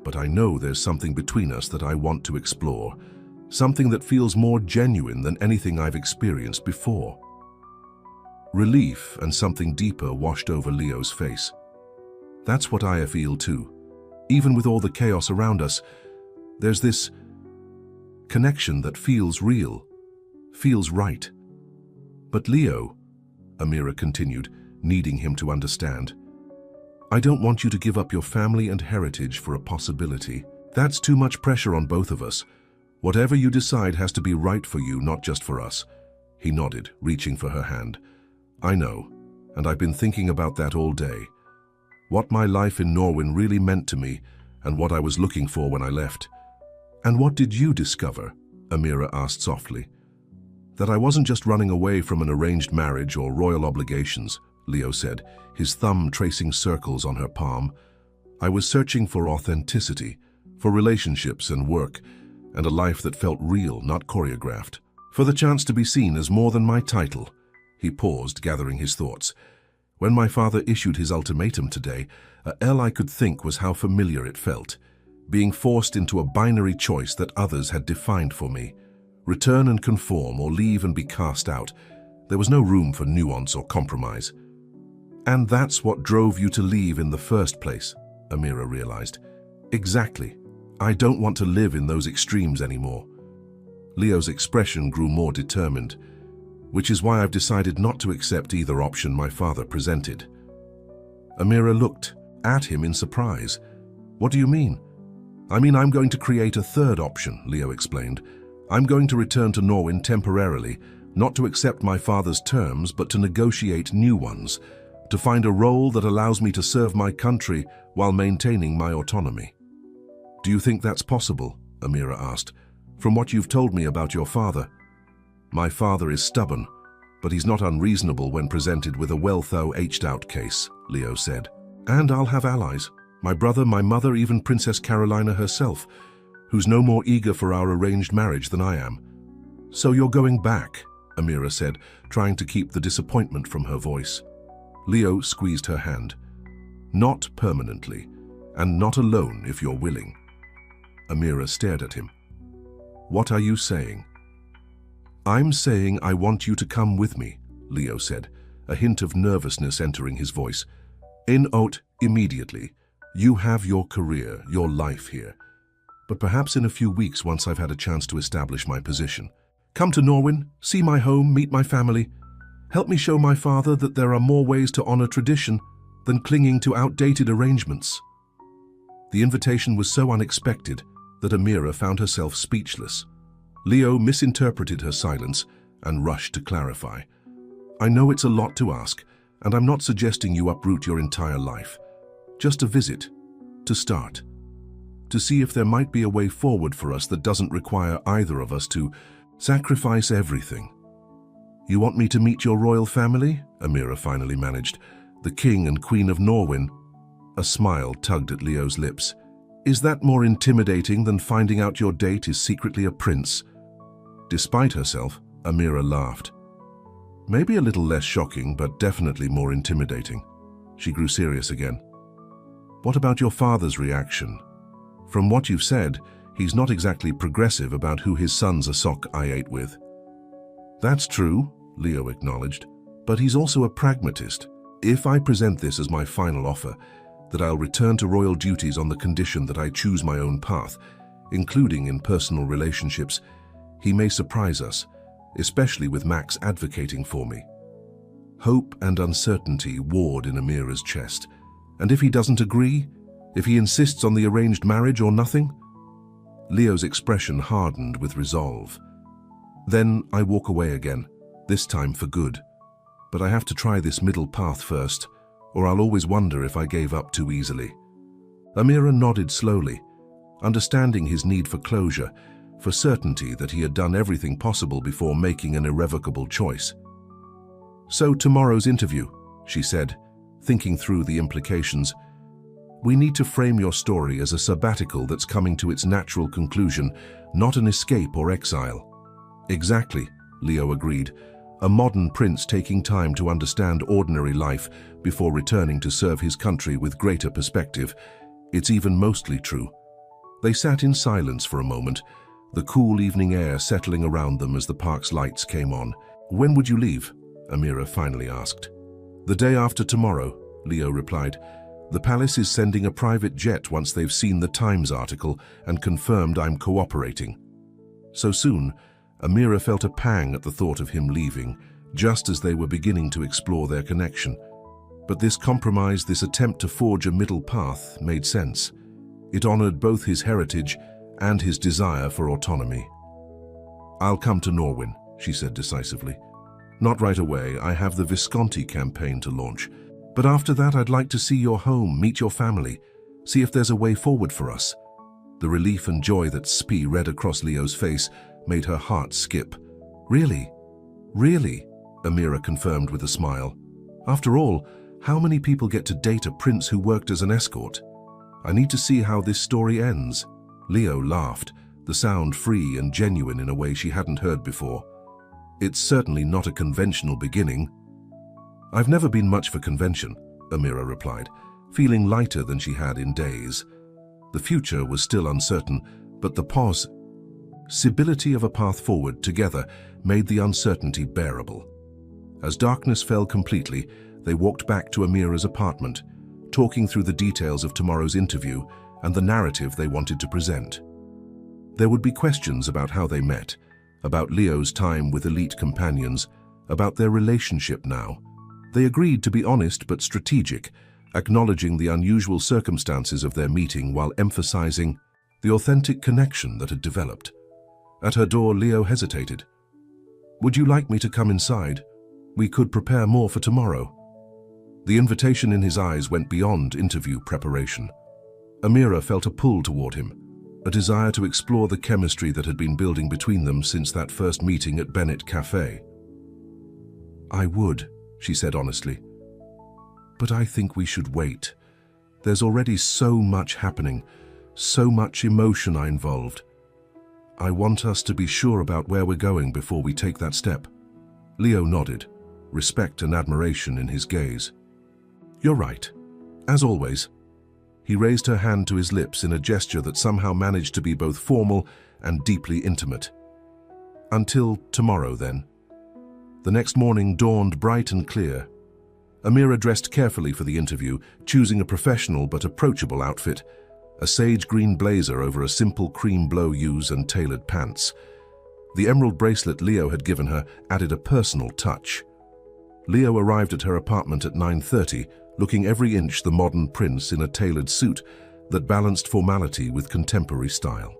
but I know there's something between us that I want to explore, something that feels more genuine than anything I've experienced before." Relief and something deeper washed over Leo's face. "That's what I feel too. Even with all the chaos around us, there's this connection that feels real, feels right." "But Leo," Amira continued, needing him to understand, "I don't want you to give up your family and heritage for a possibility. That's too much pressure on both of us. Whatever you decide has to be right for you, not just for us." He nodded, reaching for her hand. "I know, and I've been thinking about that all day. What my life in Norwin really meant to me and what I was looking for when I left." "And what did you discover?" Amira asked softly. "That I wasn't just running away from an arranged marriage or royal obligations," Leo said, his thumb tracing circles on her palm. "I was searching for authenticity, for relationships and work, and a life that felt real, not choreographed. For the chance to be seen as more than my title." He paused, gathering his thoughts. "When my father issued his ultimatum today, all I could think was how familiar it felt, being forced into a binary choice that others had defined for me. Return and conform, or leave and be cast out. There was no room for nuance or compromise." "And that's what drove you to leave in the first place," Amira realized. "Exactly. I don't want to live in those extremes anymore." Leo's expression grew more determined, "Which is why I've decided not to accept either option my father presented." Amira looked at him in surprise. "What do you mean?" "I mean, I'm going to create a third option," Leo explained. "I'm going to return to Norwin temporarily, not to accept my father's terms, but to negotiate new ones, to find a role that allows me to serve my country while maintaining my autonomy." "Do you think that's possible?" Amira asked. "From what you've told me about your father." "My father is stubborn, but he's not unreasonable when presented with a well-thought-out case," Leo said. "And I'll have allies. My brother, my mother, even Princess Carolina herself, who's no more eager for our arranged marriage than I am." "So you're going back," Amira said, trying to keep the disappointment from her voice. Leo squeezed her hand. "Not permanently, and not alone if you're willing." Amira stared at him. "What are you saying?" I'm saying I want you to come with me, Leo said, a hint of nervousness entering his voice. In out immediately. You have your career, your life here. But perhaps in a few weeks once I've had a chance to establish my position. Come to Norwin, see my home, meet my family. Help me show my father that there are more ways to honor tradition than clinging to outdated arrangements. The invitation was so unexpected that Amira found herself speechless. Leo misinterpreted her silence and rushed to clarify. I know it's a lot to ask, and I'm not suggesting you uproot your entire life. Just a visit, to start. To see if there might be a way forward for us that doesn't require either of us to sacrifice everything. You want me to meet your royal family? Amira finally managed. The king and queen of Norwin. A smile tugged at Leo's lips. Is that more intimidating than finding out your date is secretly a prince? Despite herself, Amira laughed. Maybe a little less shocking, but definitely more intimidating. She grew serious again. What about your father's reaction? From what you've said, he's not exactly progressive about who his sons are sock I ate with. That's true, Leo acknowledged, but he's also a pragmatist. If I present this as my final offer, that I'll return to royal duties on the condition that I choose my own path, including in personal relationships, he may surprise us, especially with Max advocating for me. Hope and uncertainty warred in Amira's chest. And if he doesn't agree? If he insists on the arranged marriage or nothing? Leo's expression hardened with resolve. Then I walk away again, this time for good. But I have to try this middle path first, or I'll always wonder if I gave up too easily. Amira nodded slowly, understanding his need for closure, for certainty that he had done everything possible before making an irrevocable choice. So tomorrow's interview, she said, thinking through the implications. We need to frame your story as a sabbatical that's coming to its natural conclusion, not an escape or exile. Exactly, Leo agreed. A modern prince taking time to understand ordinary life before returning to serve his country with greater perspective. It's even mostly true. They sat in silence for a moment, the cool evening air settling around them as the park's lights came on. When would you leave? Amira finally asked. The day after tomorrow, Leo replied. The palace is sending a private jet once they've seen the Times article and confirmed I'm cooperating. So soon, Amira felt a pang at the thought of him leaving, just as they were beginning to explore their connection. But this compromise, this attempt to forge a middle path, made sense. It honored both his heritage and his desire for autonomy. I'll come to Norwin, she said decisively. Not right away, I have the Visconti campaign to launch. But after that, I'd like to see your home, meet your family, see if there's a way forward for us. The relief and joy that Spee read across Leo's face made her heart skip. Really? Really? Amira confirmed with a smile. After all, how many people get to date a prince who worked as an escort? I need to see how this story ends. Leo laughed, the sound free and genuine in a way she hadn't heard before. It's certainly not a conventional beginning. I've never been much for convention, Amira replied, feeling lighter than she had in days. The future was still uncertain, but the possibility of a path forward together made the uncertainty bearable. As darkness fell completely, they walked back to Amira's apartment, talking through the details of tomorrow's interview and the narrative they wanted to present. There would be questions about how they met, about Leo's time with elite companions, about their relationship now. They agreed to be honest but strategic, acknowledging the unusual circumstances of their meeting while emphasizing the authentic connection that had developed. At her door, Leo hesitated. Would you like me to come inside? We could prepare more for tomorrow. The invitation in his eyes went beyond interview preparation. Amira felt a pull toward him, a desire to explore the chemistry that had been building between them since that first meeting at Bennett Cafe. I would, she said honestly. But I think we should wait. There's already so much happening, so much emotion involved. I want us to be sure about where we're going before we take that step. Leo nodded, respect and admiration in his gaze. You're right. As always. He raised her hand to his lips in a gesture that somehow managed to be both formal and deeply intimate. Until tomorrow, then. The next morning dawned bright and clear. Amira dressed carefully for the interview, choosing a professional but approachable outfit, a sage green blazer over a simple cream blouse and tailored pants. The emerald bracelet Leo had given her added a personal touch. Leo arrived at her apartment at 9:30, looking every inch the modern prince in a tailored suit that balanced formality with contemporary style.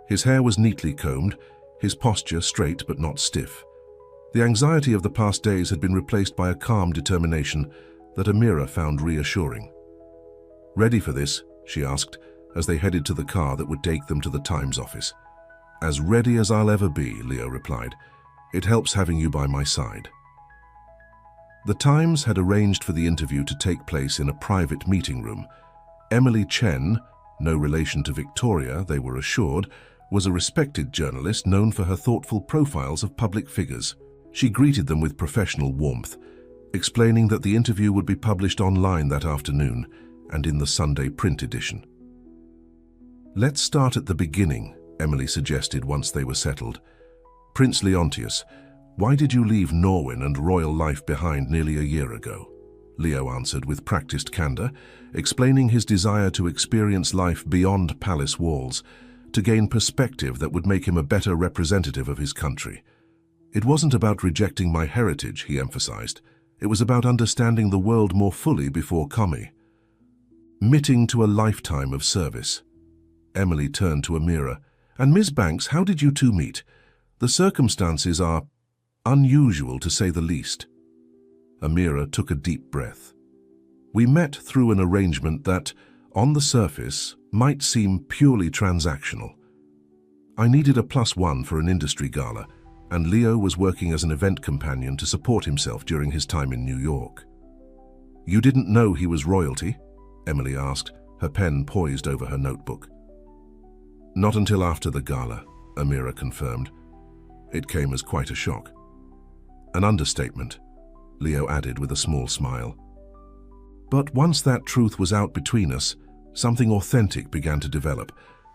His hair was neatly combed, his posture straight but not stiff. The anxiety of the past days had been replaced by a calm determination that Amira found reassuring. "Ready for this?" she asked, as they headed to the car that would take them to the Times office. "As ready as I'll ever be," Leo replied. "It helps having you by my side." The Times had arranged for the interview to take place in a private meeting room. Emily Chen, no relation to Victoria, they were assured, was a respected journalist known for her thoughtful profiles of public figures. She greeted them with professional warmth, explaining that the interview would be published online that afternoon and in the Sunday print edition. "Let's start at the beginning," Emily suggested once they were settled. "Prince Leontius, why did you leave Norwin and royal life behind nearly a year ago?" Leo answered with practiced candor, explaining his desire to experience life beyond palace walls, to gain perspective that would make him a better representative of his country. "It wasn't about rejecting my heritage," he emphasized. "It was about understanding the world more fully before coming. Committing to a lifetime of service." Emily turned to Amira. "And Ms. Banks, how did you two meet? The circumstances are unusual, to say the least." Amira took a deep breath. "We met through an arrangement that, on the surface, might seem purely transactional. I needed a +1 for an industry gala, and Leo was working as an event companion to support himself during his time in New York." "You didn't know he was royalty?" Emily asked, her pen poised over her notebook. "Not until after the gala," Amira confirmed. "It came as quite a shock." "An understatement," Leo added with a small smile. "But once that truth was out between us, something authentic began to develop,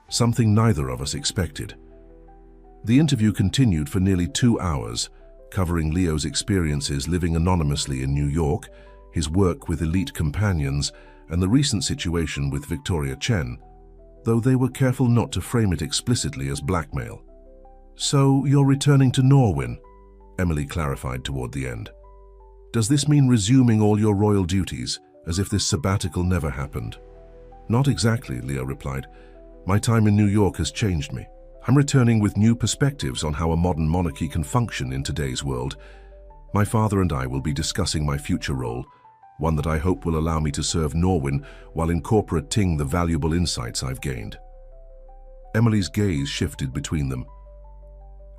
something neither of us expected." The interview continued for nearly 2 hours, covering Leo's experiences living anonymously in New York, his work with elite companions, and the recent situation with Victoria Chen, though they were careful not to frame it explicitly as blackmail. "So you're returning to Norwin?" Emily clarified toward the end. "Does this mean resuming all your royal duties, as if this sabbatical never happened?" "Not exactly," Leo replied. "My time in New York has changed me. I'm returning with new perspectives on how a modern monarchy can function in today's world. My father and I will be discussing my future role, one that I hope will allow me to serve Norwin while incorporating the valuable insights I've gained." Emily's gaze shifted between them.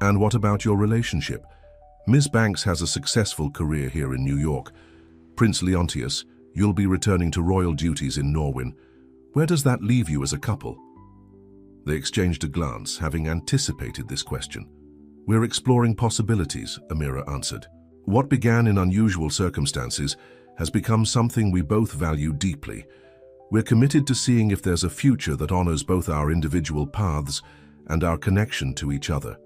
"And what about your relationship? Ms. Banks has a successful career here in New York. Prince Leontius, you'll be returning to royal duties in Norwin. Where does that leave you as a couple?" They exchanged a glance, having anticipated this question. "We're exploring possibilities," Amira answered. "What began in unusual circumstances has become something we both value deeply. We're committed to seeing if there's a future that honors both our individual paths and our connection to each other."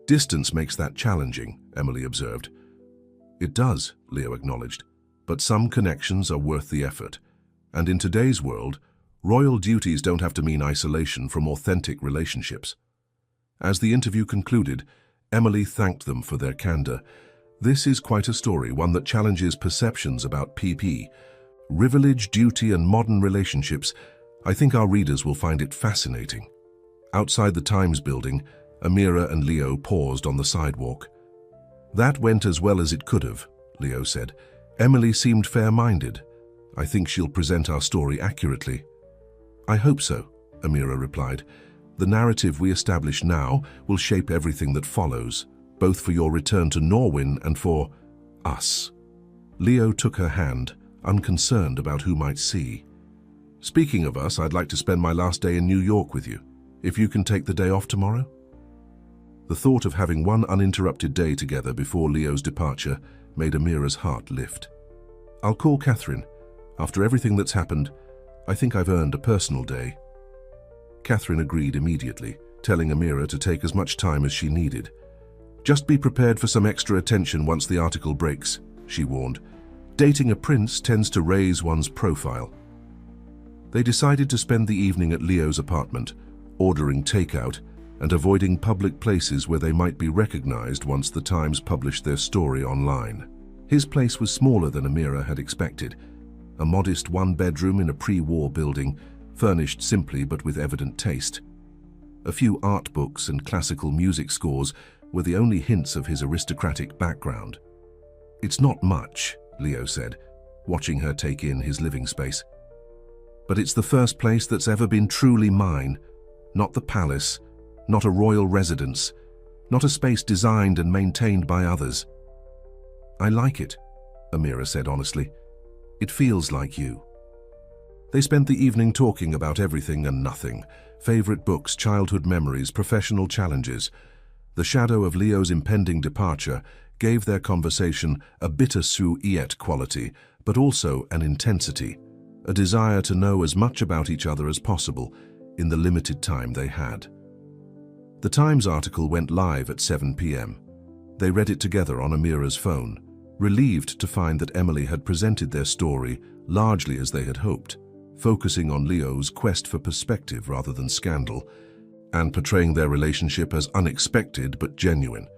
"Distance makes that challenging," Emily observed. "It does," Leo acknowledged, "but some connections are worth the effort. And in today's world, royal duties don't have to mean isolation from authentic relationships." As the interview concluded, Emily thanked them for their candor. "This is quite a story, one that challenges perceptions about PP, privilege, duty, and modern relationships. I think our readers will find it fascinating." Outside the Times building, Amira and Leo paused on the sidewalk. "That went as well as it could have," Leo said. "Emily seemed fair-minded. I think she'll present our story accurately." "I hope so," Amira replied. "The narrative we establish now will shape everything that follows, both for your return to Norwin and for us." Leo took her hand, unconcerned about who might see. "Speaking of us, I'd like to spend my last day in New York with you, if you can take the day off tomorrow." The thought of having one uninterrupted day together before Leo's departure made Amira's heart lift. "I'll call Catherine. After everything that's happened, I think I've earned a personal day." Catherine agreed immediately, telling Amira to take as much time as she needed. "Just be prepared for some extra attention once the article breaks," she warned. "Dating a prince tends to raise one's profile." They decided to spend the evening at Leo's apartment, ordering takeout and avoiding public places where they might be recognized once the Times published their story online. His place was smaller than Amira had expected, a modest one-bedroom in a pre-war building, furnished simply but with evident taste. A few art books and classical music scores were the only hints of his aristocratic background. "It's not much," Leo said, watching her take in his living space. "But it's the first place that's ever been truly mine. Not the palace, not a royal residence, not a space designed and maintained by others." "I like it," Amira said honestly. "It feels like you." They spent the evening talking about everything and nothing: favorite books, childhood memories, professional challenges. The shadow of Leo's impending departure gave their conversation a bittersweet quality, but also an intensity, a desire to know as much about each other as possible in the limited time they had. The Times article went live at 7 p.m. They read it together on Amira's phone, relieved to find that Emily had presented their story largely as they had hoped, focusing on Leo's quest for perspective rather than scandal, and portraying their relationship as unexpected but genuine.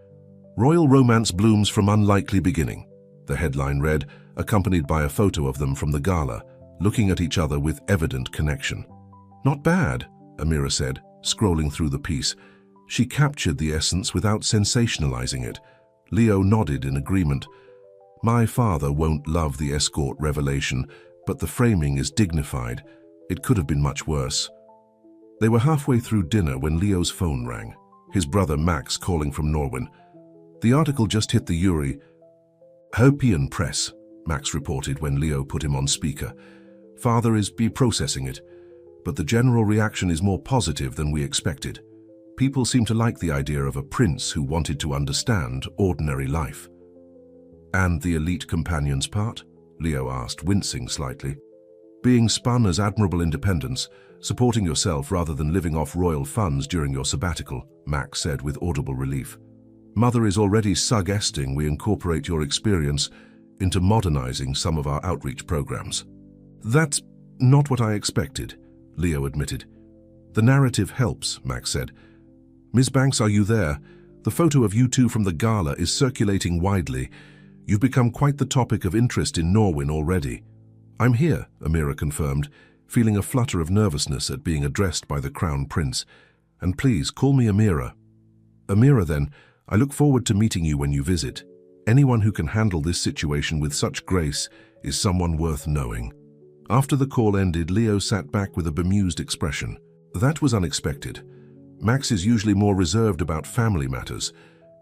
"Royal romance blooms from unlikely beginning," the headline read, accompanied by a photo of them from the gala, looking at each other with evident connection. "Not bad," Amira said, scrolling through the piece. She captured the essence without sensationalizing it. Leo nodded in agreement. "My father won't love the escort revelation, but the framing is dignified. It could have been much worse." They were halfway through dinner when Leo's phone rang, his brother Max calling from Norwin. "The article just hit the European press," Max reported when Leo put him on speaker. "Father is processing it, but the general reaction is more positive than we expected. People seem to like the idea of a prince who wanted to understand ordinary life." "And the elite companions part?" Leo asked, wincing slightly. "Being spun as admirable independence, supporting yourself rather than living off royal funds during your sabbatical," Max said with audible relief. "Mother is already suggesting we incorporate your experience into modernizing some of our outreach programs." "That's not what I expected," Leo admitted. "The narrative helps," Max said. "Ms. Banks, are you there? The photo of you two from the gala is circulating widely. You've become quite the topic of interest in Norwin already." "I'm here," Amira confirmed, feeling a flutter of nervousness at being addressed by the Crown Prince. "And please, call me Amira." "Amira, then. I look forward to meeting you when you visit. Anyone who can handle this situation with such grace is someone worth knowing." After the call ended, Leo sat back with a bemused expression. That was unexpected. Max is usually more reserved about family matters,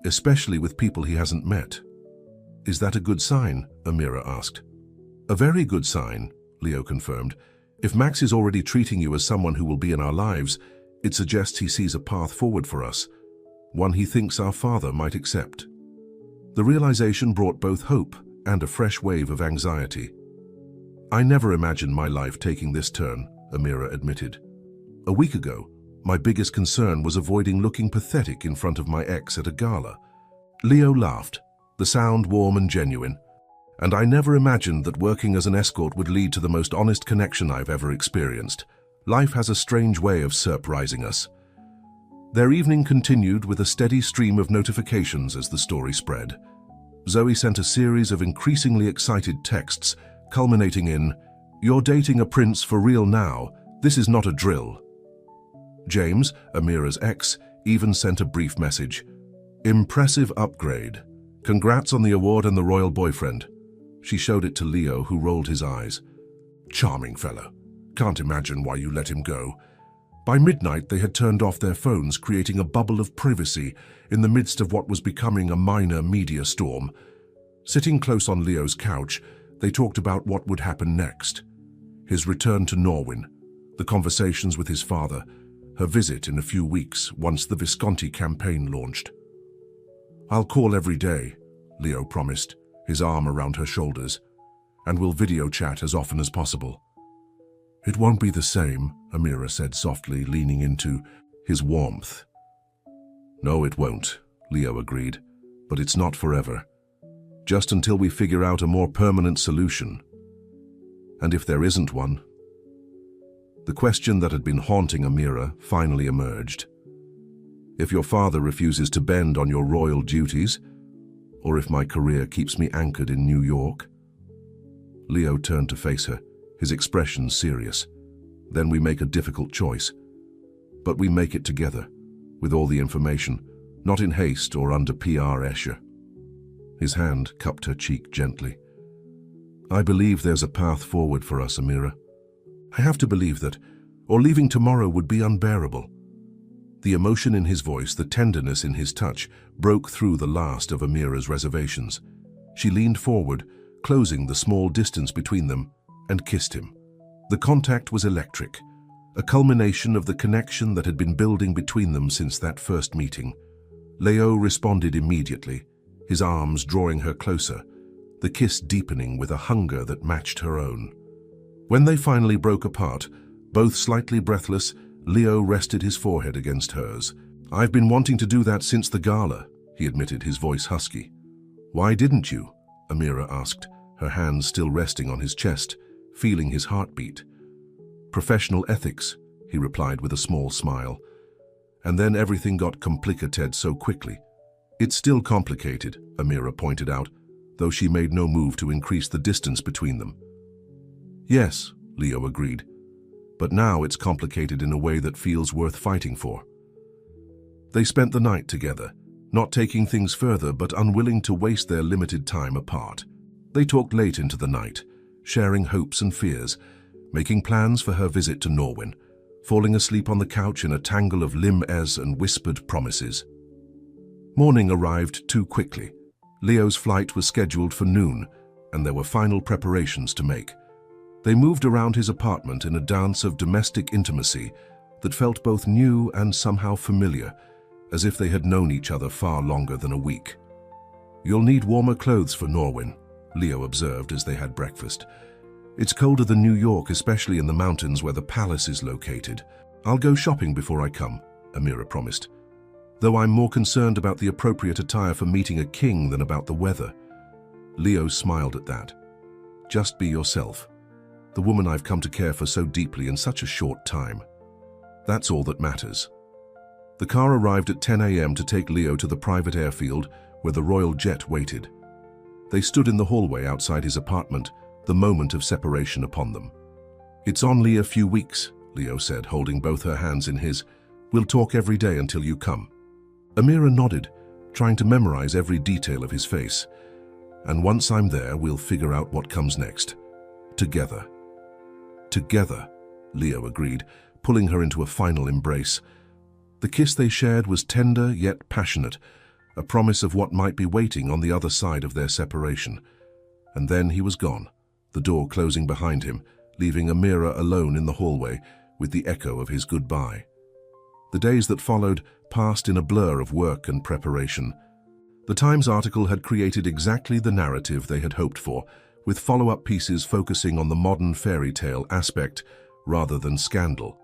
especially with people he hasn't met. "Is that a good sign?" Amira asked. "A very good sign," Leo confirmed. "If Max is already treating you as someone who will be in our lives, it suggests he sees a path forward for us, one he thinks our father might accept." The realization brought both hope and a fresh wave of anxiety. "I never imagined my life taking this turn," Amira admitted. "A week ago, my biggest concern was avoiding looking pathetic in front of my ex at a gala." Leo laughed, the sound warm and genuine. "And I never imagined that working as an escort would lead to the most honest connection I've ever experienced. Life has a strange way of surprising us." Their evening continued with a steady stream of notifications as the story spread. Zoe sent a series of increasingly excited texts, culminating in, "You're dating a prince for real now. This is not a drill." James, Amira's ex, even sent a brief message. "Impressive upgrade. Congrats on the award and the royal boyfriend." She showed it to Leo, who rolled his eyes. "Charming fellow. Can't imagine why you let him go." By midnight, they had turned off their phones, creating a bubble of privacy in the midst of what was becoming a minor media storm. Sitting close on Leo's couch, they talked about what would happen next. His return to Norwin, the conversations with his father, her visit in a few weeks once the Visconti campaign launched. "I'll call every day," Leo promised, his arm around her shoulders, "and we'll video chat as often as possible." "It won't be the same," Amira said softly, leaning into his warmth. No, it won't, Leo agreed. But it's not forever. Just until we figure out a more permanent solution. And if there isn't one? The question that had been haunting Amira finally emerged. If your father refuses to bend on your royal duties, or if my career keeps me anchored in New York? Leo turned to face her, his expression serious. Then we make a difficult choice. But we make it together, with all the information, not in haste or under PR pressure. His hand cupped her cheek gently. I believe there's a path forward for us, Amira. I have to believe that, or leaving tomorrow would be unbearable. The emotion in his voice, the tenderness in his touch, broke through the last of Amira's reservations. She leaned forward, closing the small distance between them, and kissed him. The contact was electric, a culmination of the connection that had been building between them since that first meeting. Leo responded immediately, his arms drawing her closer, the kiss deepening with a hunger that matched her own. When they finally broke apart, both slightly breathless, Leo rested his forehead against hers. I've been wanting to do that since the gala, he admitted, his voice husky. Why didn't you? Amira asked, her hands still resting on his chest, feeling his heartbeat. Professional ethics, he replied with a small smile. And then everything got complicated so quickly. It's still complicated, Amira pointed out, though she made no move to increase the distance between them. Yes, Leo agreed. But now it's complicated in a way that feels worth fighting for. They spent the night together, not taking things further but unwilling to waste their limited time apart. They talked late into the night, sharing hopes and fears, making plans for her visit to Norwin, falling asleep on the couch in a tangle of limes and whispered promises. Morning arrived too quickly. Leo's flight was scheduled for noon, and there were final preparations to make. They moved around his apartment in a dance of domestic intimacy that felt both new and somehow familiar, as if they had known each other far longer than a week. You'll need warmer clothes for Norwin, Leo observed as they had breakfast. It's colder than New York, especially in the mountains where the palace is located. I'll go shopping before I come, Amira promised. Though I'm more concerned about the appropriate attire for meeting a king than about the weather. Leo smiled at that. Just be yourself. The woman I've come to care for so deeply in such a short time. That's all that matters. The car arrived at 10 a.m. to take Leo to the private airfield where the royal jet waited. They stood in the hallway outside his apartment, the moment of separation upon them. It's only a few weeks, Leo said, holding both her hands in his. We'll talk every day until you come. Amira nodded, trying to memorize every detail of his face. And once I'm there, we'll figure out what comes next. Together. Together, Leo agreed, pulling her into a final embrace. The kiss they shared was tender yet passionate, a promise of what might be waiting on the other side of their separation. And then he was gone, the door closing behind him, leaving Amira alone in the hallway with the echo of his goodbye. The days that followed passed in a blur of work and preparation. The Times article had created exactly the narrative they had hoped for, with follow-up pieces focusing on the modern fairy tale aspect rather than scandal.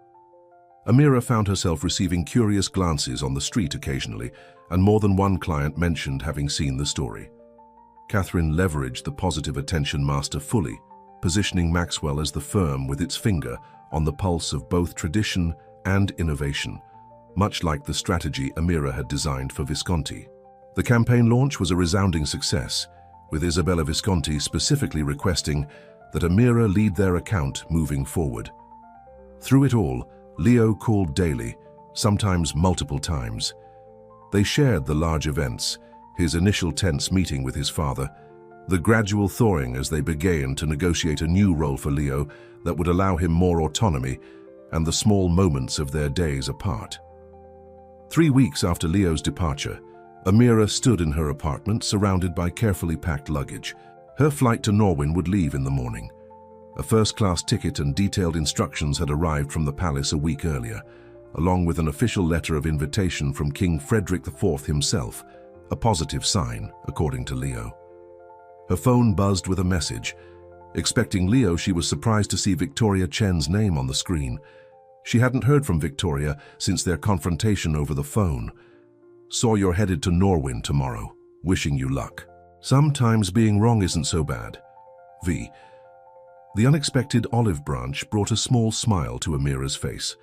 Amira found herself receiving curious glances on the street occasionally, and more than one client mentioned having seen the story. Catherine leveraged the positive attention master fully, positioning Maxwell as the firm with its finger on the pulse of both tradition and innovation, much like the strategy Amira had designed for Visconti. The campaign launch was a resounding success, with Isabella Visconti specifically requesting that Amira lead their account moving forward. Through it all, Leo called daily, sometimes multiple times. They shared the large events, his initial tense meeting with his father, the gradual thawing as they began to negotiate a new role for Leo that would allow him more autonomy, and the small moments of their days apart. 3 weeks after Leo's departure, Amira stood in her apartment surrounded by carefully packed luggage. Her flight to Norwin would leave in the morning. A first-class ticket and detailed instructions had arrived from the palace a week earlier, along with an official letter of invitation from King Frederick IV himself, a positive sign, according to Leo. Her phone buzzed with a message. Expecting Leo, she was surprised to see Victoria Chen's name on the screen. She hadn't heard from Victoria since their confrontation over the phone. Saw you're headed to Norwin tomorrow. Wishing you luck. Sometimes being wrong isn't so bad. V. The unexpected olive branch brought a small smile to Amira's face.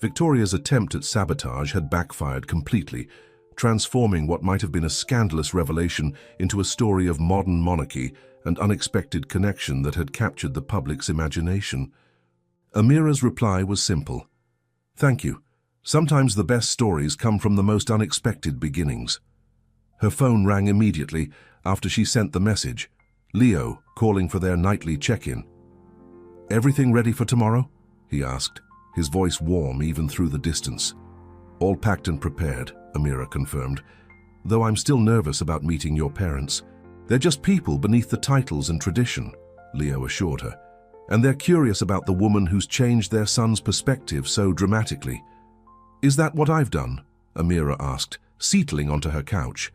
Victoria's attempt at sabotage had backfired completely, transforming what might have been a scandalous revelation into a story of modern monarchy and unexpected connection that had captured the public's imagination. Amira's reply was simple. Thank you. Sometimes the best stories come from the most unexpected beginnings. Her phone rang immediately after she sent the message. Leo, calling for their nightly check-in. Everything ready for tomorrow? He asked, his voice warm even through the distance. All packed and prepared, Amira confirmed, though I'm still nervous about meeting your parents. They're just people beneath the titles and tradition, Leo assured her, and they're curious about the woman who's changed their son's perspective so dramatically. Is that what I've done? Amira asked, settling onto her couch.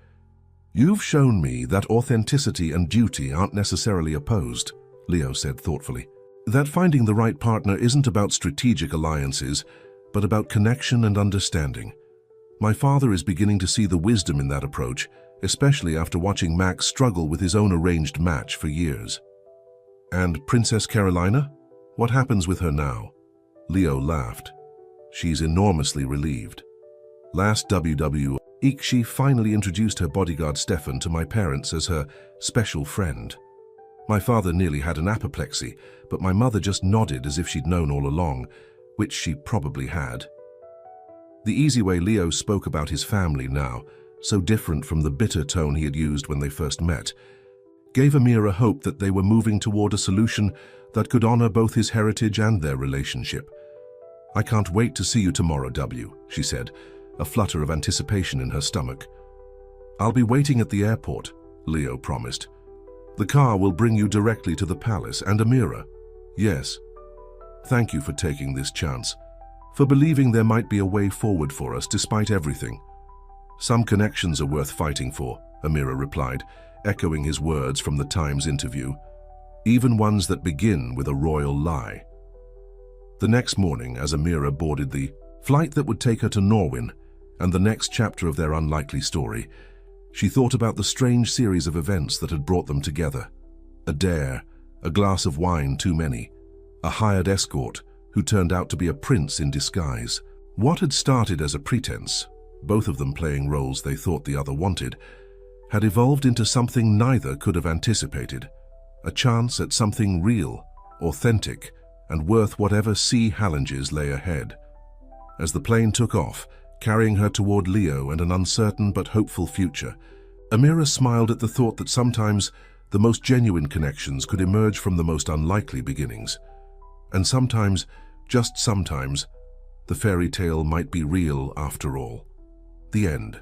You've shown me that authenticity and duty aren't necessarily opposed, Leo said thoughtfully. That finding the right partner isn't about strategic alliances, but about connection and understanding. My father is beginning to see the wisdom in that approach, especially after watching Max struggle with his own arranged match for years. And Princess Carolina? What happens with her now? Leo laughed. She's enormously relieved. Last WWEek, she finally introduced her bodyguard Stefan to my parents as her special friend. My father nearly had an apoplexy, but my mother just nodded as if she'd known all along, which she probably had. The easy way Leo spoke about his family now, so different from the bitter tone he had used when they first met, gave Amira hope that they were moving toward a solution that could honor both his heritage and their relationship. I can't wait to see you tomorrow, W, she said, a flutter of anticipation in her stomach. I'll be waiting at the airport, Leo promised. The car will bring you directly to the palace, and Amira. Yes. Thank you for taking this chance, for believing there might be a way forward for us despite everything. Some connections are worth fighting for, Amira replied, echoing his words from the Times interview, even ones that begin with a royal lie. The next morning, as Amira boarded the flight that would take her to Norwin and the next chapter of their unlikely story, she thought about the strange series of events that had brought them together. A dare, a glass of wine too many, a hired escort who turned out to be a prince in disguise. What had started as a pretense, both of them playing roles they thought the other wanted, had evolved into something neither could have anticipated, a chance at something real, authentic, and worth whatever sea challenges lay ahead. As the plane took off, carrying her toward Leo and an uncertain but hopeful future, Amira smiled at the thought that sometimes the most genuine connections could emerge from the most unlikely beginnings. And sometimes, just sometimes, the fairy tale might be real after all. The end.